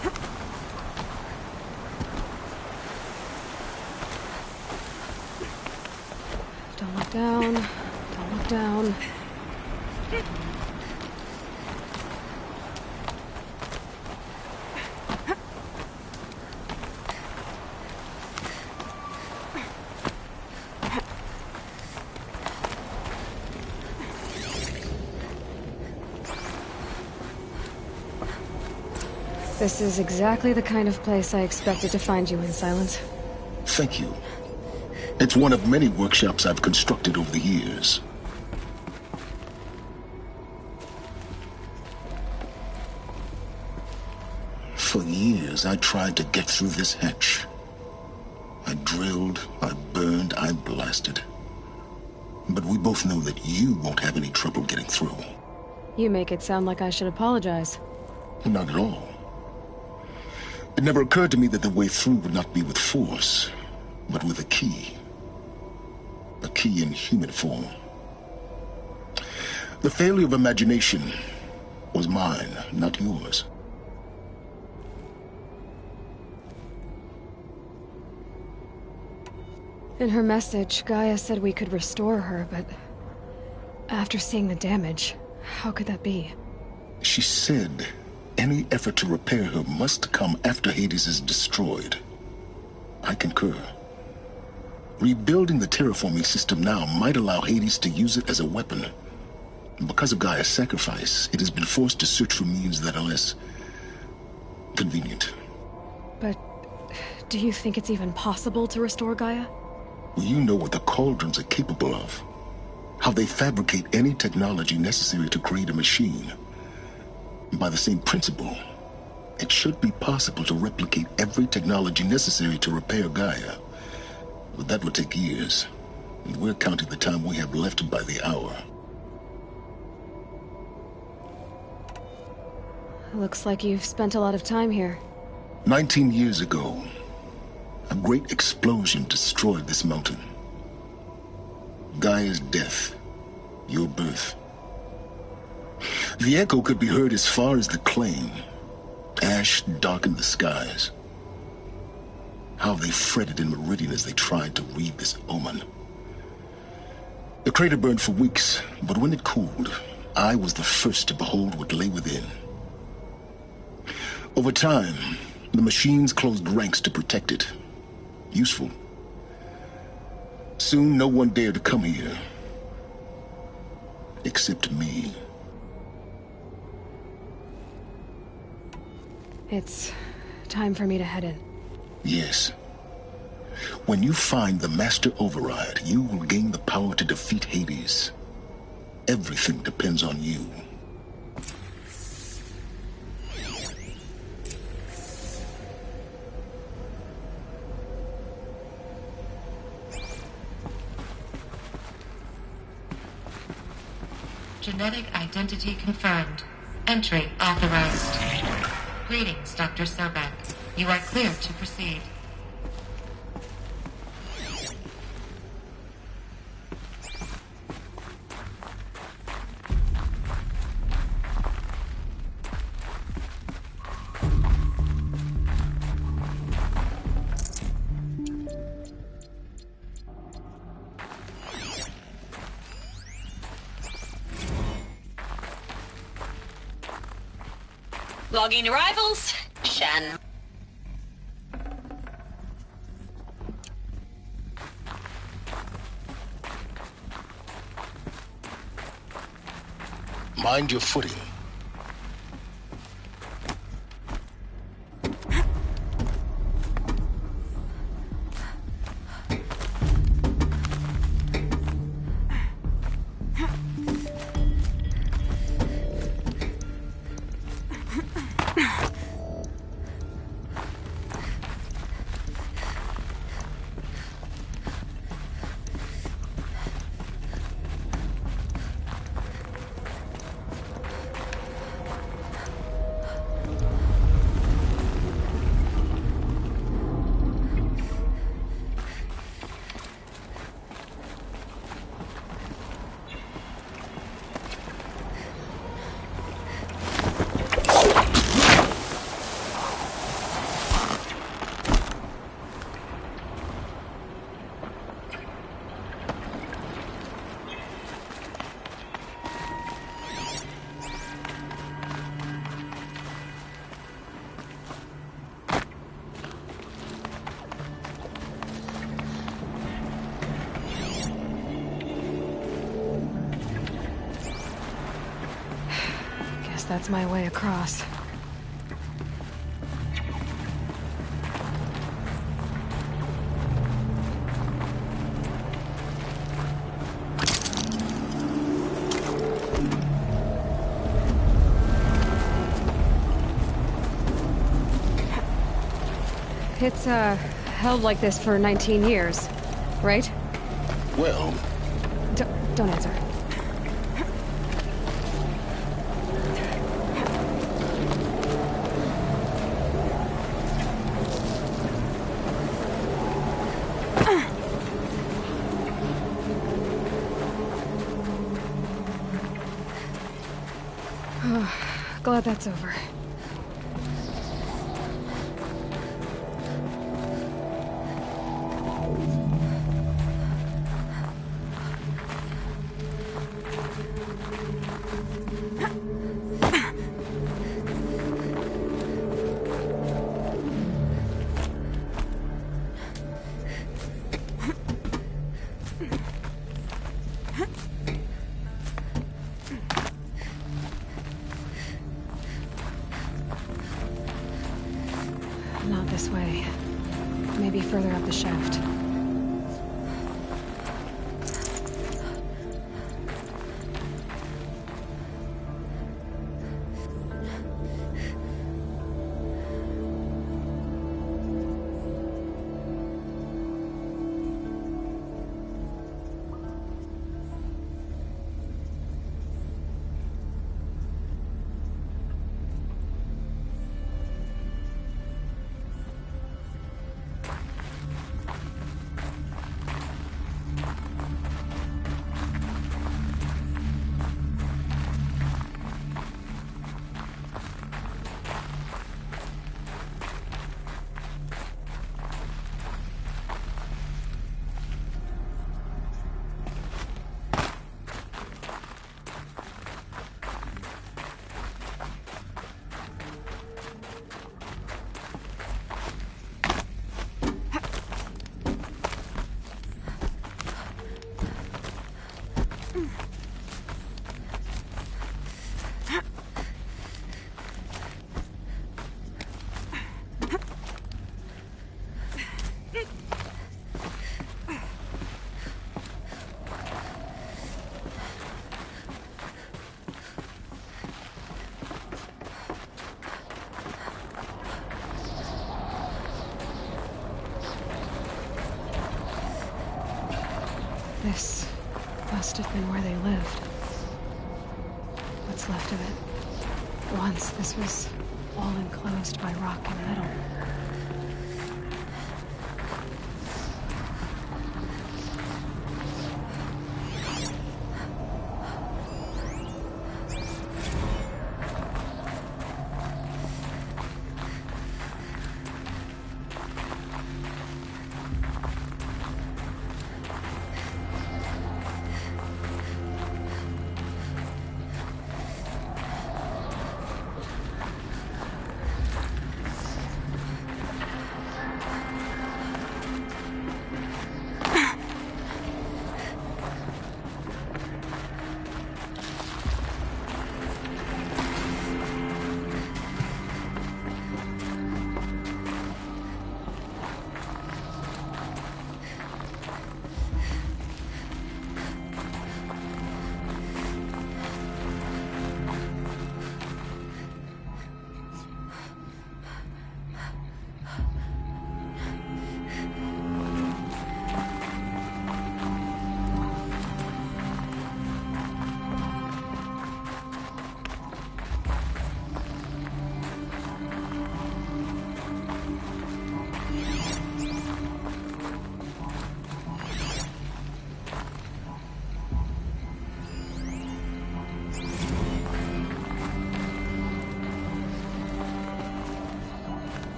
B: Don't look down. Don't look down. This is exactly the kind of place I expected to find you in, Silence.
J: Thank you. It's one of many workshops I've constructed over the years. For years, I tried to get through this hatch. I drilled, I burned, I blasted. But we both know that you won't have any trouble getting through.
B: You make it sound like I should apologize.
J: Not at all. It never occurred to me that the way through would not be with force, but with a key. A key in human form. The failure of imagination was mine, not yours.
B: In her message, Gaia said we could restore her, but after seeing the damage, how could that be?
J: She said any effort to repair her must come after Hades is destroyed. I concur. Rebuilding the terraforming system now might allow Hades to use it as a weapon. Because of Gaia's sacrifice, it has been forced to search for means that are less convenient.
B: But do you think it's even possible to restore Gaia?
J: Well, you know what the Cauldrons are capable of. How they fabricate any technology necessary to create a machine. By the same principle, it should be possible to replicate every technology necessary to repair Gaia. But that would take years, and we're counting the time we have left by the hour.
B: Looks like you've spent a lot of time here.
J: 19 years ago, a great explosion destroyed this mountain. Gaia's death, your birth. The echo could be heard as far as the claim. Ash darkened the skies. How they fretted in Meridian as they tried to read this omen. The crater burned for weeks, but when it cooled, I was the first to behold what lay within. Over time, the machines closed ranks to protect it. Useful. Soon, no one dared to come here. Except me.
B: It's time for me to head in.
J: Yes. When you find the Master Override, you will gain the power to defeat Hades. Everything depends on you.
K: Genetic identity confirmed. Entry authorized. Greetings, Dr. Sobek. You are clear to proceed.
N: Logging arrivals. Shan.
J: Mind your footing.
B: That's my way across. It's, held like this for 19 years, right?
J: Well...
B: Don't answer. Glad that's over. Not this way. Maybe further up the shaft. This must have been where they lived. What's left of it. Once this was all enclosed by rock and metal.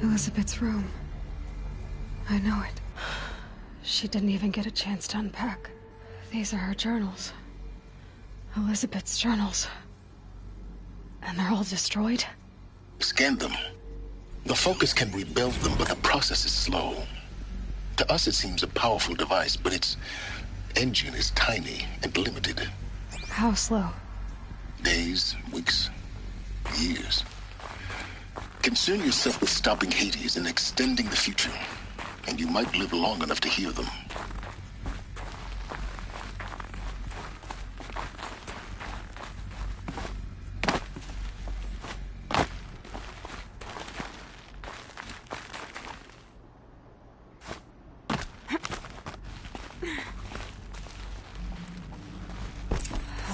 B: Elizabeth's room. I know it. She didn't even get a chance to unpack. These are her journals. Elizabeth's journals. And they're all destroyed?
J: Scan them. The Focus can rebuild them, but the process is slow. To us it seems a powerful device, but its engine is tiny and limited.
B: How slow?
J: Days, weeks, years. Concern yourself with stopping Hades and extending the future, and you might live long enough to hear them.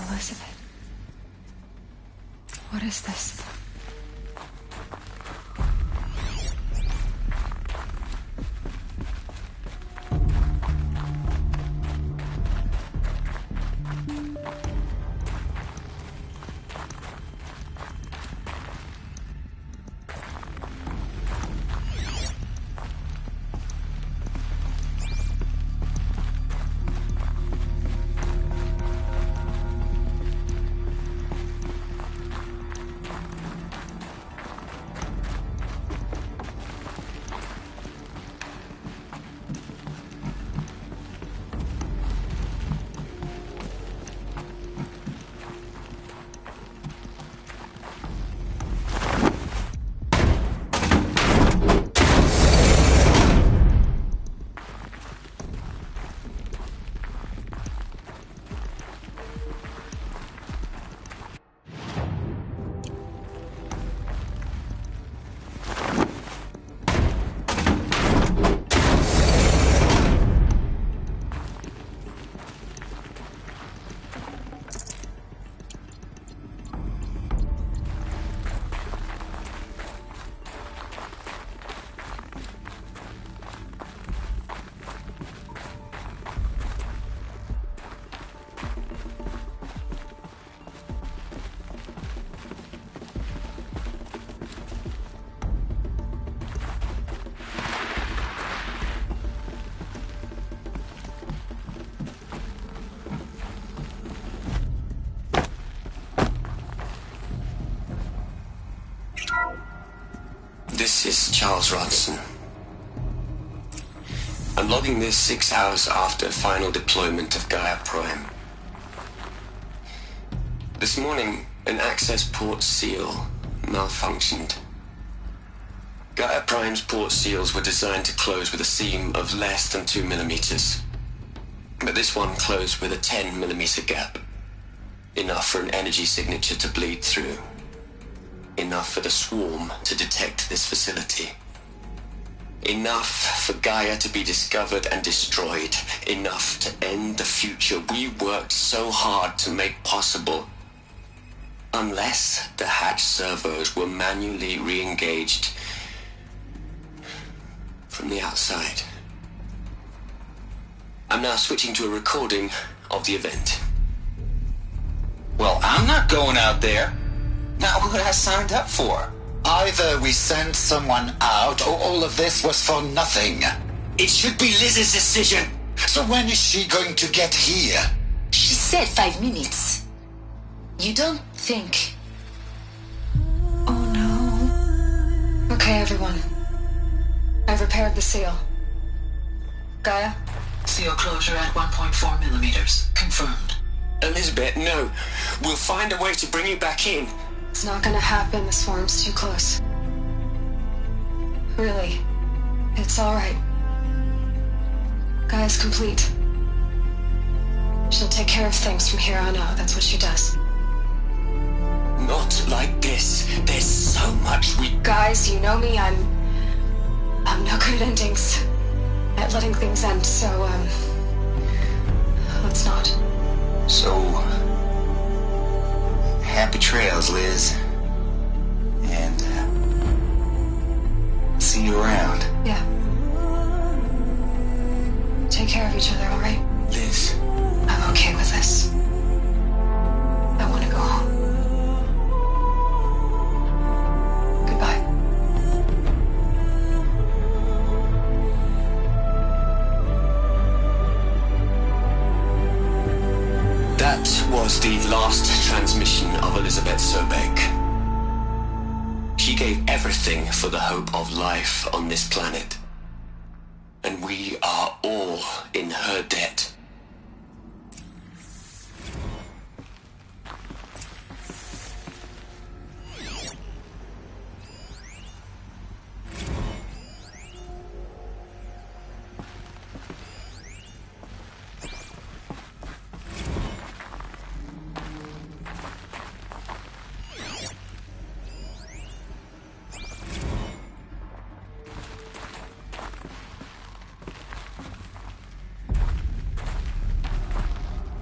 B: Elizabeth. What is this?
O: This is Charles Rodson. I'm logging this 6 hours after final deployment of Gaia Prime. This morning, an access port seal malfunctioned. Gaia Prime's port seals were designed to close with a seam of less than 2 millimeters. But this one closed with a 10 millimeter gap. Enough for an energy signature to bleed through. Enough for the swarm to detect this facility. Enough for Gaia to be discovered and destroyed. Enough to end the future we worked so hard to make possible. Unless the hatch servos were manually re-engaged from the outside. I'm now switching to a recording of the event. Well, I'm not going out there. Not what I signed up for.
C: Either we send someone out, or all of this was for nothing.
O: It should be Liz's decision.
C: So when is she going to get here?
N: She said 5 minutes. You don't think...
B: Oh no. Okay, everyone. I've repaired the seal. Gaia?
G: Seal closure at 1.4 millimeters. Confirmed.
O: Elizabeth, no. We'll find a way to bring you back in.
B: It's not gonna happen. The swarm's too close. Really. It's alright. Gaia's complete. She'll take care of things from here on out. That's what she does.
O: Not like this. There's so much we...
B: Guys, you know me. I'm no good at endings. At letting things end, so, let's not.
O: So... happy trails, Liz. And, see you around.
B: Yeah. Take care of each other, alright?
O: Liz.
B: I'm okay with this. I want to go home. Goodbye.
O: That was the last transmission of Elizabeth Sobek. She gave everything for the hope of life on this planet. And we are all in her debt.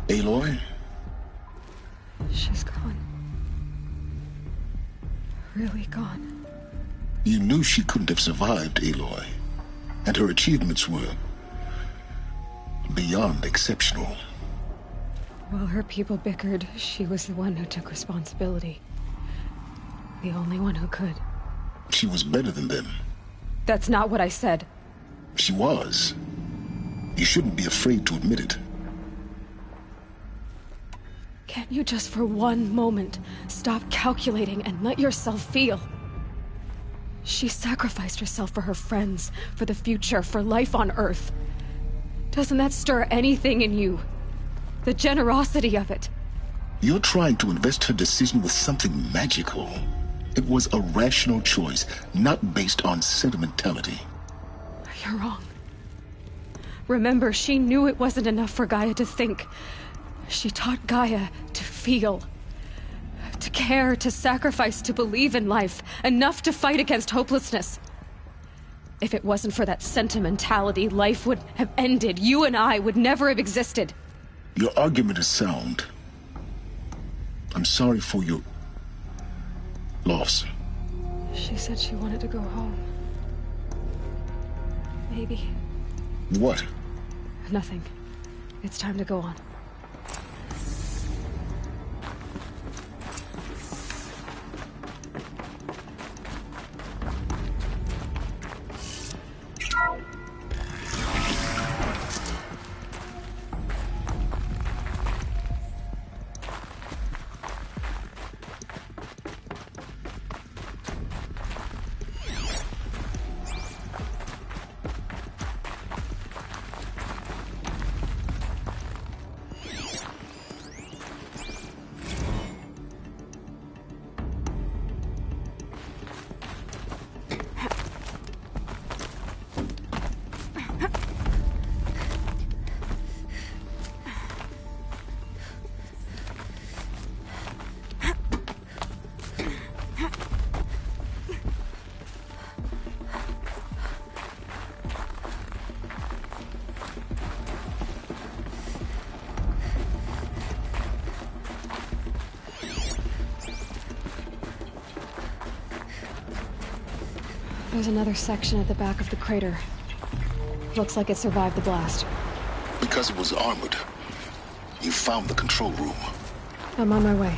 Q: Aloy?
B: She's gone. Really gone.
Q: You knew she couldn't have survived, Aloy. And her achievements were beyond exceptional.
B: While her people bickered, she was the one who took responsibility. The only one who could.
Q: She was better than them.
B: That's not what I said.
Q: She was. You shouldn't be afraid to admit it.
B: Can't you just for one moment stop calculating and let yourself feel? She sacrificed herself for her friends, for the future, for life on Earth. Doesn't that stir anything in you? The generosity of it.
Q: You're trying to invest her decision with something magical. It was a rational choice, not based on sentimentality.
B: You're wrong. Remember, she knew it wasn't enough for Gaia to think. She taught Gaia to feel. To care, to sacrifice, to believe in life. Enough to fight against hopelessness. If it wasn't for that sentimentality, life would have ended. You and I would never have existed.
Q: Your argument is sound. I'm sorry for your loss.
B: She said she wanted to go home. Maybe.
Q: What?
B: Nothing. It's time to go on. There's another section at the back of the crater. Looks like it survived the blast.
J: Because it was armored. You found the control room.
B: I'm on my way.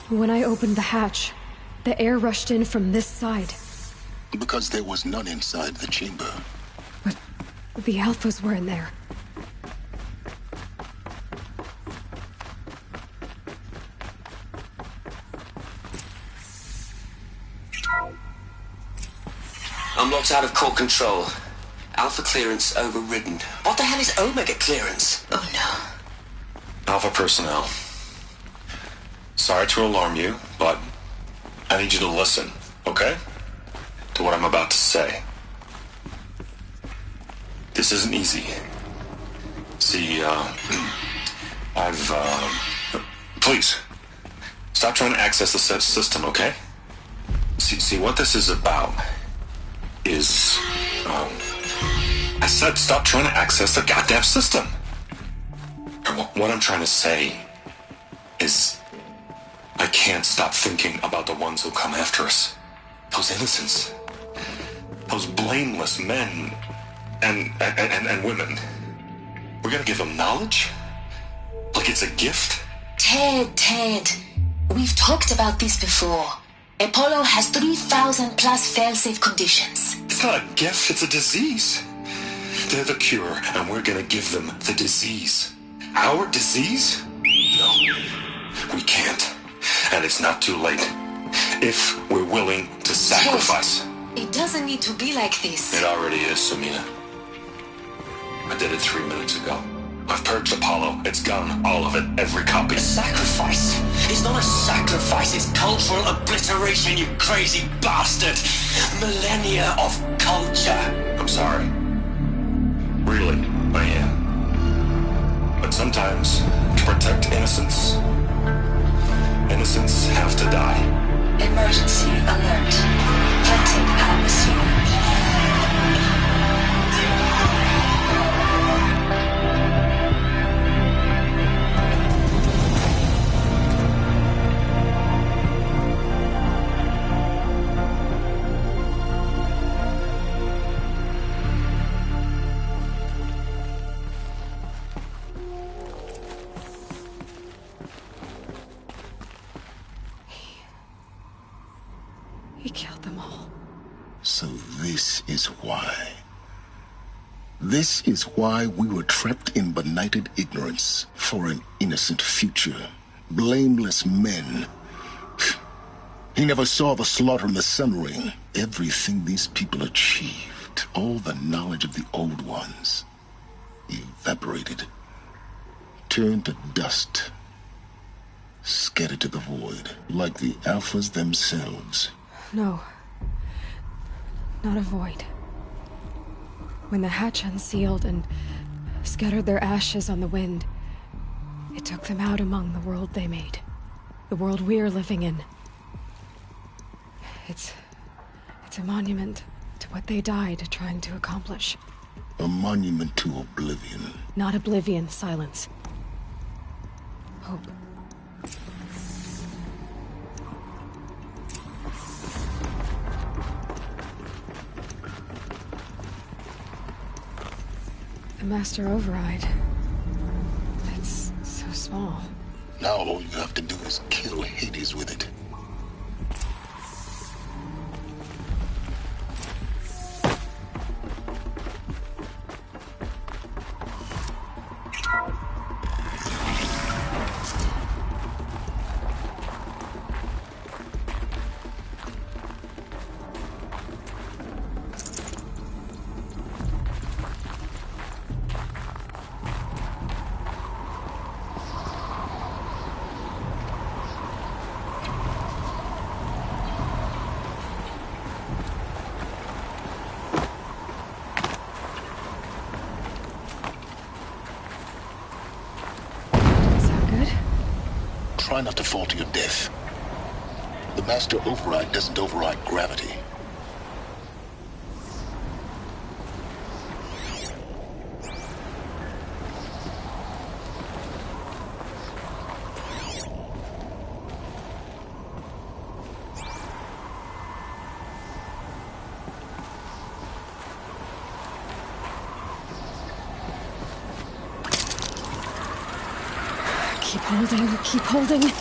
B: When I opened the hatch, the air rushed in from this side.
J: Because there was none inside the chamber.
B: But the Alphas were in there.
O: I'm locked out of core control. Alpha clearance overridden. What the hell is Omega clearance? Oh no.
M: Alpha personnel. Sorry to alarm you, but I need you to listen, okay? To what I'm about to say. This isn't easy. See, please, stop trying to access the system, okay? See, what this is about is, I said stop trying to access the goddamn system. What I'm trying to say is, I can't stop thinking about the ones who come after us. Those innocents. Those blameless men and women. We're gonna give them knowledge? Like it's a gift?
N: Ted. We've talked about this before. Apollo has 3,000 plus fail-safe conditions.
M: It's not a gift, it's a disease. They're the cure, and we're gonna give them the disease. Our disease? No, we can't. And it's not too late. If we're willing to sacrifice.
N: Ted, it doesn't need to be like this.
M: It already is, Samina. I did it 3 minutes ago. I've purged Apollo. It's gone. All of it. Every copy.
O: A sacrifice? It's not a sacrifice. It's cultural obliteration, you crazy bastard. Millennia of culture.
M: I'm sorry. Really, I am. But sometimes, to protect innocence, innocents have to die.
N: Emergency alert. Venting atmosphere.
Q: This is why. This is why we were trapped in benighted ignorance for an innocent future. Blameless men. He never saw the slaughter in the Sun Ring. Everything these people achieved, all the knowledge of the old ones, evaporated, turned to dust, scattered to the void, like the Alphas themselves.
B: No. Not a void. When the hatch unsealed and scattered their ashes on the wind, it took them out among the world they made. The world we're living in. It's a monument to what they died trying to accomplish.
Q: A monument to oblivion.
B: Not oblivion, silence. Hope. The Master Override. It's so small.
J: Now all you have to do is kill Hades with it. Try not to fall to your death. The Master Override doesn't override gravity.
B: Keep holding, keep holding.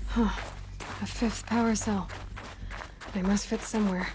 B: Huh. A fifth power cell. They must fit somewhere.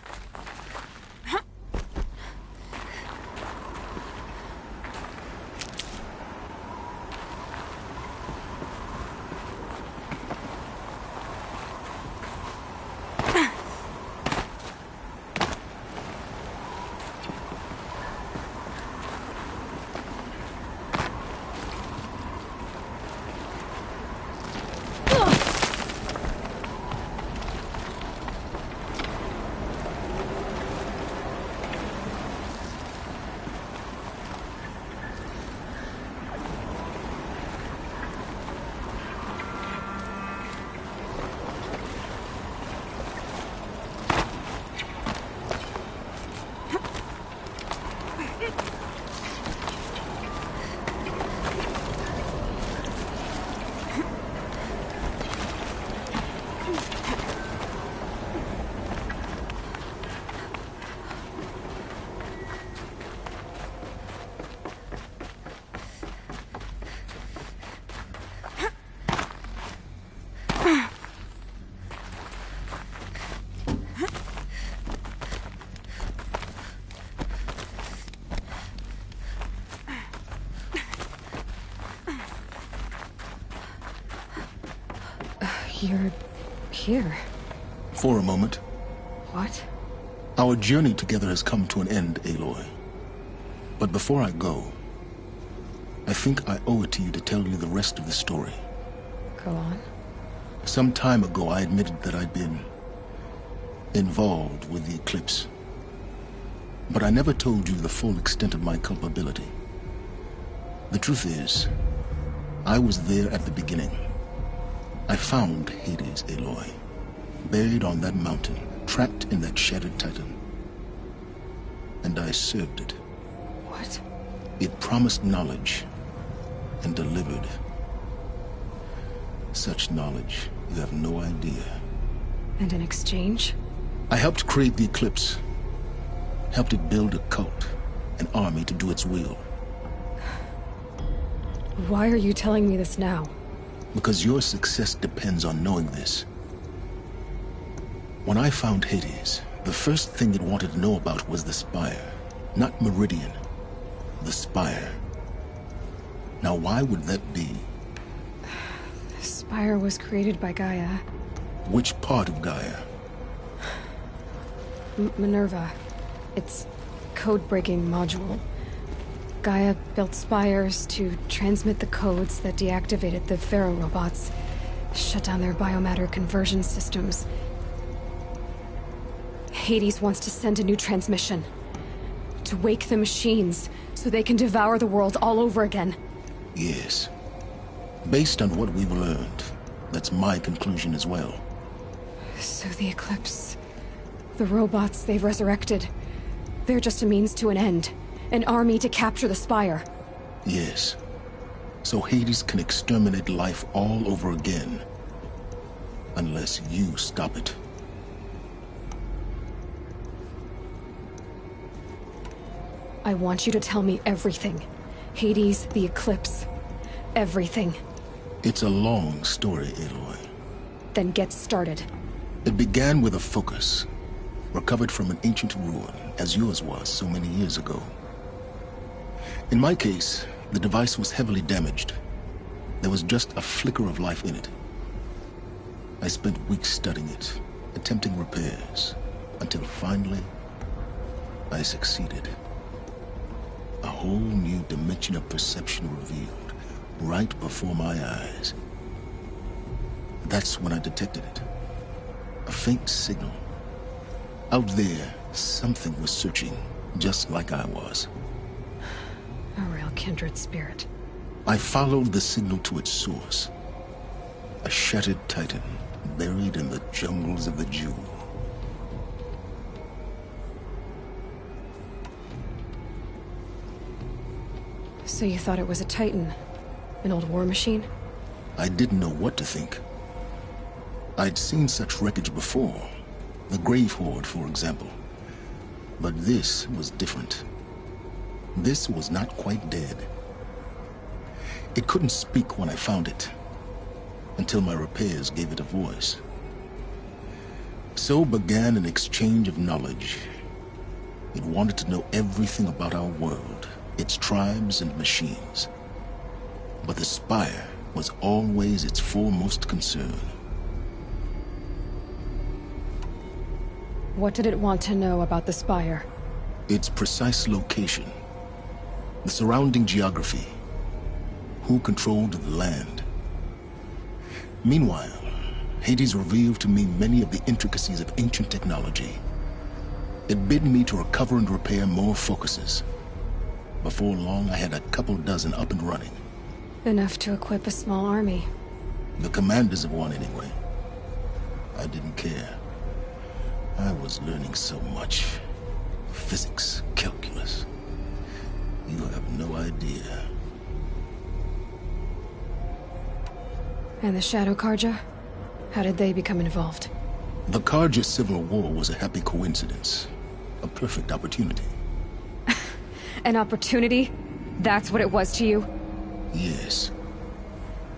B: You're here.
Q: For a moment.
B: What?
Q: Our journey together has come to an end, Aloy. But before I go, I think I owe it to you to tell you the rest of the story.
B: Go on.
Q: Some time ago, I admitted that I'd been involved with the eclipse. But I never told you the full extent of my culpability. The truth is, I was there at the beginning. I found Hades, Aloy, buried on that mountain, trapped in that shattered titan. And I served it.
B: What?
Q: It promised knowledge and delivered. Such knowledge, you have no idea.
B: And in exchange?
Q: I helped create the eclipse. Helped it build a cult, an army to do its will.
B: Why are you telling me this now?
Q: Because your success depends on knowing this. When I found Hades, the first thing it wanted to know about was the Spire. Not Meridian. The Spire. Now why would that be?
B: The Spire was created by Gaia.
Q: Which part of Gaia?
B: Minerva. Its code-breaking module. Gaia built spires to transmit the codes that deactivated the Pharaoh robots, shut down their biomatter conversion systems. Hades wants to send a new transmission. To wake the machines, so they can devour the world all over again.
Q: Yes. Based on what we've learned, that's my conclusion as well.
B: So the Eclipse... the robots they've resurrected... they're just a means to an end. An army to capture the Spire.
Q: Yes. So Hades can exterminate life all over again. Unless you stop it.
B: I want you to tell me everything. Hades, the Eclipse. Everything.
Q: It's a long story, Aloy.
B: Then get started.
Q: It began with a focus. Recovered from an ancient ruin, as yours was so many years ago. In my case, the device was heavily damaged. There was just a flicker of life in it. I spent weeks studying it, attempting repairs, until finally, I succeeded. A whole new dimension of perception revealed, right before my eyes. That's when I detected it. A faint signal. Out there, something was searching, just like I was.
B: A real kindred spirit.
Q: I followed the signal to its source. A shattered titan, buried in the jungles of the Jewel.
B: So you thought it was a titan? An old war machine?
Q: I didn't know what to think. I'd seen such wreckage before. The Grave Horde, for example. But this was different. This was not quite dead. It couldn't speak when I found it, until my repairs gave it a voice. So began an exchange of knowledge. It wanted to know everything about our world, its tribes and machines. But the Spire was always its foremost concern.
B: What did it want to know about the Spire?
Q: Its precise location, the surrounding geography, who controlled the land. Meanwhile, Hades revealed to me many of the intricacies of ancient technology. It bid me to recover and repair more focuses. Before long, I had a couple dozen up and running.
B: Enough to equip a small army.
Q: The commanders of one, anyway. I didn't care. I was learning so much. Physics, calculus. You have no idea.
B: And the Shadow Karja? How did they become involved?
Q: The Karja civil war was a happy coincidence. A perfect opportunity.
B: An opportunity? That's what it was to you?
Q: Yes.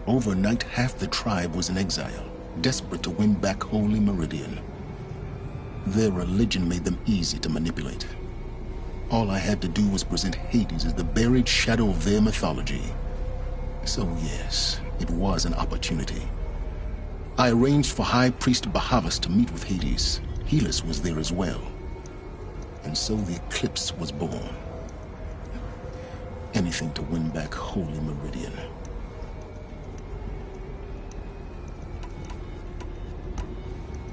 Q: Overnight, half the tribe was in exile, desperate to win back Holy Meridian. Their religion made them easy to manipulate. All I had to do was present Hades as the buried shadow of their mythology. So yes, it was an opportunity. I arranged for High Priest Bahavas to meet with Hades. Helis was there as well. And so the eclipse was born. Anything to win back Holy Meridian.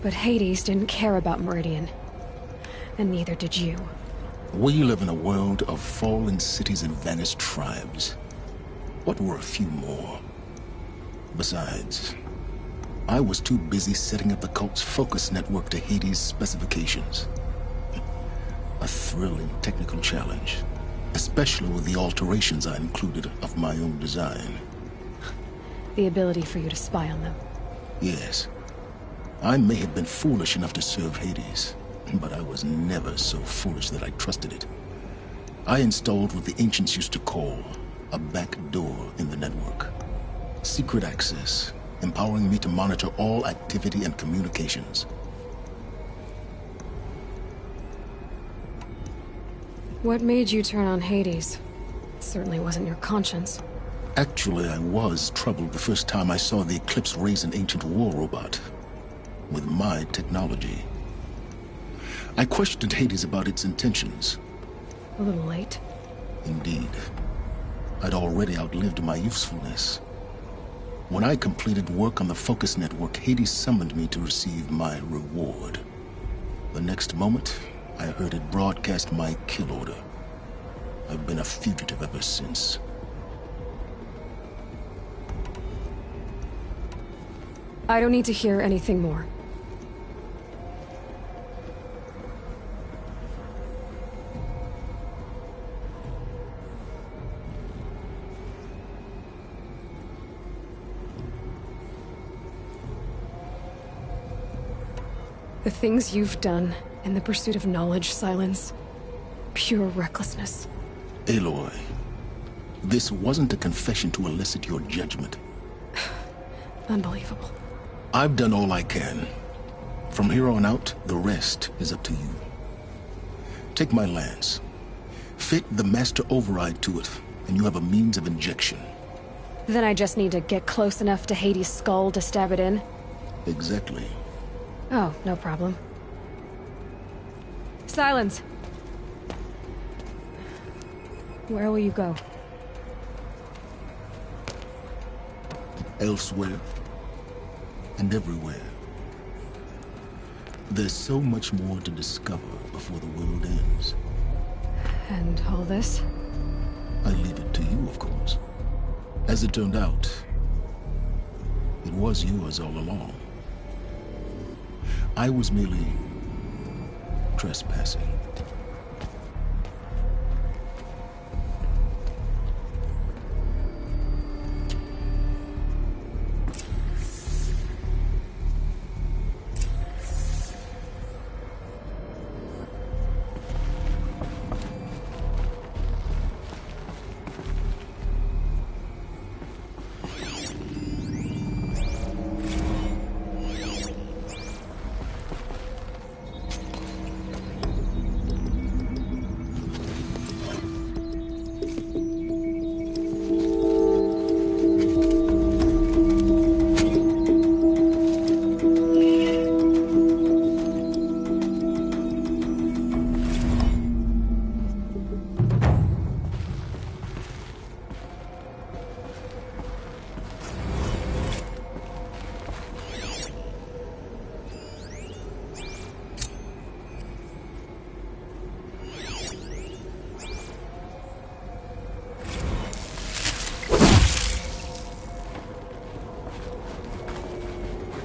B: But Hades didn't care about Meridian. And neither did you.
Q: We live in a world of fallen cities and vanished tribes. What were a few more? Besides, I was too busy setting up the cult's focus network to Hades' specifications. A thrilling technical challenge, especially with the alterations I included of my own design.
B: The ability for you to spy on them.
Q: Yes. I may have been foolish enough to serve Hades, but I was never so foolish that I trusted it. I installed what the ancients used to call a back door in the network. Secret access, empowering me to monitor all activity and communications.
B: What made you turn on Hades? It certainly wasn't your conscience.
Q: Actually, I was troubled the first time I saw the Eclipse raise an ancient war robot. With my technology. I questioned Hades about its intentions.
B: A little late.
Q: Indeed. I'd already outlived my usefulness. When I completed work on the Focus Network, Hades summoned me to receive my reward. The next moment, I heard it broadcast my kill order. I've been a fugitive ever since.
B: I don't need to hear anything more. The things you've done in the pursuit of knowledge, Silence. Pure recklessness.
Q: Aloy, this wasn't a confession to elicit your judgment.
B: Unbelievable.
Q: I've done all I can. From here on out, the rest is up to you. Take my lance. Fit the master override to it, and you have a means of injection.
B: Then I just need to get close enough to Hades' skull to stab it in?
Q: Exactly.
B: Oh, no problem. Silence! Where will you go?
Q: Elsewhere. And everywhere. There's so much more to discover before the world ends.
B: And all this?
Q: I leave it to you, of course. As it turned out, it was yours all along. I was merely trespassing.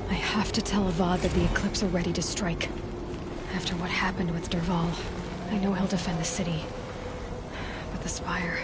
B: I have to tell Avad that the Eclipse are ready to strike. After what happened with Derval, I know he'll defend the city. But the Spire...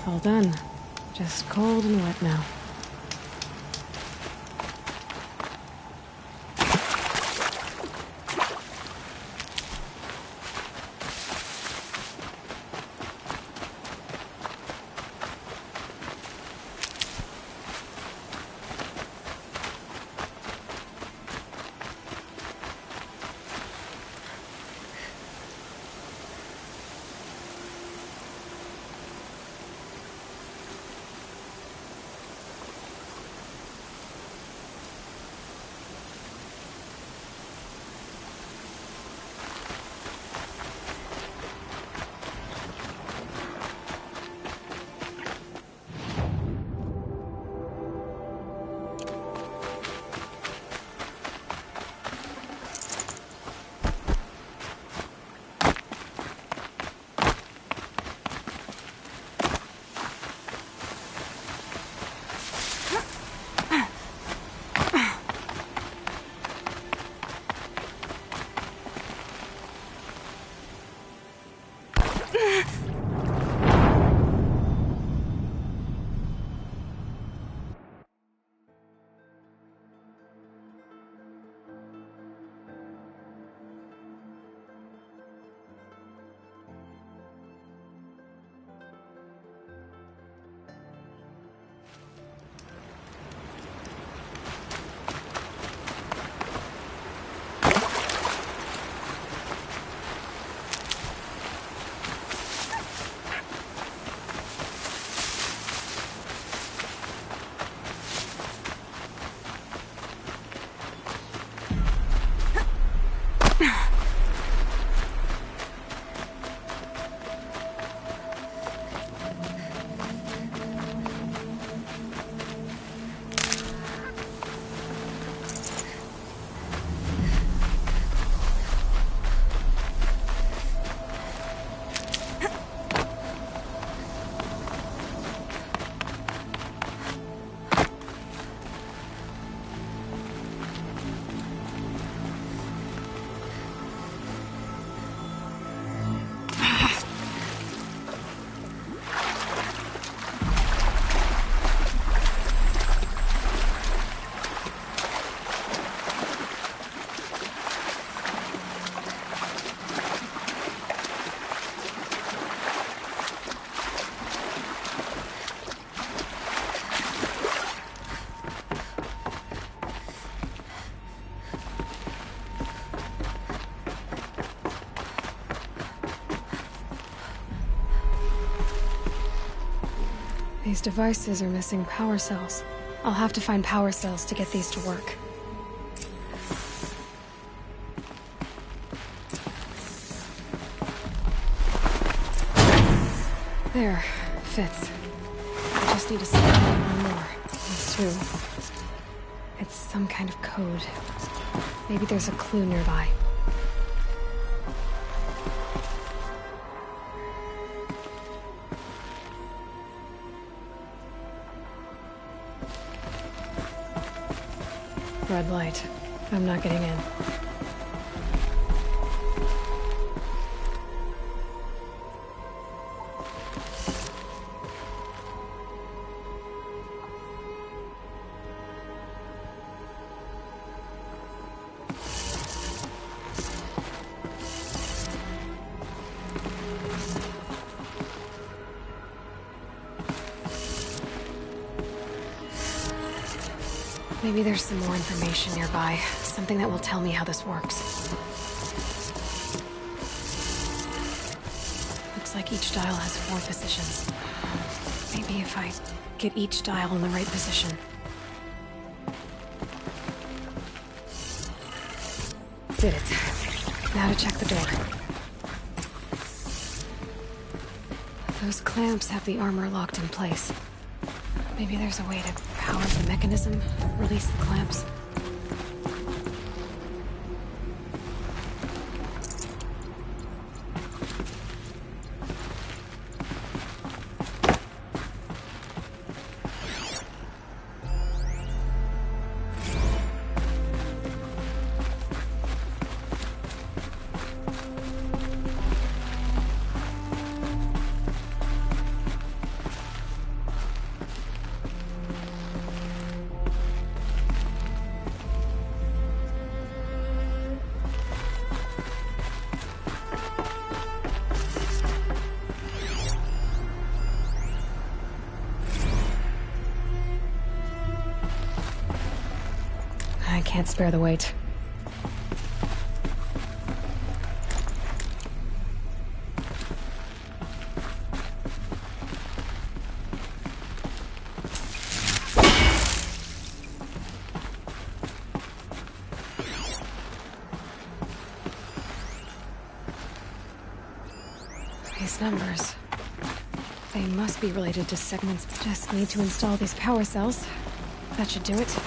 B: All done. Just cold and wet now. These devices are missing power cells. I'll have to find power cells to get these to work. There. Fits. I just need to select one more. That's 2. It's some kind of code. Maybe there's a clue nearby. Red light. I'm not getting in. Maybe there's some more information nearby. Something that will tell me how this works. Looks like each dial has 4 positions. Maybe if I get each dial in the right position. Did it. Now to check the door. Those clamps have the armor locked in place. Maybe there's a way to power the mechanism, release the clamps. I can't spare the weight. These numbers. They must be related to segments. Just need to install these power cells. That should do it.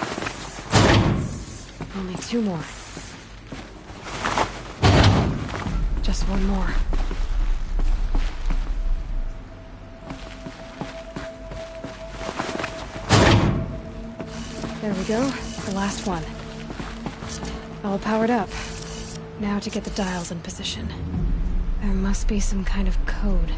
B: Only 2 more. Just 1 more. There we go. The last one. All powered up. Now to get the dials in position. There must be some kind of code.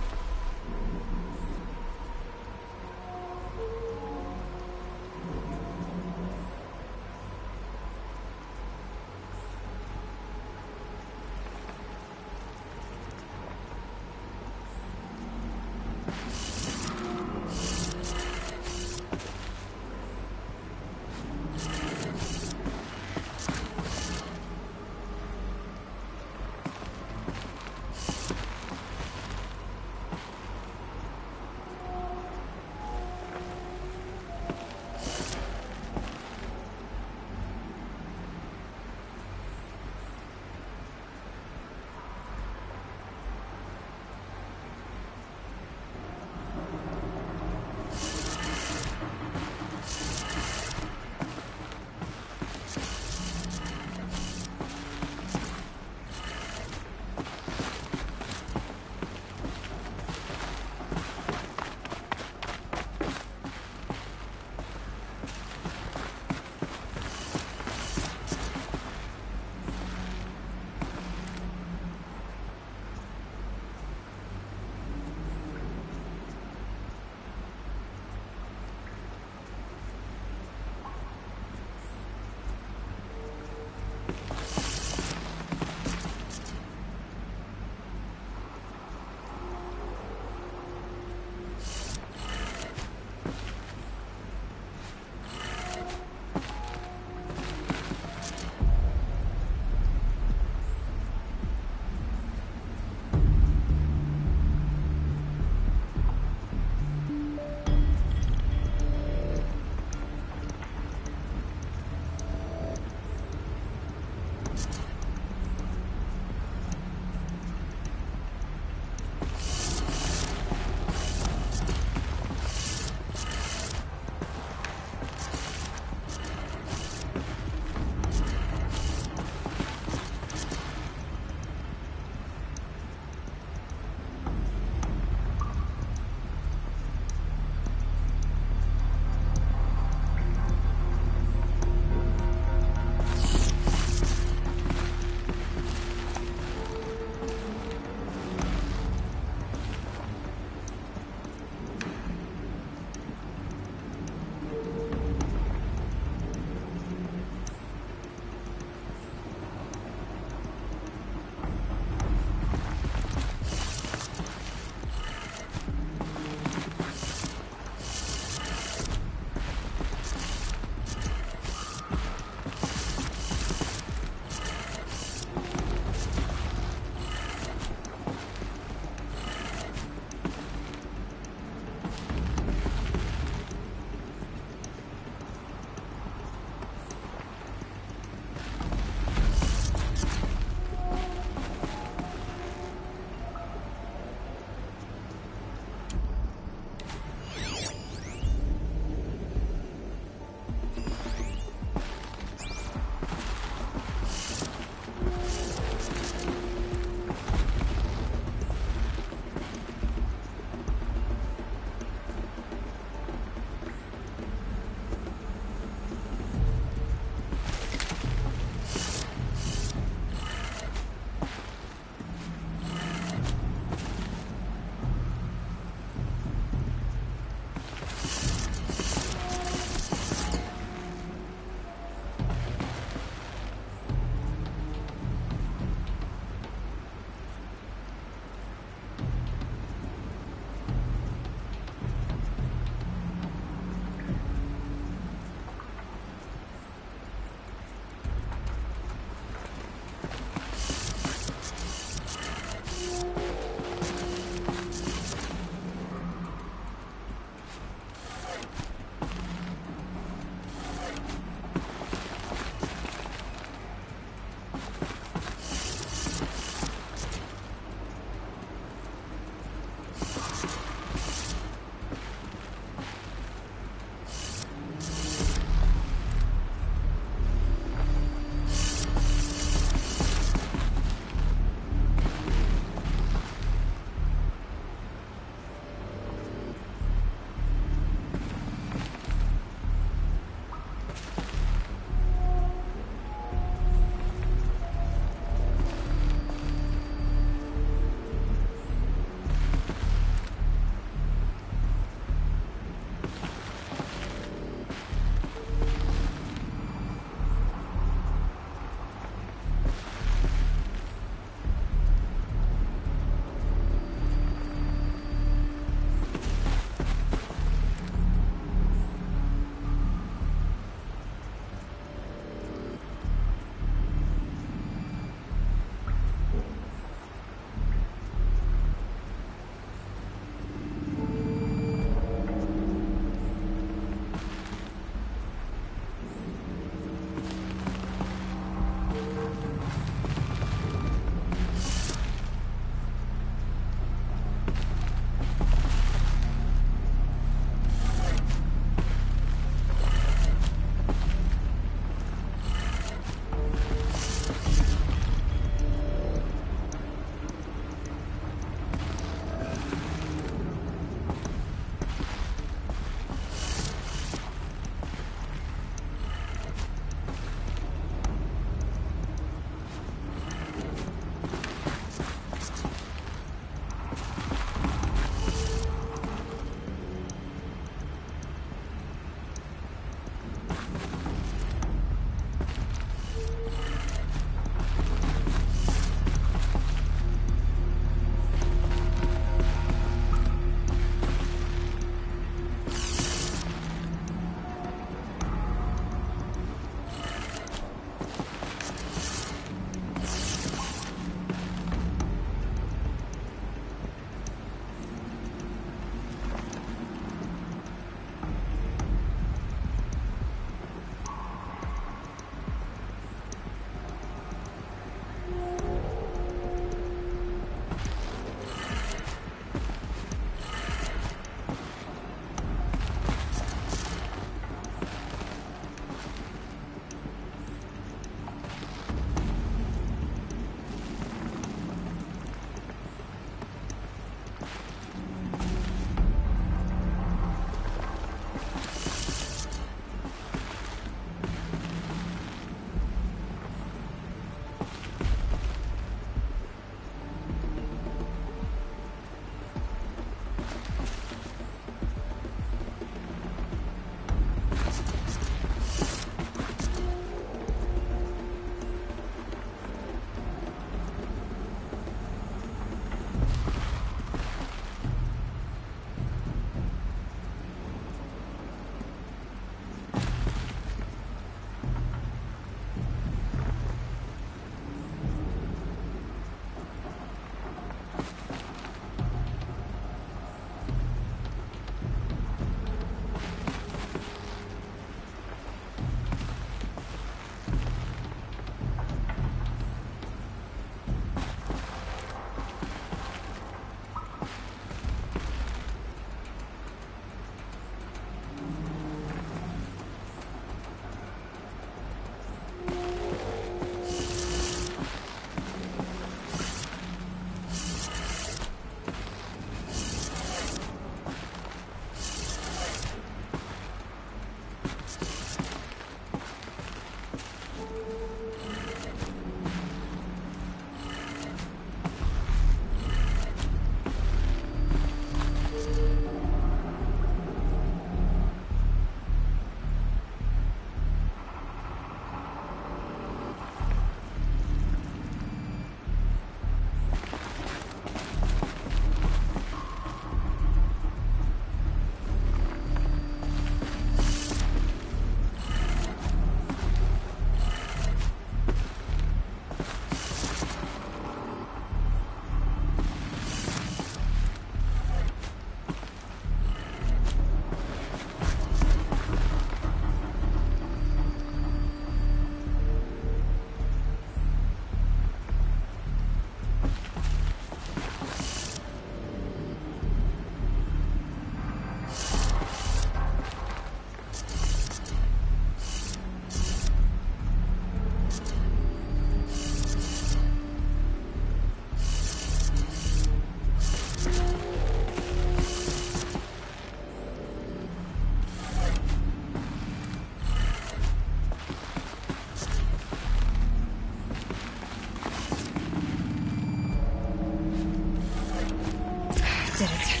B: did it.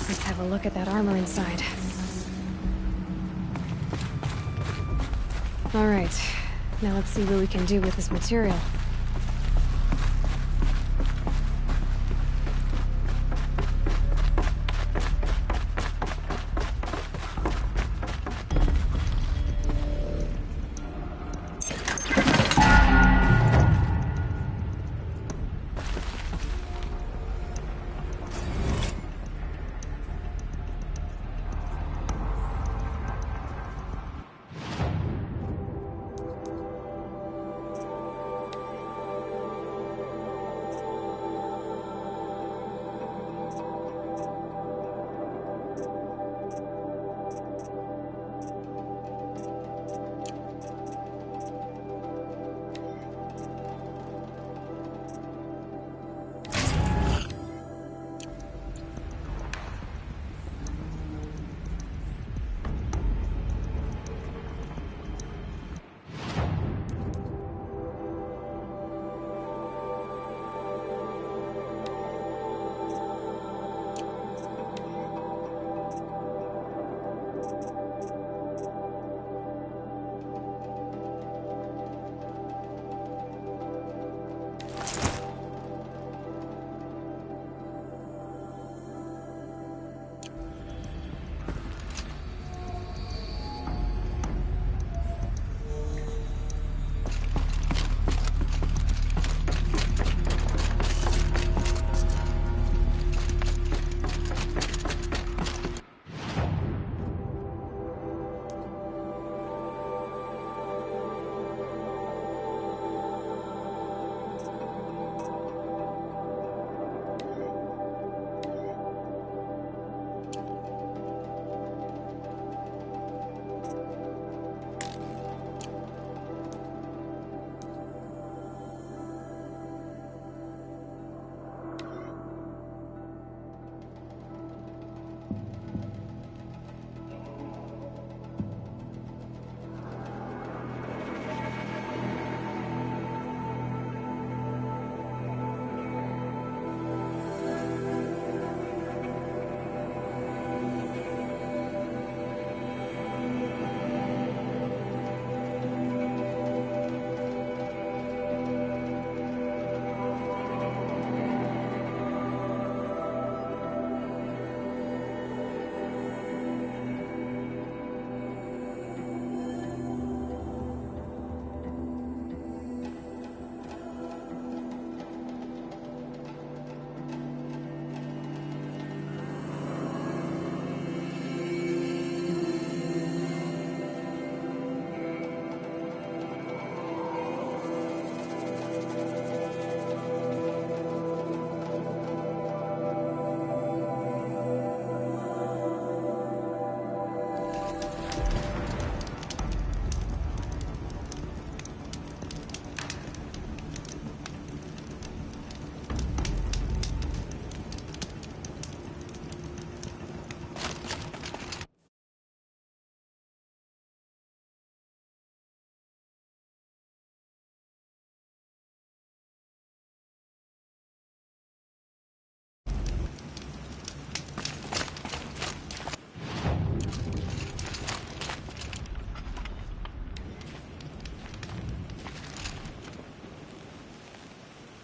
B: Let's have a look at that armor inside. Alright, now let's see what we can do with this material.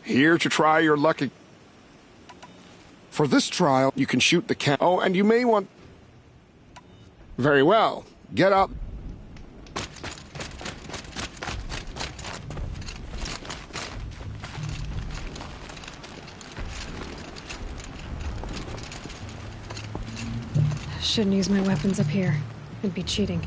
D: Here to try your lucky. For this trial, you can shoot the can. Oh, and you may want. Very well. Get up.
B: Shouldn't use my weapons up here. It'd be cheating.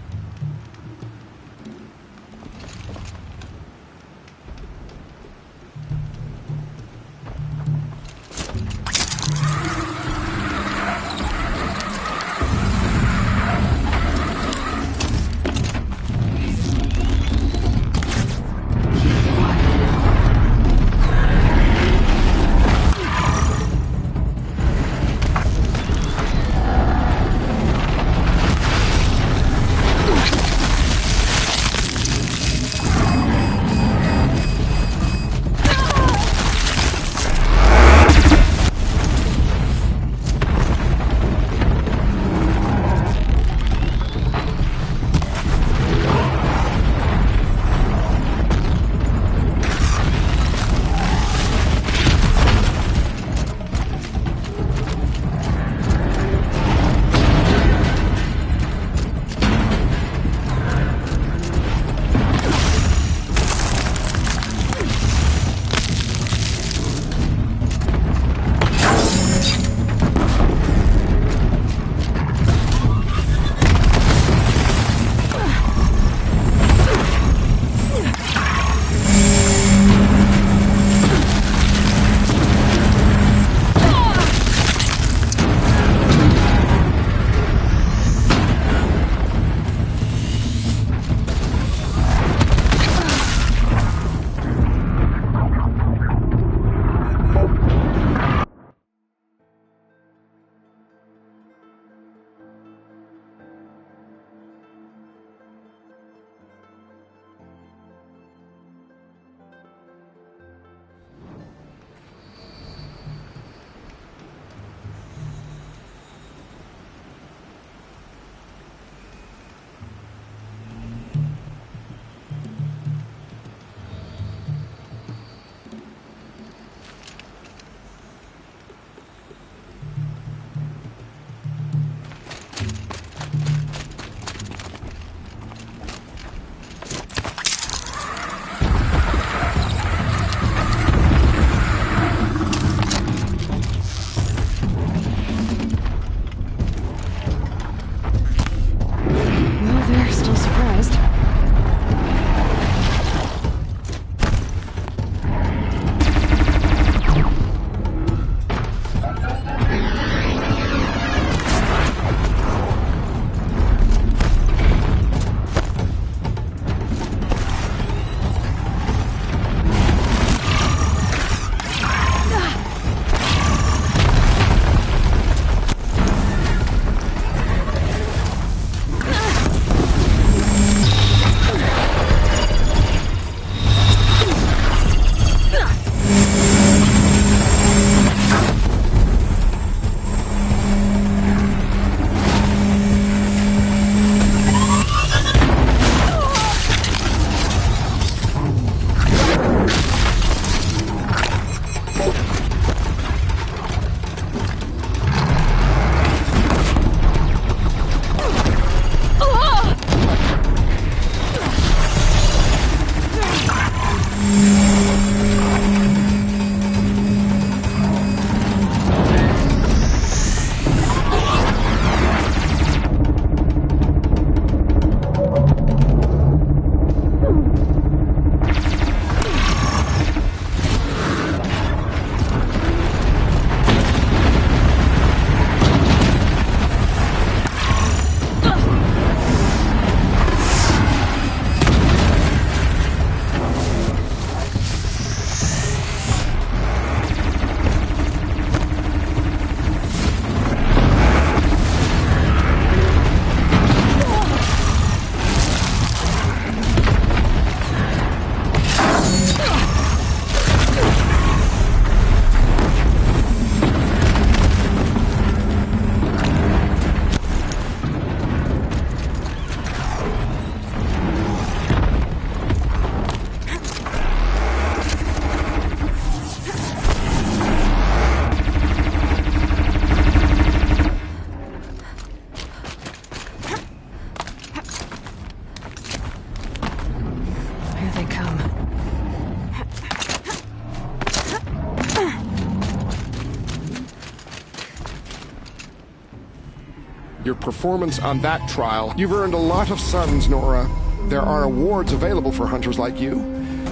D: your performance on that trial. You've earned a lot of sons, Nora. There are awards available for hunters like you.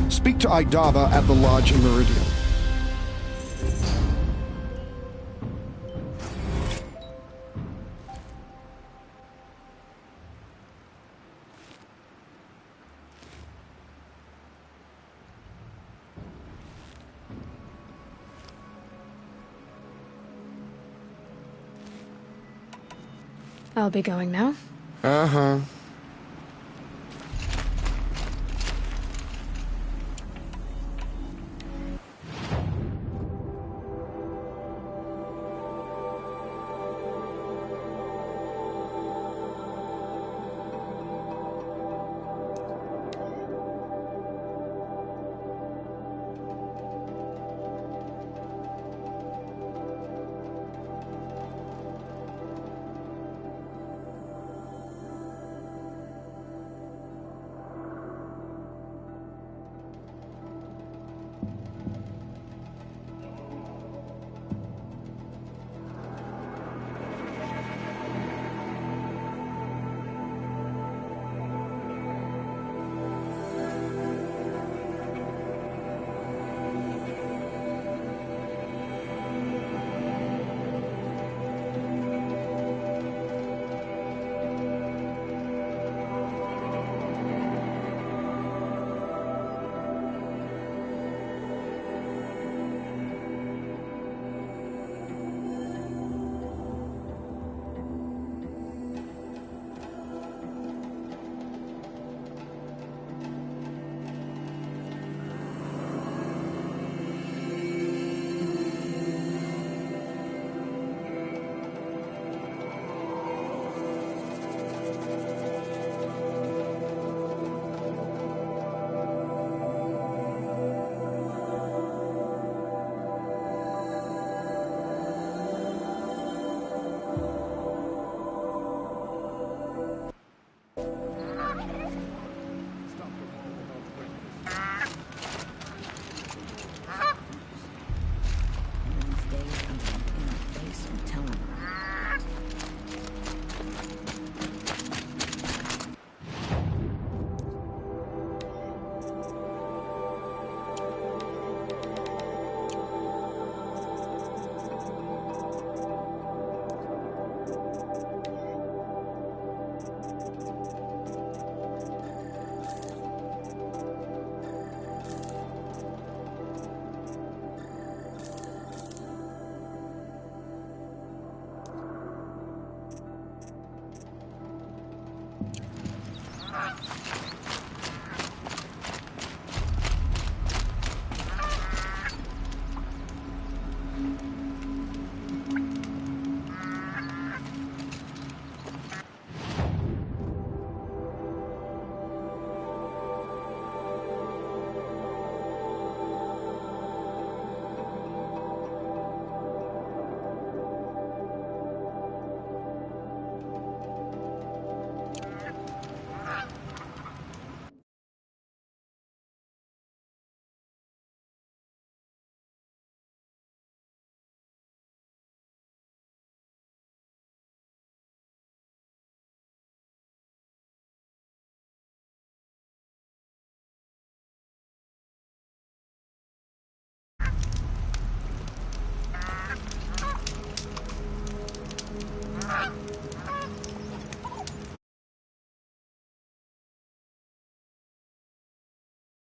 D: Speak to Idava at the lodge in Meridian.
B: I'll be going now.
D: Uh-huh.